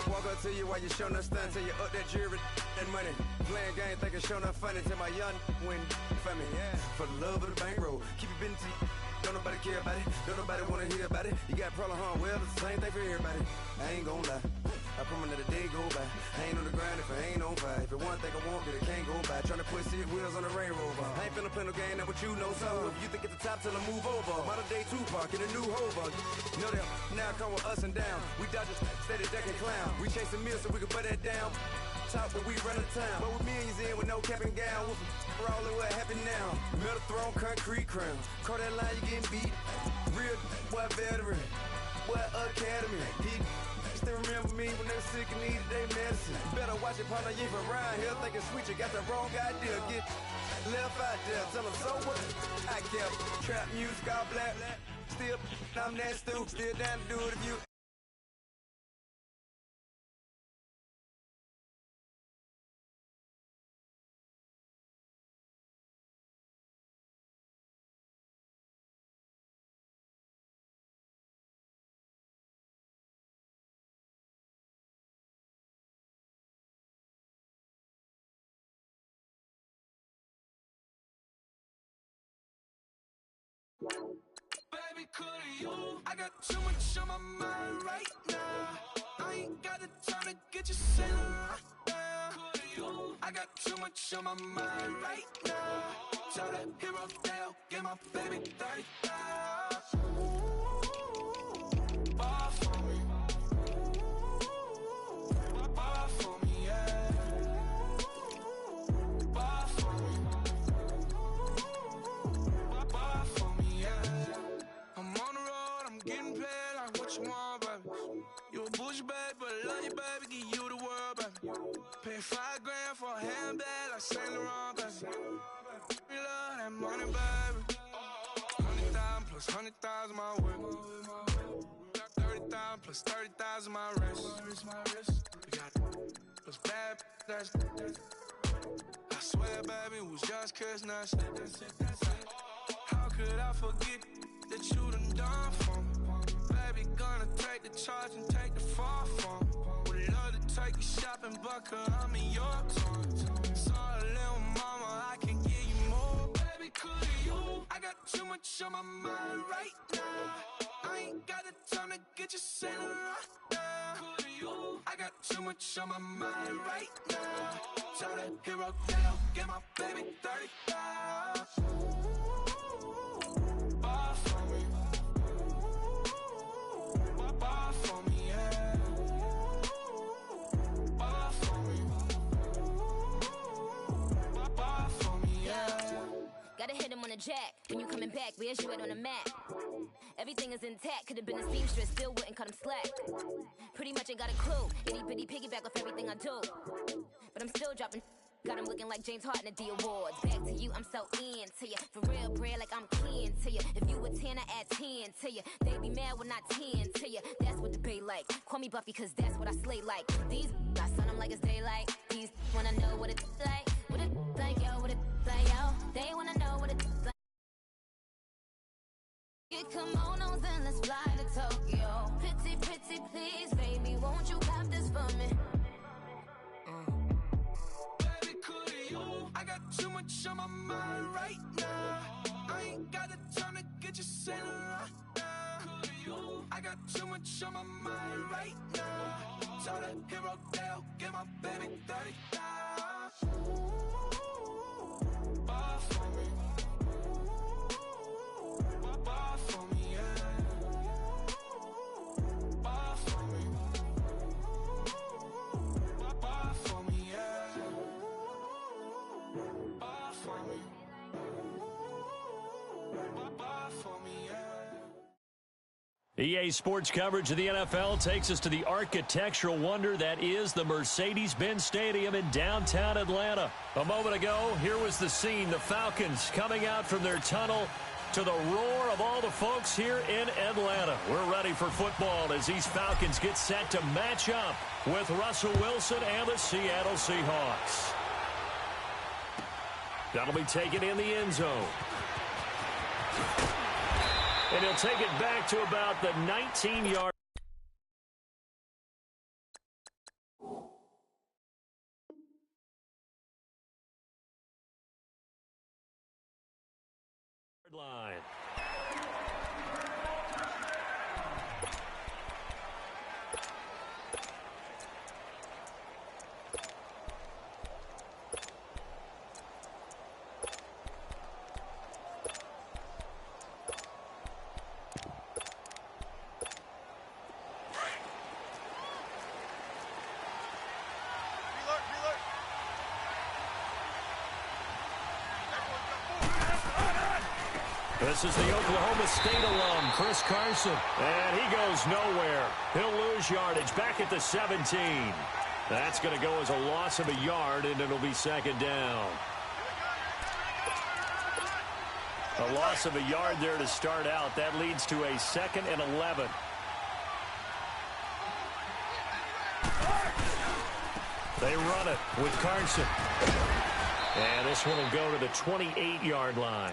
Speaker 11: Walk up to you while you showing us stun till you up that jewelry and money. Playing game, thinking showing up funny till my young win for me. Yeah. For the love of the bankroll, keep it busy. Don't nobody care about it. Don't nobody wanna hear about it. You got problem, huh? Well, it's the same thing for everybody. I ain't gon' lie. I promise that a day go by. I ain't on the grind if I ain't on fire. If it one thing I want, then it can't go by. Tryna put 6 wheels on the Range Rover. I ain't finna play no game, that what you know. So if you think at the top till I move over. Modern day Tupac in a new hover. Know that now come with us and down. We dodge it, steady ducking clown. We chasing meals so we can put that down. Top, but we run the town. But with millions in with no cap and gown. We're all in what happened now. Metal throne, concrete crown. Call that line, you getting beat. Real, boy, veteran. Boy, academy. He still remember me when they were sick and needed their medicine. Better watch it, partner, you ain't from around here thinking sweet. You got the wrong idea. Get left out there. Tell them, so what? I kept trap music, all black. Still, I'm that stupid. Still down to do it if you.
Speaker 9: Baby,
Speaker 11: Baby, could you? I got too much on my mind right now. I ain't got the time to get you sailing right now. Could you? I got too much on my mind right now. Tell that hero they'll get my baby 30,000. Bar for me. Bar for me, yeah. Bar for me. Bar for me, yeah. I'm on the road, I'm getting paid like what you want, baby. You a bush, baby, but love you, baby, give you the world, baby. Pay $5 grand for a handbag like Saint Laurent, baby. We love that money, baby. 100,000 plus 100,000 my way. 30,000 plus 30,000 my wrist. We got those bad, that's I swear, baby, it was just kiss, that's it. How could I forget that you done for me? Baby, gonna take the charge and take the fall for me. Would love to take you shopping, but cause I'm in your town. Sorry, little mama, I can give you more. Baby, could you? I got too much on my mind right now. I ain't got the time to get you sailing right now. Could you? I got too much on my mind right now. Tell that hero they'll get my baby 30,000. Bar for me. Bar for me, yeah. Bar for me. Bar for me, yeah.
Speaker 13: Gotta hit him on the jack. When you coming back, where's you at on the map? Everything is intact. Could've been a seamstress, still wouldn't cut him slack. Pretty much ain't got a clue. Itty bitty piggyback off everything I do. But I'm still dropping. Got him looking like James Harden at the awards. Back to you, I'm so into you. For real, bread, like I'm kin to you. If you a 10, I add 10 to you. They be mad when I 10 to you. That's what the bay like. Call me Buffy, cause that's what I slay like. These, I sun them like it's daylight. These wanna know what it's like. What it like, yo, what it like, yo. They wanna know what it's like. Get kimonos and let's fly to Tokyo. Pretty, pretty, please, baby, won't you have this for me?
Speaker 11: I got too much on my mind right now. I ain't got the time to get you sailing right now. Could you? I got too much on my mind right now. Tell that hero they'll get my baby 30,000. Bar for me. Bar for me, yeah. Bar for me. Bar for me, yeah. Bar for me. Bar for me, yeah.
Speaker 7: EA Sports coverage of the NFL takes us to the architectural wonder that is the Mercedes-Benz Stadium in downtown Atlanta. A moment ago, here was the scene. The Falcons coming out from their tunnel to the roar of all the folks here in Atlanta. We're ready for football as these Falcons get set to match up with Russell Wilson and the Seattle Seahawks. That'll be taken in the end zone. And he'll take it back to about the 19-yard line. This is the Oklahoma State alum, Chris Carson. And he goes nowhere. He'll lose yardage back at the 17. That's going to go as a loss of a yard, and it'll be second down. A loss of a yard there to start out. That leads to a 2nd and 11. They run it with Carson. And this one will go to the 28-yard line.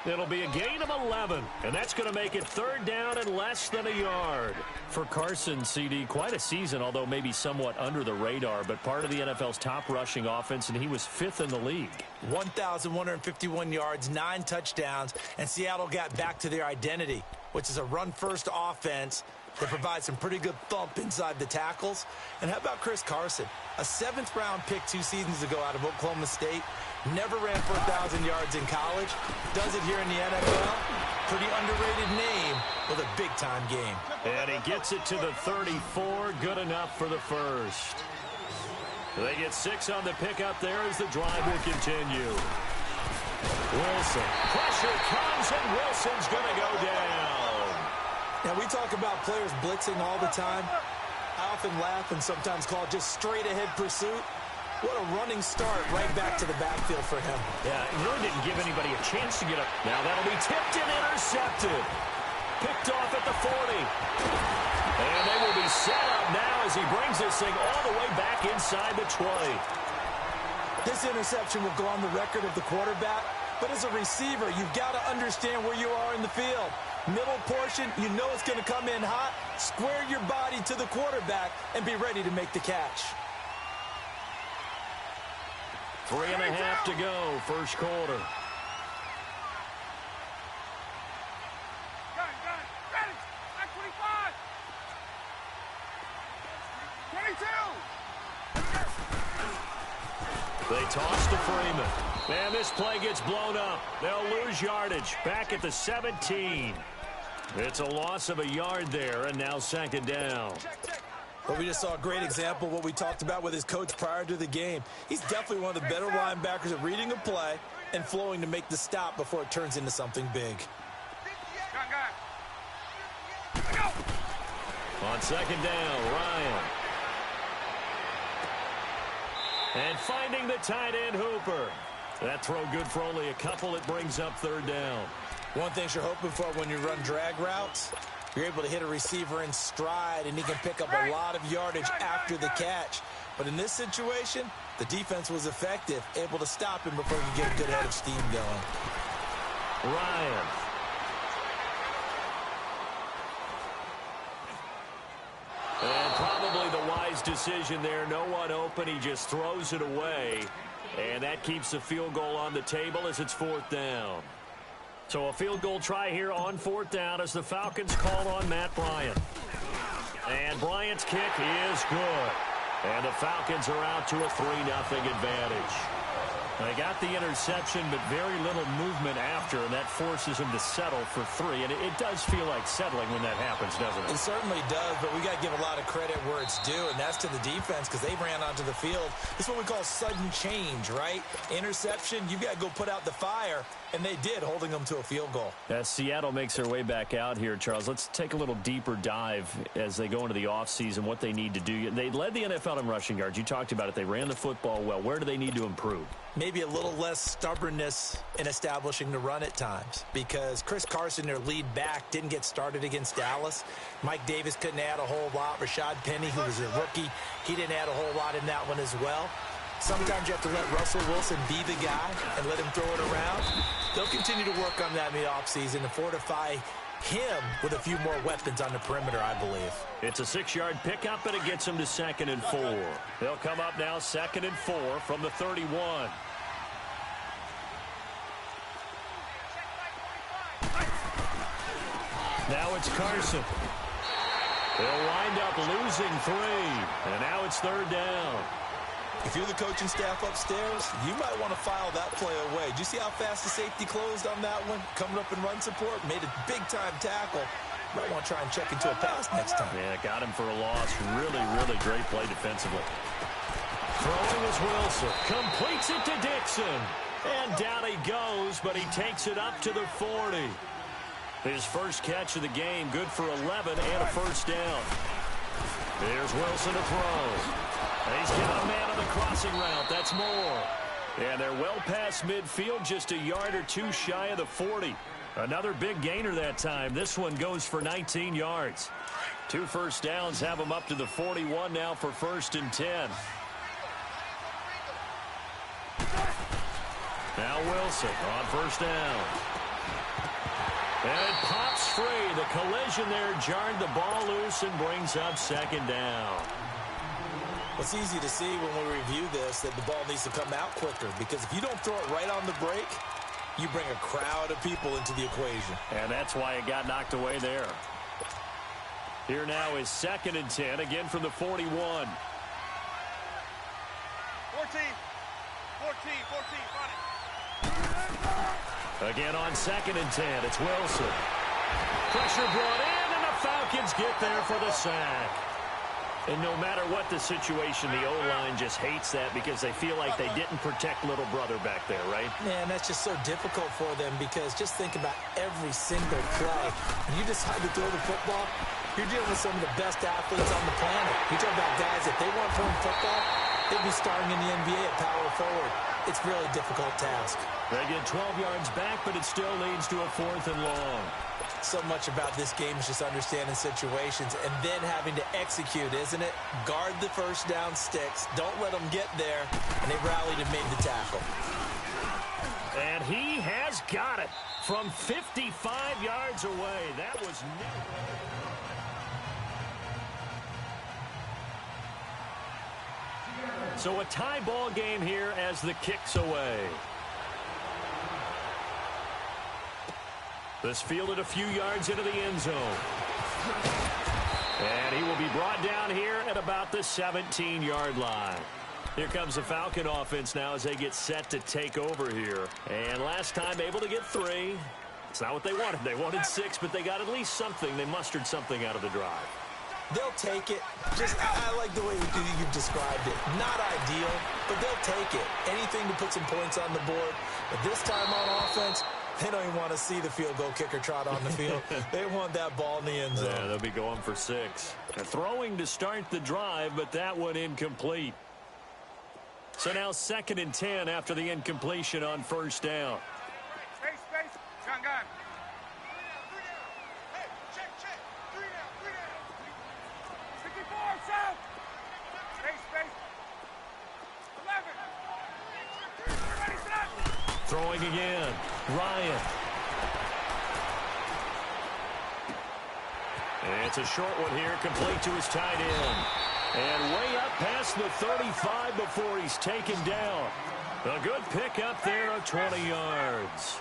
Speaker 7: It'll be a gain of 11, and that's going to make it 3rd down and less than a yard. For Carson, CD, quite a season, although maybe somewhat under the radar, but part of the NFL's top rushing offense, and he was 5th in the league.
Speaker 5: 1,151 yards, 9 touchdowns, and Seattle got back to their identity. which is a run-first offense that provides some pretty good thump inside the tackles. And how about Chris Carson? A 7th-round pick 2 seasons ago out of Oklahoma State. Never ran for 1,000 yards in college. Does it here in the NFL. Pretty underrated name with a big-time game.
Speaker 7: And he gets it to the 34. Good enough for the first. They get 6 on the pickup there as the drive will continue. Wilson. Pressure comes, and Wilson's going to go down.
Speaker 5: Now, we talk about players blitzing all the time. I often laugh and sometimes call it just straight-ahead pursuit. What a running start right back to the backfield for him.
Speaker 7: Yeah, he really didn't give anybody a chance to get up. Now that'll be tipped and intercepted. Picked off at the 40. And they will be set up now as he brings this thing all the way back inside the 20.
Speaker 5: This interception will go on the record of the quarterback, but as a receiver, you've got to understand where you are in the field. Middle portion, you know it's going to come in hot. Square your body to the quarterback and be ready to make the catch.
Speaker 7: 3.5 to go, first quarter.
Speaker 6: Ready. Back 25. 22.
Speaker 7: They toss to Freeman. And this play gets blown up. They'll lose yardage. Back at the 17. It's a loss of a yard there, and now 2nd down.
Speaker 5: Well, we just saw a great example of what we talked about with his coach prior to the game. He's definitely one of the better linebackers at reading a play and flowing to make the stop before it turns into something big.
Speaker 7: On 2nd down, Ryan. And finding the tight end, Hooper. That throw good for only a couple. It brings up 3rd down.
Speaker 5: One thing you're hoping for when you run drag routes, you're able to hit a receiver in stride, and he can pick up a lot of yardage after the catch. But in this situation, the defense was effective, able to stop him before he could get a good head of steam going.
Speaker 7: Ryan. And probably the wise decision there. No one open. He just throws it away. And that keeps the field goal on the table as it's 4th down. So a field goal try here on 4th down as the Falcons call on Matt Bryant. And Bryant's kick is good. And the Falcons are out to a 3-0 advantage. They got the interception, but very little movement after, and that forces him to settle for 3. And it does feel like settling when that happens, doesn't it?
Speaker 5: It certainly does, but we got to give a lot of credit where it's due, and that's to the defense because they ran onto the field. It's what we call sudden change, right? Interception, you got to go put out the fire, and they did, holding them to a field goal.
Speaker 7: As Seattle makes their way back out here, Charles, let's take a little deeper dive as they go into the offseason, what they need to do. They led the NFL in rushing yards. You talked about it. They ran the football well. Where do they need to improve?
Speaker 5: Maybe a little less stubbornness in establishing the run at times because Chris Carson, their lead back, didn't get started against Dallas. Mike Davis couldn't add a whole lot. Rashad Penny, who was a rookie, he didn't add a whole lot in that one as well. Sometimes you have to let Russell Wilson be the guy and let him throw it around. They'll continue to work on that in the offseason to fortify him with a few more weapons on the perimeter, I believe.
Speaker 7: It's a 6-yard pickup, and it gets him to 2nd and 4. They'll come up now 2nd and 4 from the 31. Now it's Carson. They'll wind up losing 3, and now it's 3rd down.
Speaker 5: If you're the coaching staff upstairs, you might want to file that play away. Do you see how fast the safety closed on that one? Coming up in run support, made a big-time tackle. Might want to try and check into a pass next time.
Speaker 7: Yeah, got him for a loss. Really, really great play defensively. Throwing is Wilson. Completes it to Dixon. And down he goes, but he takes it up to the 40. His first catch of the game, good for 11 and a 1st down. Here's Wilson to throw. He's got a man on the crossing route. That's more. And they're well past midfield, just a yard or 2 shy of the 40. Another big gainer that time. This one goes for 19 yards. 2 first downs have them up to the 41 now for 1st and 10. Now Wilson on 1st down. And it pops free. The collision there jarred the ball loose and brings up 2nd down.
Speaker 5: It's easy to see when we review this that the ball needs to come out quicker because if you don't throw it right on the break, you bring a crowd of people into the equation.
Speaker 7: And that's why it got knocked away there. Here now is 2nd and 10, again from the 41.
Speaker 6: 14, run it.
Speaker 7: Again on 2nd and 10, it's Wilson. Pressure brought in, and the Falcons get there for the sack. And no matter what the situation, the O-line just hates that because they feel like they didn't protect little brother back there, right?
Speaker 5: Man, that's just so difficult for them because just think about every single play. When you decide to throw the football, you're dealing with some of the best athletes on the planet. You're talking about guys, if they weren't playing football, they'd be starting in the NBA at power forward. It's a really difficult task.
Speaker 7: They get 12 yards back, but it still leads to a 4th and long.
Speaker 5: So much about this game is just understanding situations and then having to execute, isn't it? Guard the first down sticks. Don't let them get there. And they rallied and made the tackle.
Speaker 7: And he has got it from 55 yards away. That was so a tie ball game here as the kick's away. This fielded a few yards into the end zone. And he will be brought down here at about the 17-yard line. Here comes the Falcon offense now as they get set to take over here. And last time able to get 3. It's not what they wanted. They wanted 6, but they got at least something. They mustered something out of the drive.
Speaker 5: They'll take it. I like the way you've described it. Not ideal, but they'll take it. Anything to put some points on the board. But this time on offense, they don't even want to see the field goal kicker trot on the field. They want that ball in the end zone.
Speaker 7: Yeah, they'll be going for 6. They're throwing to start the drive, but that one incomplete. So now 2nd and 10 after the incompletion on 1st down.
Speaker 6: Space, shotgun. Hey, check, 3 down. 54, south. Space. 11. Ready, set.
Speaker 7: Throwing again. Ryan. And it's a short one here, complete to his tight end. And way up past the 35 before he's taken down. A good pickup there of 20 yards.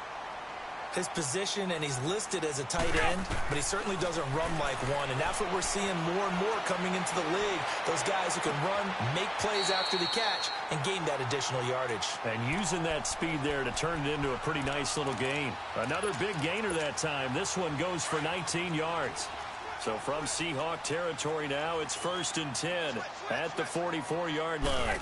Speaker 5: His position, and he's listed as a tight end, but he certainly doesn't run like one, and that's what we're seeing more and more coming into the league. Those guys who can run, make plays after the catch, and gain that additional yardage.
Speaker 7: And using that speed there to turn it into a pretty nice little gain. Another big gainer that time. This one goes for 19 yards. So from Seahawk territory now, it's 1st and 10 at the 44-yard line.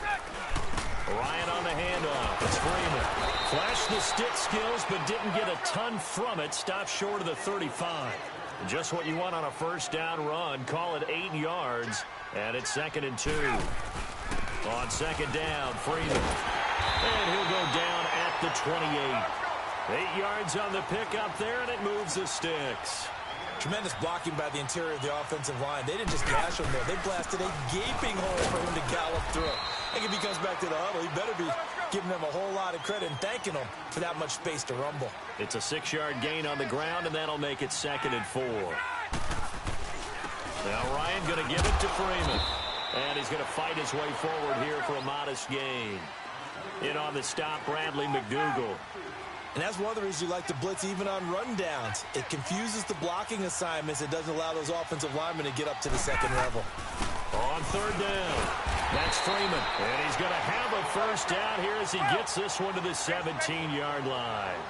Speaker 7: Ryan on the handoff. It's Freeman. Flashed the stick skills, but didn't get a ton from it. Stopped short of the 35. Just what you want on a 1st down run. Call it 8 yards, and it's 2nd and 2. On 2nd down, Freeman. And he'll go down at the 28. 8 yards on the pickup there, and it moves the sticks.
Speaker 5: Tremendous blocking by the interior of the offensive line. They didn't just gash him there. They blasted a gaping hole for him to gallop through. I think if he comes back to the huddle, he better be giving them a whole lot of credit and thanking them for that much space to rumble.
Speaker 7: It's a 6-yard gain on the ground, and that'll make it 2nd and 4. Now Ryan going to give it to Freeman. And he's going to fight his way forward here for a modest gain. In on the stop, Bradley McDougal.
Speaker 5: And that's one of the reasons you like to blitz even on rundowns. It confuses the blocking assignments. It doesn't allow those offensive linemen to get up to the 2nd level.
Speaker 7: On 3rd down, that's Freeman. And he's going to have a 1st down here as he gets this one to the 17-yard line.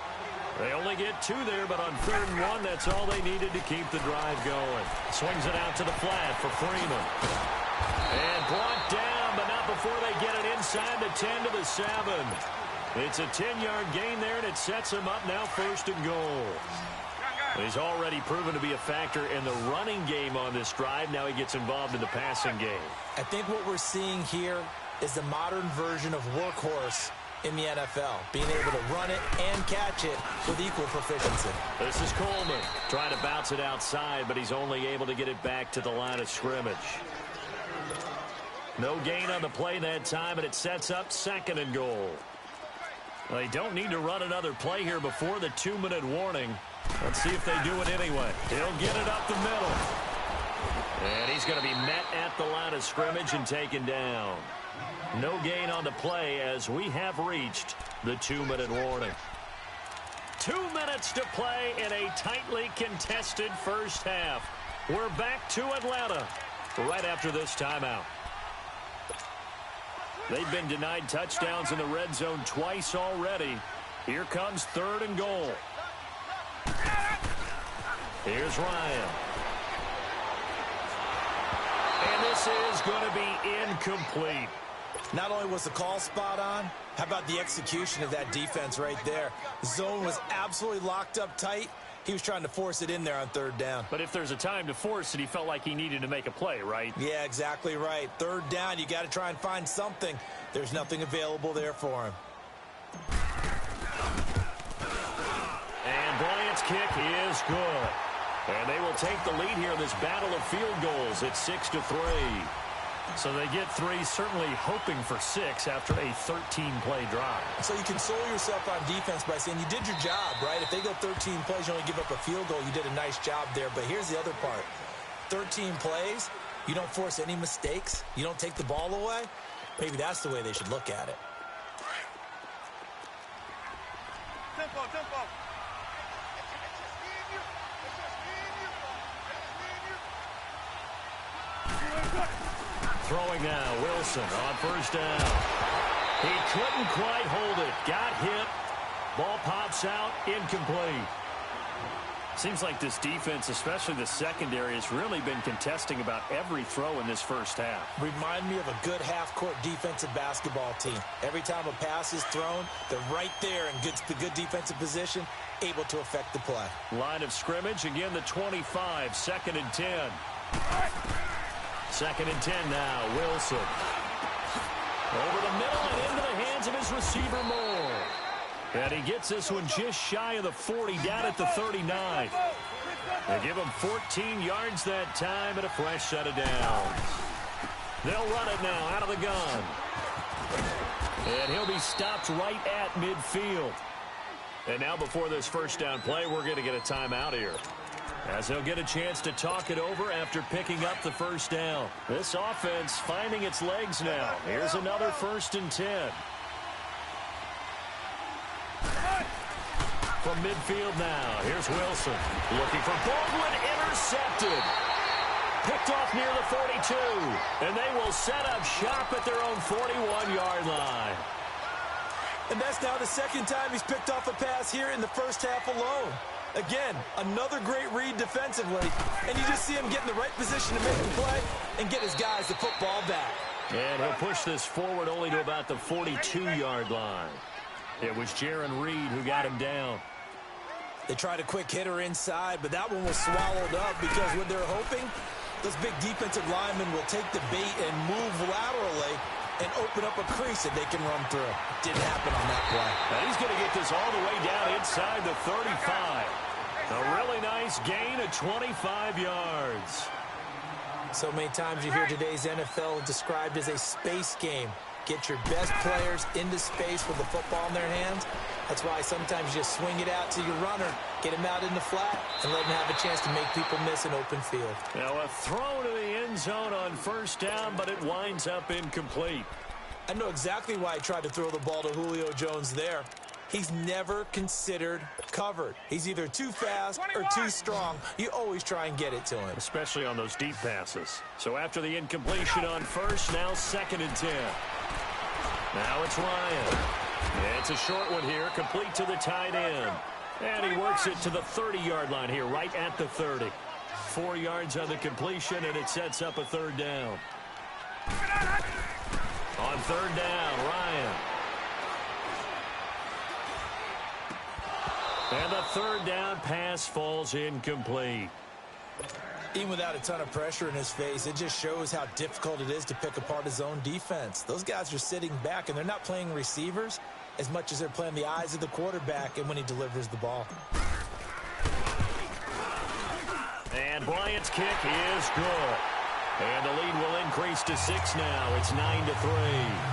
Speaker 7: They only get 2 there, but on 3rd and 1, that's all they needed to keep the drive going. Swings it out to the flat for Freeman. And brought down, but not before they get it inside the 10 to the 7. It's a 10-yard gain there, and it sets him up now 1st and goal. He's already proven to be a factor in the running game on this drive. Now he gets involved in the passing game.
Speaker 5: I think what we're seeing here is the modern version of workhorse in the NFL, being able to run it and catch it with equal proficiency.
Speaker 7: This is Coleman trying to bounce it outside, but he's only able to get it back to the line of scrimmage. No gain on the play that time, and it sets up 2nd and goal. They don't need to run another play here before the 2-minute warning. Let's see if they do it anyway. He'll get it up the middle. And he's going to be met at the line of scrimmage and taken down. No gain on the play as we have reached the 2-minute warning. 2 minutes to play in a tightly contested first half. We're back to Atlanta right after this timeout. They've been denied touchdowns in the red zone twice already. Here comes 3rd and goal. Here's Ryan. And this is going to be incomplete.
Speaker 5: Not only was the call spot on, how about the execution of that defense right there? The zone was absolutely locked up tight. He was trying to force it in there on 3rd down.
Speaker 7: But if there's a time to force it, he felt like he needed to make a play, right?
Speaker 5: Yeah, exactly right. 3rd down, you got to try and find something. There's nothing available there for him.
Speaker 7: And Bryant's kick is good. And they will take the lead here in this battle of field goals at 6-3. So they get 3, certainly hoping for 6 after a 13-play drive.
Speaker 5: So you console yourself on defense by saying you did your job, right? If they go 13 plays, you only give up a field goal, you did a nice job there. But here's the other part. 13 plays, you don't force any mistakes, you don't take the ball away. Maybe that's the way they should look at it.
Speaker 6: Tempo, tempo.
Speaker 7: Throwing now, Wilson on 1st down. He couldn't quite hold it. Got hit. Ball pops out, incomplete. Seems like this defense, especially the secondary, has really been contesting about every throw in this first half.
Speaker 5: Remind me of a good half-court defensive basketball team. Every time a pass is thrown, they're right there in good defensive position, able to affect the play.
Speaker 7: Line of scrimmage, again the 25, 2nd and 10. 2nd and 10 now, Wilson. Over the middle and into the hands of his receiver, Moore. And he gets this one just shy of the 40, down at the 39. They give him 14 yards that time and a fresh set of downs. They'll run it now out of the gun. And he'll be stopped right at midfield. And now before this first down play, we're going to get a timeout here, as they'll get a chance to talk it over after picking up the first down. This offense finding its legs now. Here's another 1st and 10. From midfield now, here's Wilson. Looking for Baldwin, intercepted. Picked off near the 42. And they will set up shop at their own 41-yard line.
Speaker 5: And that's now the 2nd time he's picked off a pass here in the first half alone. Again, another great read defensively, and you just see him get in the right position to make the play and get his guys the football back.
Speaker 7: And he'll push this forward only to about the 42-yard line. It was Jaron Reed who got him down.
Speaker 5: They tried a quick hitter inside, but that one was swallowed up because what they're hoping, those big defensive linemen will take the bait and move laterally and open up a crease that they can run through. Didn't happen on that play.
Speaker 7: And he's going to get this all the way down inside the 35. A really nice gain of 25 yards.
Speaker 5: So many times you hear today's NFL described as a space game. Get your best players into space with the football in their hands. That's why sometimes you just swing it out to your runner, get him out in the flat, and let him have a chance to make people miss an open field.
Speaker 7: Now a throw to the end zone on 1st down, but it winds up incomplete.
Speaker 5: I know exactly why he tried to throw the ball to Julio Jones there. He's never considered covered. He's either too fast or too strong. You always try and get it to him.
Speaker 7: Especially on those deep passes. So after the incompletion on 1st, now 2nd and 10. Now it's Ryan. It's a short one here, complete to the tight end. And he works it to the 30-yard line here, right at the 30. 4 yards on the completion, and it sets up a 3rd down. On 3rd down, Ryan. And the 3rd down pass falls incomplete.
Speaker 5: Even without a ton of pressure in his face, it just shows how difficult it is to pick apart his own defense. Those guys are sitting back, and they're not playing receivers as much as they're playing the eyes of the quarterback and when he delivers the ball.
Speaker 7: And Bryant's kick is good. And the lead will increase to 6 now. It's 9-3.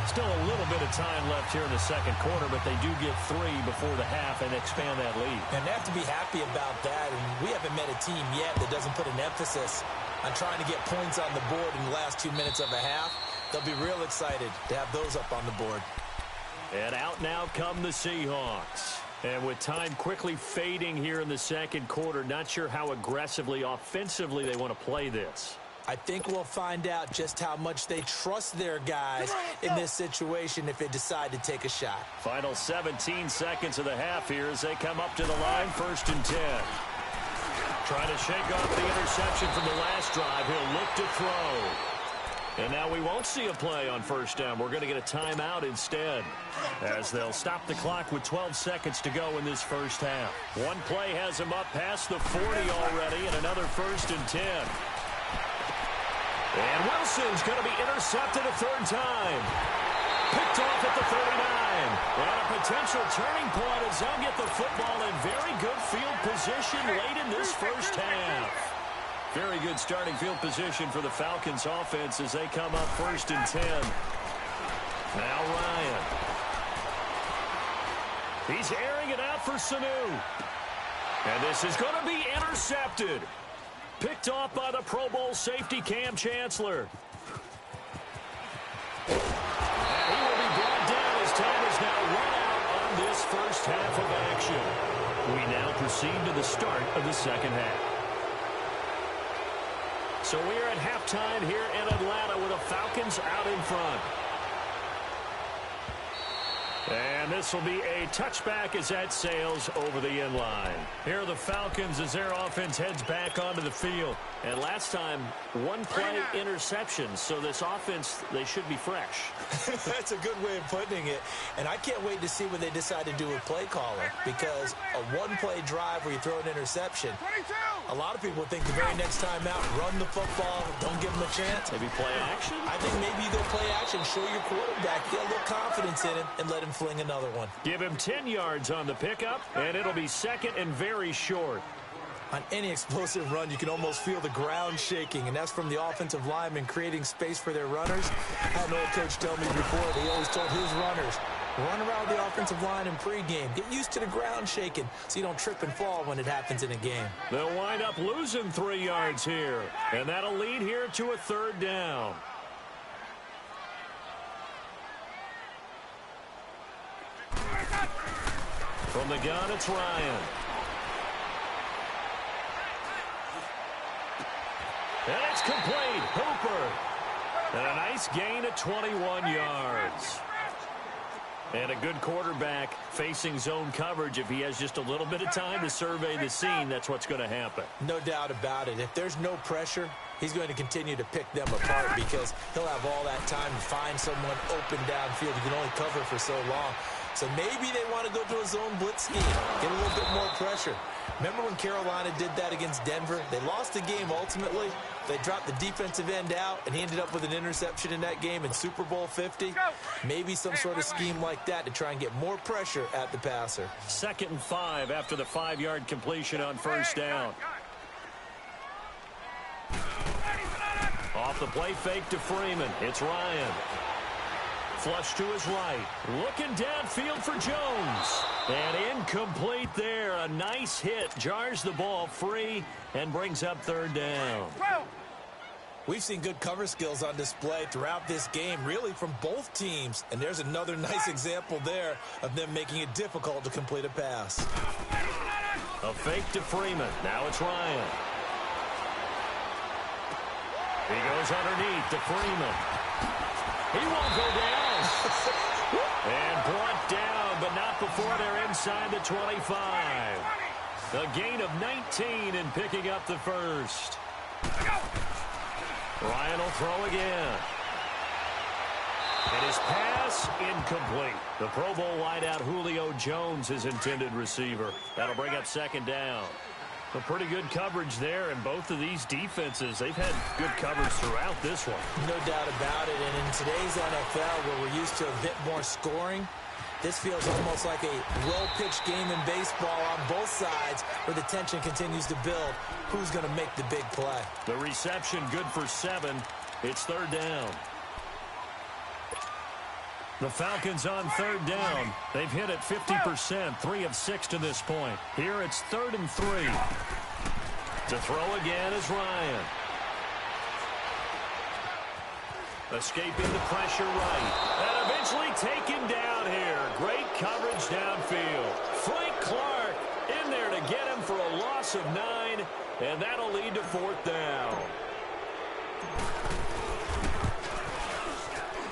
Speaker 7: Still a little bit of time left here in the 2nd quarter, but they do get 3 before the half and expand that lead.
Speaker 5: And they have to be happy about that. And we haven't met a team yet that doesn't put an emphasis on trying to get points on the board in the last 2 minutes of a half. They'll be real excited to have those up on the board.
Speaker 7: And out now come the Seahawks. And with time quickly fading here in the second quarter, not sure how aggressively, offensively they want to play this.
Speaker 5: I think we'll find out just how much they trust their guys in this situation if they decide to take a shot.
Speaker 7: Final 17 seconds of the half here as they come up to the line, 1st and 10. Trying to shake off the interception from the last drive. He'll look to throw. And now we won't see a play on 1st down. We're going to get a timeout instead, as they'll stop the clock with 12 seconds to go in this first half. One play has him up past the 40 already, and another 1st and 10. And Wilson's going to be intercepted a 3rd time. Picked off at the 39. And a potential turning point as they'll get the football in very good field position late in this first half. Very good starting field position for the Falcons offense as they come up 1st and 10. Now Ryan. He's airing it out for Sanu. And this is going to be intercepted. Picked off by the Pro Bowl safety Cam Chancellor. And he will be brought down as time is now run out on this first half of action. We now proceed to the start of the second half. So we are at halftime here in Atlanta with the Falcons out in front. And this will be a touchback as that sails over the end line. Here are the Falcons as their offense heads back onto the field. And last time, one play interception. So this offense, they should be fresh.
Speaker 5: That's a good way of putting it. And I can't wait to see what they decide to do with play calling. Because a one-play drive where you throw an interception, a lot of people think the very next time out, run the football, don't give them a chance.
Speaker 7: Maybe play action?
Speaker 5: I think maybe you go play action, show your quarterback, get a little confidence in him, and let him fling another one.
Speaker 7: Give him 10 yards on the pickup, and it'll be 2nd and very short.
Speaker 5: On any explosive run, you can almost feel the ground shaking, and that's from the offensive linemen creating space for their runners. I had an old coach tell me before, they always told his runners, run around the offensive line in pregame. Get used to the ground shaking so you don't trip and fall when it happens in a game.
Speaker 7: They'll wind up losing 3 yards here, and that'll lead here to a 3rd down. From the gun, it's Ryan. And it's complete. Hooper. And a nice gain of 21 yards. And a good quarterback facing zone coverage. If he has just a little bit of time to survey the scene, that's what's going to happen.
Speaker 5: No doubt about it. If there's no pressure, he's going to continue to pick them apart because he'll have all that time to find someone open downfield. You can only cover for so long. So maybe they want to go to a zone blitz scheme, get a little bit more pressure. Remember when Carolina did that against Denver? They lost the game ultimately. They dropped the defensive end out, and he ended up with an interception in that game in Super Bowl 50. Maybe some sort of scheme like that to try and get more pressure at the passer.
Speaker 7: 2nd and 5 after the 5-yard completion on 1st down. Off the play fake to Freeman. It's Ryan. Flush to his right. Looking downfield for Jones. And incomplete there. A nice hit. Jars the ball free and brings up 3rd down.
Speaker 5: We've seen good cover skills on display throughout this game, really from both teams. And there's another nice example there of them making it difficult to complete a pass.
Speaker 7: A fake to Freeman. Now it's Ryan. He goes underneath to Freeman. He won't go down. And brought down, but not before they're inside the 25. A gain of 19 and picking up the 1st. Ryan will throw again. And his pass incomplete. The Pro Bowl wideout Julio Jones, his intended receiver. That'll bring up 2nd down. A pretty good coverage there, and both of these defenses, they've had good coverage throughout this one.
Speaker 5: No doubt about it, and in today's NFL, where we're used to a bit more scoring, this feels almost like a well-pitched game in baseball on both sides, where the tension continues to build. Who's going to make the big play?
Speaker 7: The reception good for 7. It's 3rd down. The Falcons on 3rd down. They've hit it 50%, 3 of 6 to this point. Here it's 3rd and 3. To throw again is Ryan. Escaping the pressure right. And eventually taken down here. Great coverage downfield. Flank going to get him for a loss of 9, and that'll lead to 4th down.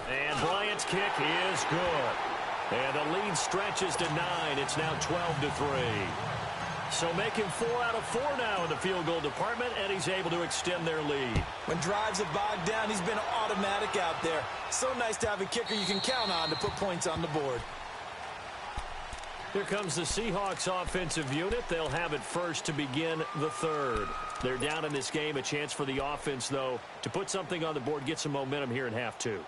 Speaker 7: And Bryant's kick is good. And the lead stretches to 9. It's now 12-3. So making 4 out of 4 now in the field goal department, and he's able to extend their lead.
Speaker 5: When drives are bogged down, he's been automatic out there. So nice to have a kicker you can count on to put points on the board.
Speaker 7: Here comes the Seahawks offensive unit. They'll have it first to begin the 3rd. They're down in this game. A chance for the offense, though, to put something on the board, get some momentum here in half 2.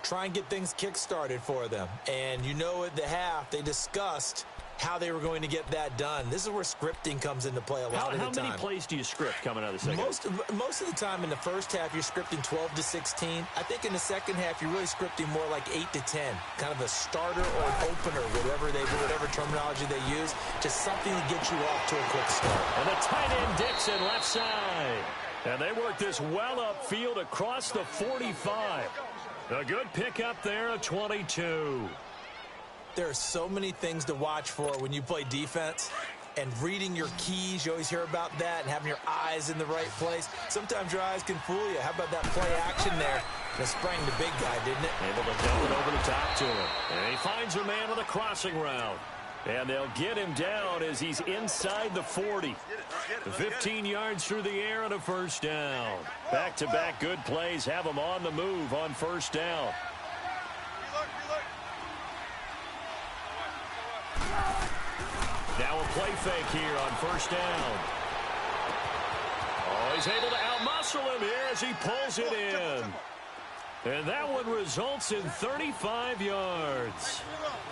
Speaker 5: Try and get things kick-started for them. And you know at the half, they discussed how they were going to get that done. This is where scripting comes into play a lot of the time.
Speaker 7: How many plays do you script coming out of the second?
Speaker 5: Most of the time in the first half, you're scripting 12 to 16. I think in the second half, you're really scripting more like 8 to 10. Kind of a starter or an opener, whatever terminology they use. Just something to get you off to a quick start.
Speaker 7: And the tight end Dixon left side. And they work this well upfield across the 45. A good pickup there at 22.
Speaker 5: There are so many things to watch for when you play defense. And reading your keys, you always hear about that, and having your eyes in the right place. Sometimes your eyes can fool you. How about that play action there? And it sprang the big guy, didn't it?
Speaker 7: Able to dump it over the top to him. And he finds a man on the crossing route. And they'll get him down as he's inside the 40. 15 yards through the air and a 1st down. Back-to-back good plays have him on the move on 1st down. Now a play fake here on 1st down. Oh, he's able to outmuscle him here as he pulls it in. And that one results in 35 yards.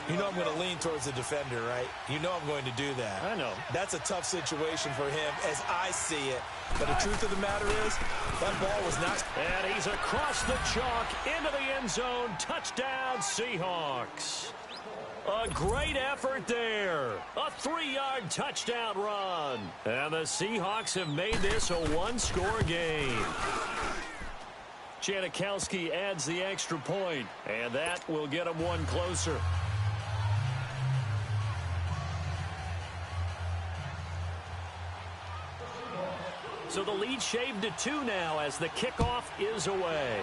Speaker 5: You know I'm going to lean towards the defender, right? You know I'm going to do that.
Speaker 7: I know.
Speaker 5: That's a tough situation for him as I see it. But the truth of the matter is, that ball was not...
Speaker 7: And he's across the chalk into the end zone. Touchdown, Seahawks. A great effort there. A 3-yard touchdown run. And the Seahawks have made this a 1-score game. Janikowski adds the extra point, and that will get him one closer. So the lead shaved to 2 now as the kickoff is away.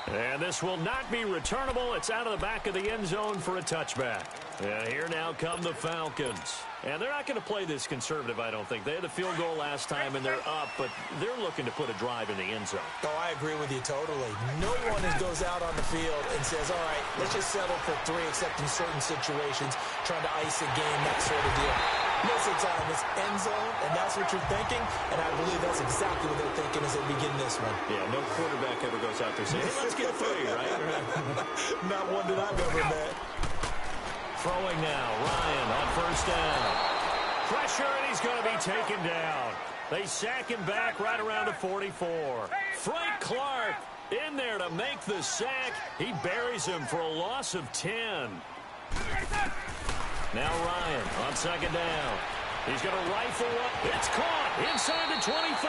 Speaker 7: And this will not be returnable. It's out of the back of the end zone for a touchback. And here now come the Falcons. And they're not going to play this conservative, I don't think. They had the field goal last time, and they're up, but they're looking to put a drive in the end zone.
Speaker 5: Oh, I agree with you totally. No one goes out on the field and says, all right, let's just settle for 3, except in certain situations, trying to ice a game, that sort of deal. Most of the time, it's end zone, and that's what you're thinking, and I believe that's exactly what they're thinking as they begin this one.
Speaker 7: Yeah, no quarterback ever goes out there saying, hey, let's get 3, right?
Speaker 5: Not one that I've ever met.
Speaker 7: Throwing now, Ryan on 1st down. Pressure, and he's going to be taken down. They sack him back right around the 44. Frank Clark in there to make the sack. He buries him for a loss of 10. Now Ryan on 2nd down. He's going to rifle one. It's caught inside the 25.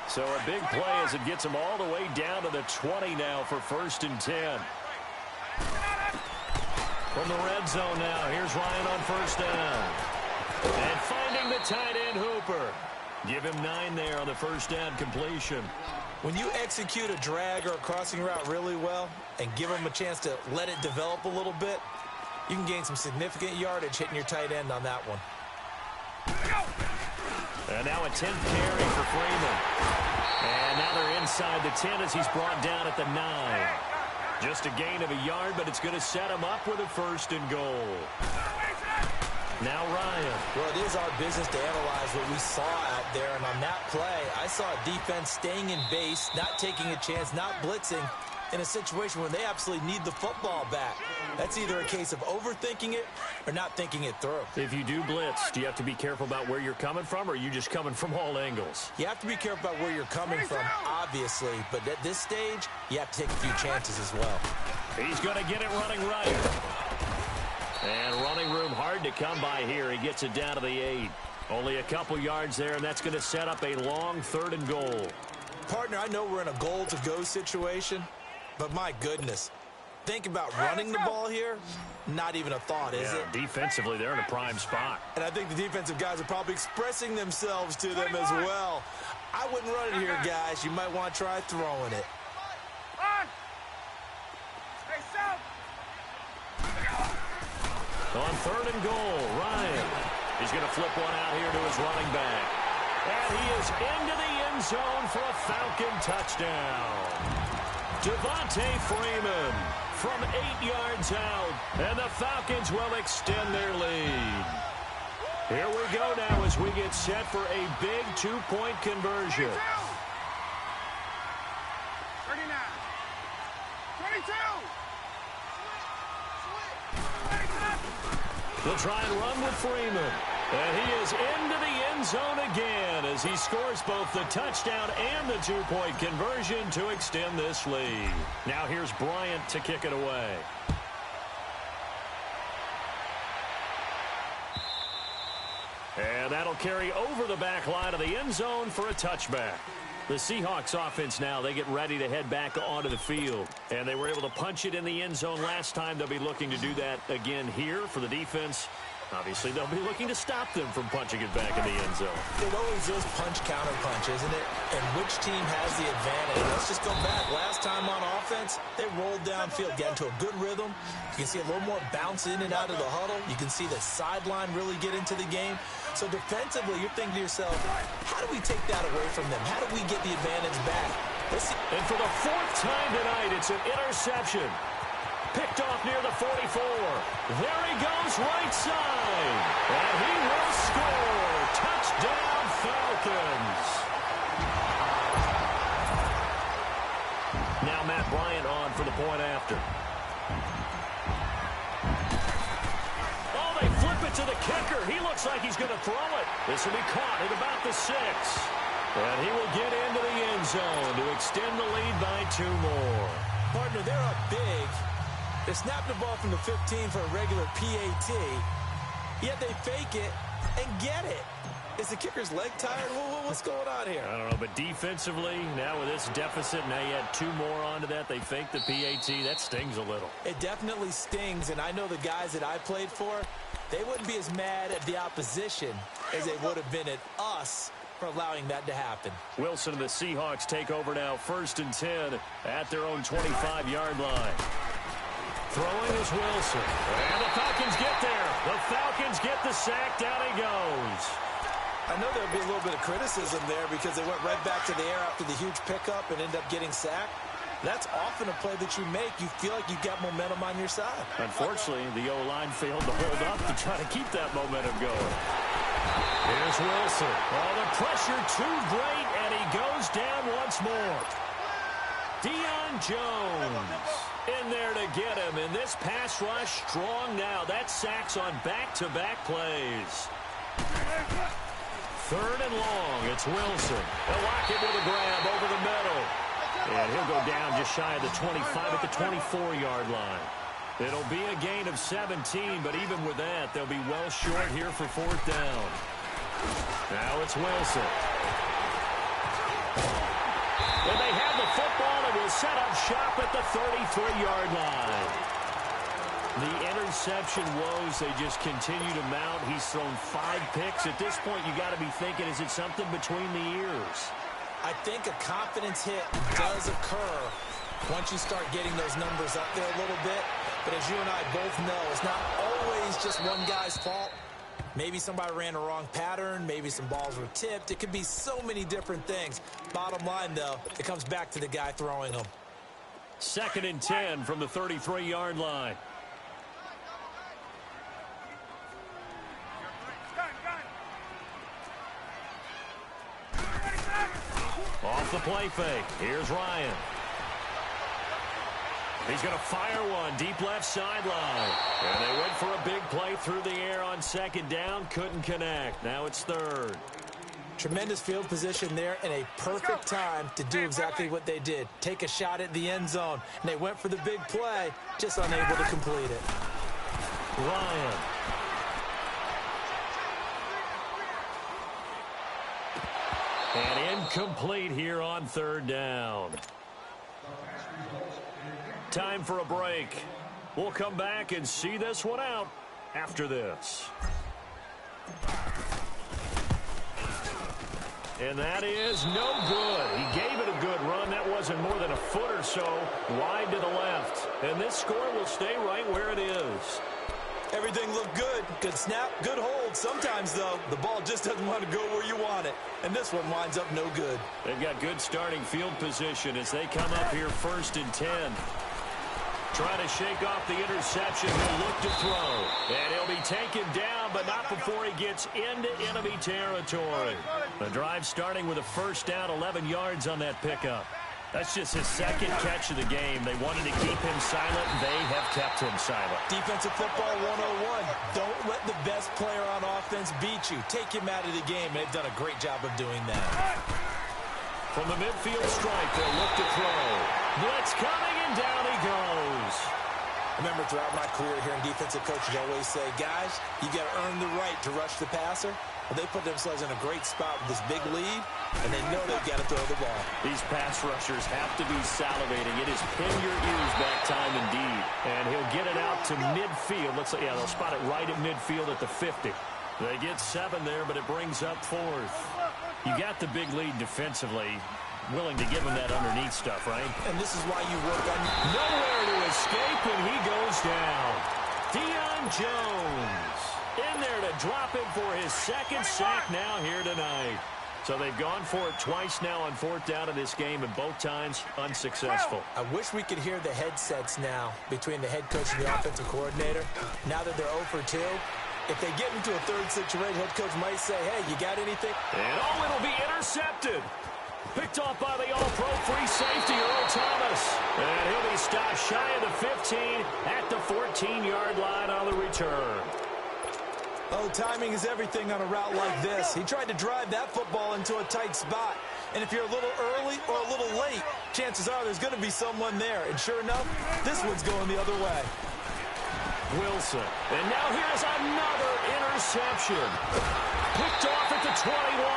Speaker 7: So a big play as it gets him all the way down to the 20 now for 1st and 10. From the red zone now, here's Ryan on 1st down. And finding the tight end Hooper. Give him 9 there on the 1st down completion.
Speaker 5: When you execute a drag or a crossing route really well and give them a chance to let it develop a little bit, you can gain some significant yardage hitting your tight end on that one.
Speaker 7: And now a 10th carry for Freeman. And now they're inside the 10 as he's brought down at the 9. Just a gain of a yard, but it's going to set him up with a 1st and goal. Now Ryan.
Speaker 5: Well, it is our business to analyze what we saw out there. And on that play, I saw a defense staying in base, not taking a chance, not blitzing, in a situation where they absolutely need the football back. That's either a case of overthinking it or not thinking it through.
Speaker 7: If you do blitz, do you have to be careful about where you're coming from, or are you just coming from all angles?
Speaker 5: You have to be careful about where you're coming from, obviously. But at this stage, you have to take a few chances as well.
Speaker 7: He's going to get it running right. And running room hard to come by here. He gets it down to the 8. Only a couple yards there, and that's going to set up a long 3rd and goal.
Speaker 5: Partner, I know we're in a goal-to-go situation, But my goodness, think about running the ball here. Not even a thought, is it?
Speaker 7: Defensively, they're in a prime spot.
Speaker 5: And I think the defensive guys are probably expressing themselves to them as well. I wouldn't run it here, guys. You might want to try throwing it.
Speaker 7: On 3rd and goal, Ryan. He's going to flip one out here to his running back. And he is into the end zone for a Falcon touchdown. Devontae Freeman from 8 yards out. And the Falcons will extend their lead. Here we go now as we get set for a big 2-point conversion.
Speaker 6: 39. 22.
Speaker 7: They'll try and run with Freeman. And he is into the end zone again as he scores both the touchdown and the 2-point conversion to extend this lead. Now here's Bryant to kick it away. And that'll carry over the back line of the end zone for a touchback. The Seahawks offense now, they get ready to head back onto the field. And they were able to punch it in the end zone last time. They'll be looking to do that again here for the defense. Obviously, they'll be looking to stop them from punching it back in the end zone.
Speaker 5: It always is punch-counter-punch, isn't it? And which team has the advantage? Let's just go back. Last time on offense, they rolled downfield, got into a good rhythm. You can see a little more bounce in and out of the huddle. You can see the sideline really get into the game. So defensively, you're thinking to yourself, how do we take that away from them? How do we get the advantage back?
Speaker 7: And for the 4th time tonight, it's an interception. Picked off near the 44. There he goes right side. And he will score. Touchdown, Falcons. Now Matt Bryant on for the point after. Oh, they flip it to the kicker. He looks like he's going to throw it. This will be caught at about the 6. And he will get into the end zone to extend the lead by 2 more.
Speaker 5: Partner, they're up big. They snapped the ball from the 15 for a regular PAT, yet they fake it and get it. Is the kicker's leg tired? What's going on here?
Speaker 7: I don't know, but defensively, now with this deficit, now you add 2 more onto that. They fake the PAT. That stings a little.
Speaker 5: It definitely stings, and I know the guys that I played for, they wouldn't be as mad at the opposition as they would have been at us for allowing that to happen.
Speaker 7: Wilson and the Seahawks take over now, 1st and 10 at their own 25-yard line. Throwing is Wilson. And the Falcons get there. The Falcons get the sack. Down he goes.
Speaker 5: I know there'll be a little bit of criticism there because they went right back to the air after the huge pickup and ended up getting sacked. That's often a play that you make. You feel like you've got momentum on your side.
Speaker 7: Unfortunately, the O-line failed to hold up to try to keep that momentum going. Here's Wilson. Oh, the pressure too great, and he goes down once more. Deion Jones in there to get him, and this pass rush strong now. That sacks on back-to-back plays. 3rd and long. It's Wilson. They'll lock it with a grab over the middle. And he'll go down just shy of the 25 at the 24-yard line. It'll be a gain of 17, but even with that, they'll be well short here for 4th down. Now it's Wilson. And they have the football and will set up shop at the 33-yard line. The interception woes, they just continue to mount. He's thrown 5 picks. At this point, you got to be thinking, is it something between the ears?
Speaker 5: I think a confidence hit does occur once you start getting those numbers up there a little bit. But as you and I both know, it's not always just one guy's fault. Maybe somebody ran a wrong pattern. Maybe some balls were tipped. It could be so many different things. Bottom line, though, it comes back to the guy throwing them.
Speaker 7: 2nd and 10 from the 33-yard line. Off the play fake. Here's Ryan. He's going to fire one deep left sideline. And they went for a big play through the air on 2nd down. Couldn't connect. Now it's 3rd.
Speaker 5: Tremendous field position there and a perfect time to do exactly what they did. Take a shot at the end zone. And they went for the big play, just unable to complete it.
Speaker 7: Ryan. And incomplete here on 3rd down. Time for a break. We'll come back and see this one out after this. And that is no good. He gave it a good run. That wasn't more than a foot or so wide to the left. And this score will stay right where it is.
Speaker 5: Everything looked good. Good snap, good hold. Sometimes, though, the ball just doesn't want to go where you want it. And this one winds up no good.
Speaker 7: They've got good starting field position as they come up here 1st and 10. Trying to shake off the interception. He'll look to throw. And he'll be taken down, but not before he gets into enemy territory. The drive starting with a first down, 11 yards on that pickup. That's just his second catch of the game. They wanted to keep him silent. They have kept him silent.
Speaker 5: Defensive football 101. Don't let the best player on offense beat you. Take him out of the game. They've done a great job of doing that.
Speaker 7: From the midfield stripe, they'll look to throw. Blitz coming, and down he goes.
Speaker 5: I remember throughout my career hearing defensive coaches always say, guys, you got to earn the right to rush the passer. Well, they put themselves in a great spot with this big lead, and they know they've got to throw the ball.
Speaker 7: These pass rushers have to be salivating. It is pin your ears back time indeed. And he'll get it out to midfield. They'll spot it right at midfield at the 50. They get 7 there, but it brings up 4th. You got the big lead defensively. Willing to give him that underneath stuff, right?
Speaker 5: And this is why you work on...
Speaker 7: Nowhere to escape, and he goes down. Deion Jones in there to drop him for his 2nd sack now here tonight. So they've gone for it twice now on 4th down in this game, and both times unsuccessful.
Speaker 5: I wish we could hear the headsets now between the head coach and the offensive coordinator. Now that they're 0 for 2, if they get into a 3rd situation, head coach might say, hey, you got anything?
Speaker 7: And it'll be intercepted. Picked off by the all-pro free safety, Earl Thomas. And he'll be stopped shy of the 15 at the 14-yard line on the return.
Speaker 5: Oh, timing is everything on a route like this. He tried to drive that football into a tight spot. And if you're a little early or a little late, chances are there's going to be someone there. And sure enough, this one's going the other way.
Speaker 7: Wilson. And now here's another interception. Picked off at the 21.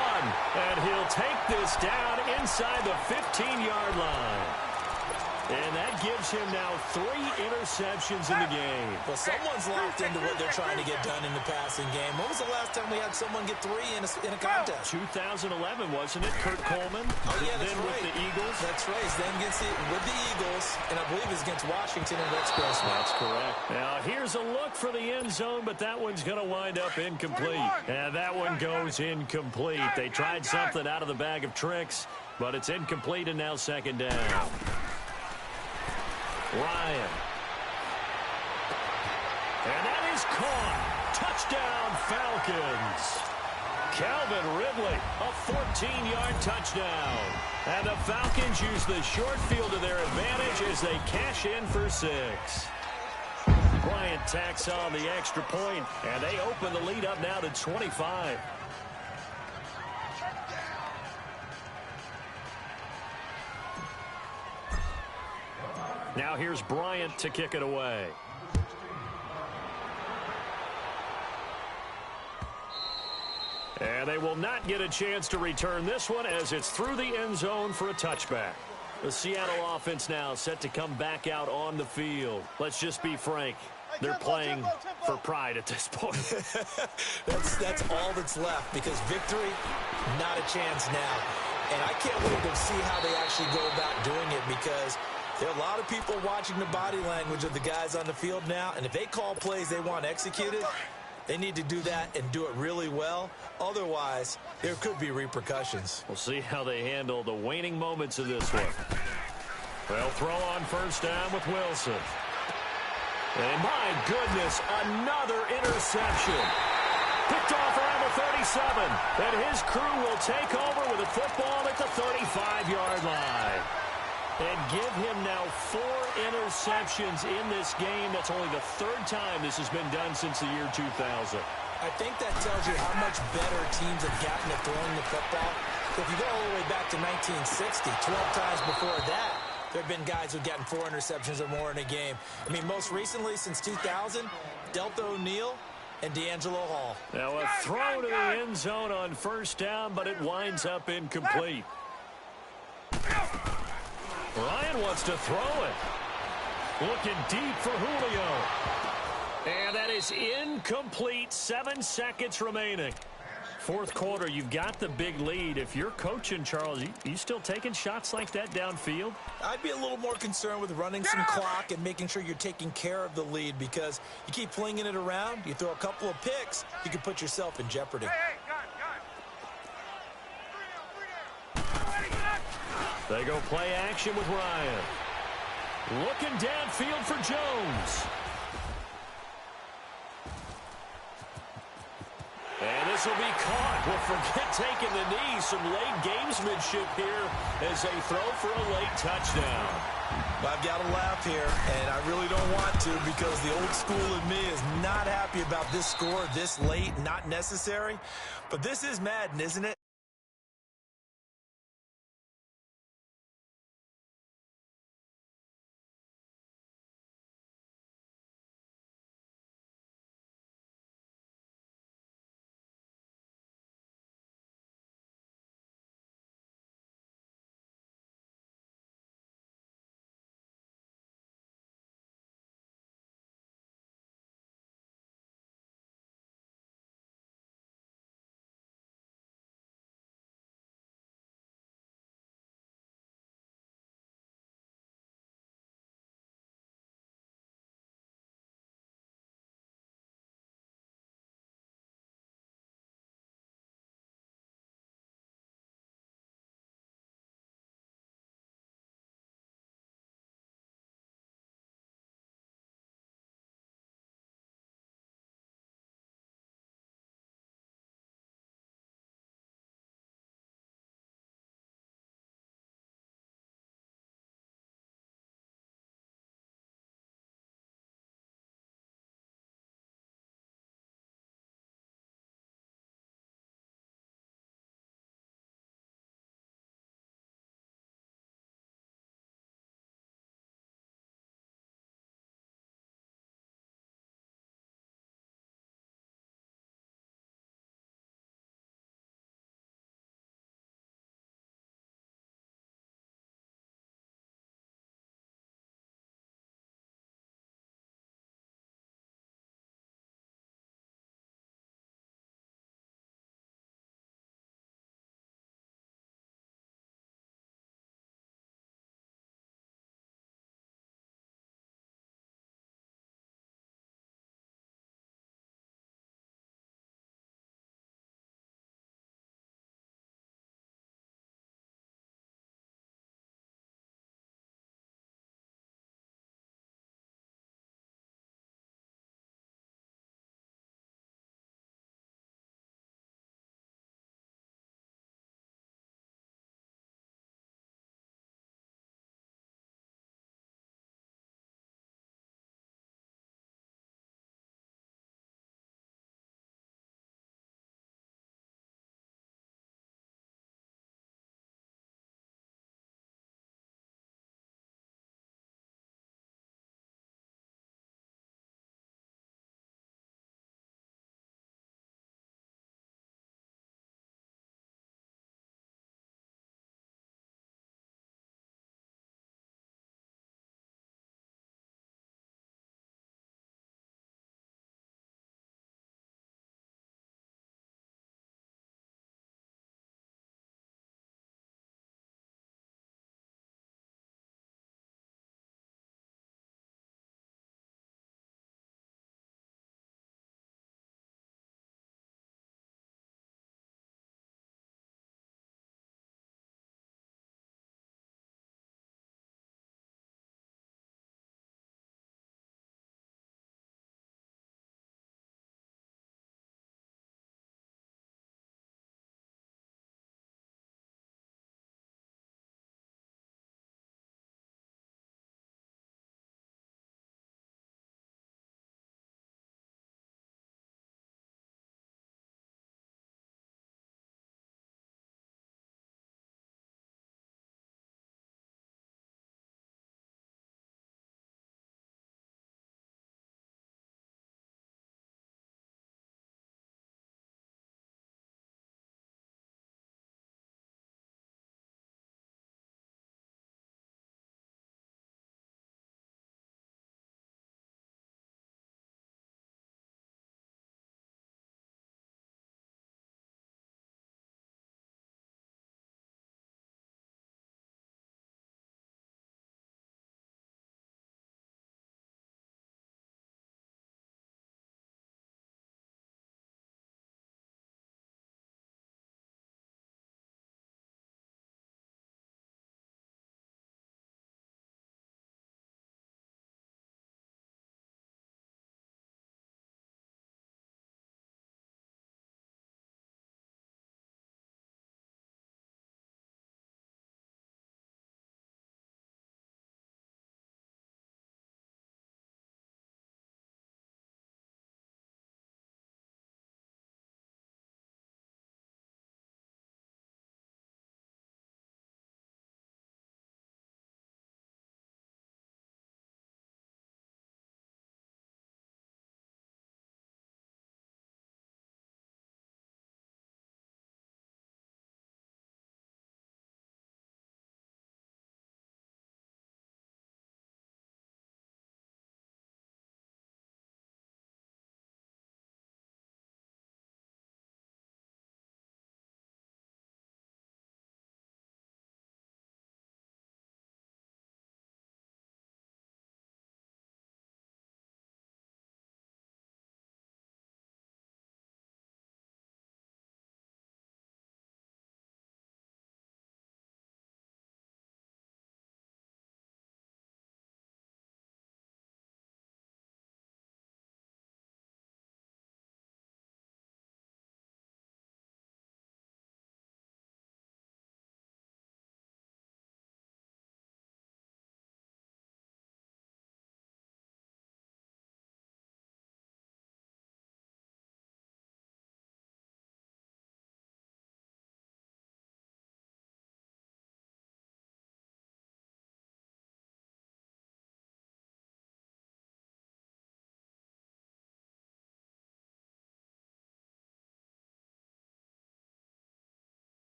Speaker 7: And he'll take this down inside the 15-yard line. And that gives him now 3 interceptions in the game.
Speaker 5: Well, someone's locked into what they're trying to get done in the passing game. When was the last time we had someone get 3 in a contest?
Speaker 7: 2011, wasn't it? Kurt Coleman?
Speaker 5: Oh, yeah, that's
Speaker 7: then
Speaker 5: right.
Speaker 7: with the Eagles?
Speaker 5: That's right. Then with the Eagles, and I believe it's against Washington and Rex Grossman.
Speaker 7: That's correct. Now, here's a look for the end zone, but that one's going to wind up incomplete. And that one goes incomplete. They tried something out of the bag of tricks, but it's incomplete, and now 2nd down. Ryan. And that is caught. Touchdown, Falcons. Calvin Ridley, a 14-yard touchdown. And the Falcons use the short field to their advantage as they cash in for 6. Bryant tacks on the extra point, and they open the lead up now to 25. Now here's Bryant to kick it away. And they will not get a chance to return this one as it's through the end zone for a touchback. The Seattle offense now set to come back out on the field. Let's just be frank. They're playing for pride at this point.
Speaker 5: That's all that's left because victory, not a chance now. And I can't wait to see how they actually go about doing it because there are a lot of people watching the body language of the guys on the field now, and if they call plays they want executed, they need to do that and do it really well. Otherwise, there could be repercussions.
Speaker 7: We'll see how they handle the waning moments of this one. They'll throw on 1st down with Wilson. And my goodness, another interception. Picked off around the 37, and his crew will take over with a football at the 35-yard line. And give him now 4 interceptions in this game. That's only the 3rd time this has been done since the year 2000.
Speaker 5: I think that tells you how much better teams have gotten at throwing the football. If you go all the way back to 1960, 12 times before that, there have been guys who've gotten 4 interceptions or more in a game. I mean, most recently, since 2000, Delta O'Neal and D'Angelo Hall.
Speaker 7: Now a throw to the end zone on 1st down, but it winds up incomplete. Ryan wants to throw it. Looking deep for Julio. And that is incomplete. 7 seconds remaining. Fourth quarter, you've got the big lead. If you're coaching, Charles, you still taking shots like that downfield?
Speaker 5: I'd be a little more concerned with running some clock and making sure you're taking care of the lead, because you keep flinging it around, you throw a couple of picks, you can put yourself in jeopardy.
Speaker 7: They go play action with Ryan. Looking downfield for Jones. And this will be caught. Well, forget taking the knee. Some late gamesmanship here as they throw for a late touchdown.
Speaker 5: I've got to laugh here, and I really don't want to, because the old school in me is not happy about this score this late, not necessary. But this is Madden, isn't it?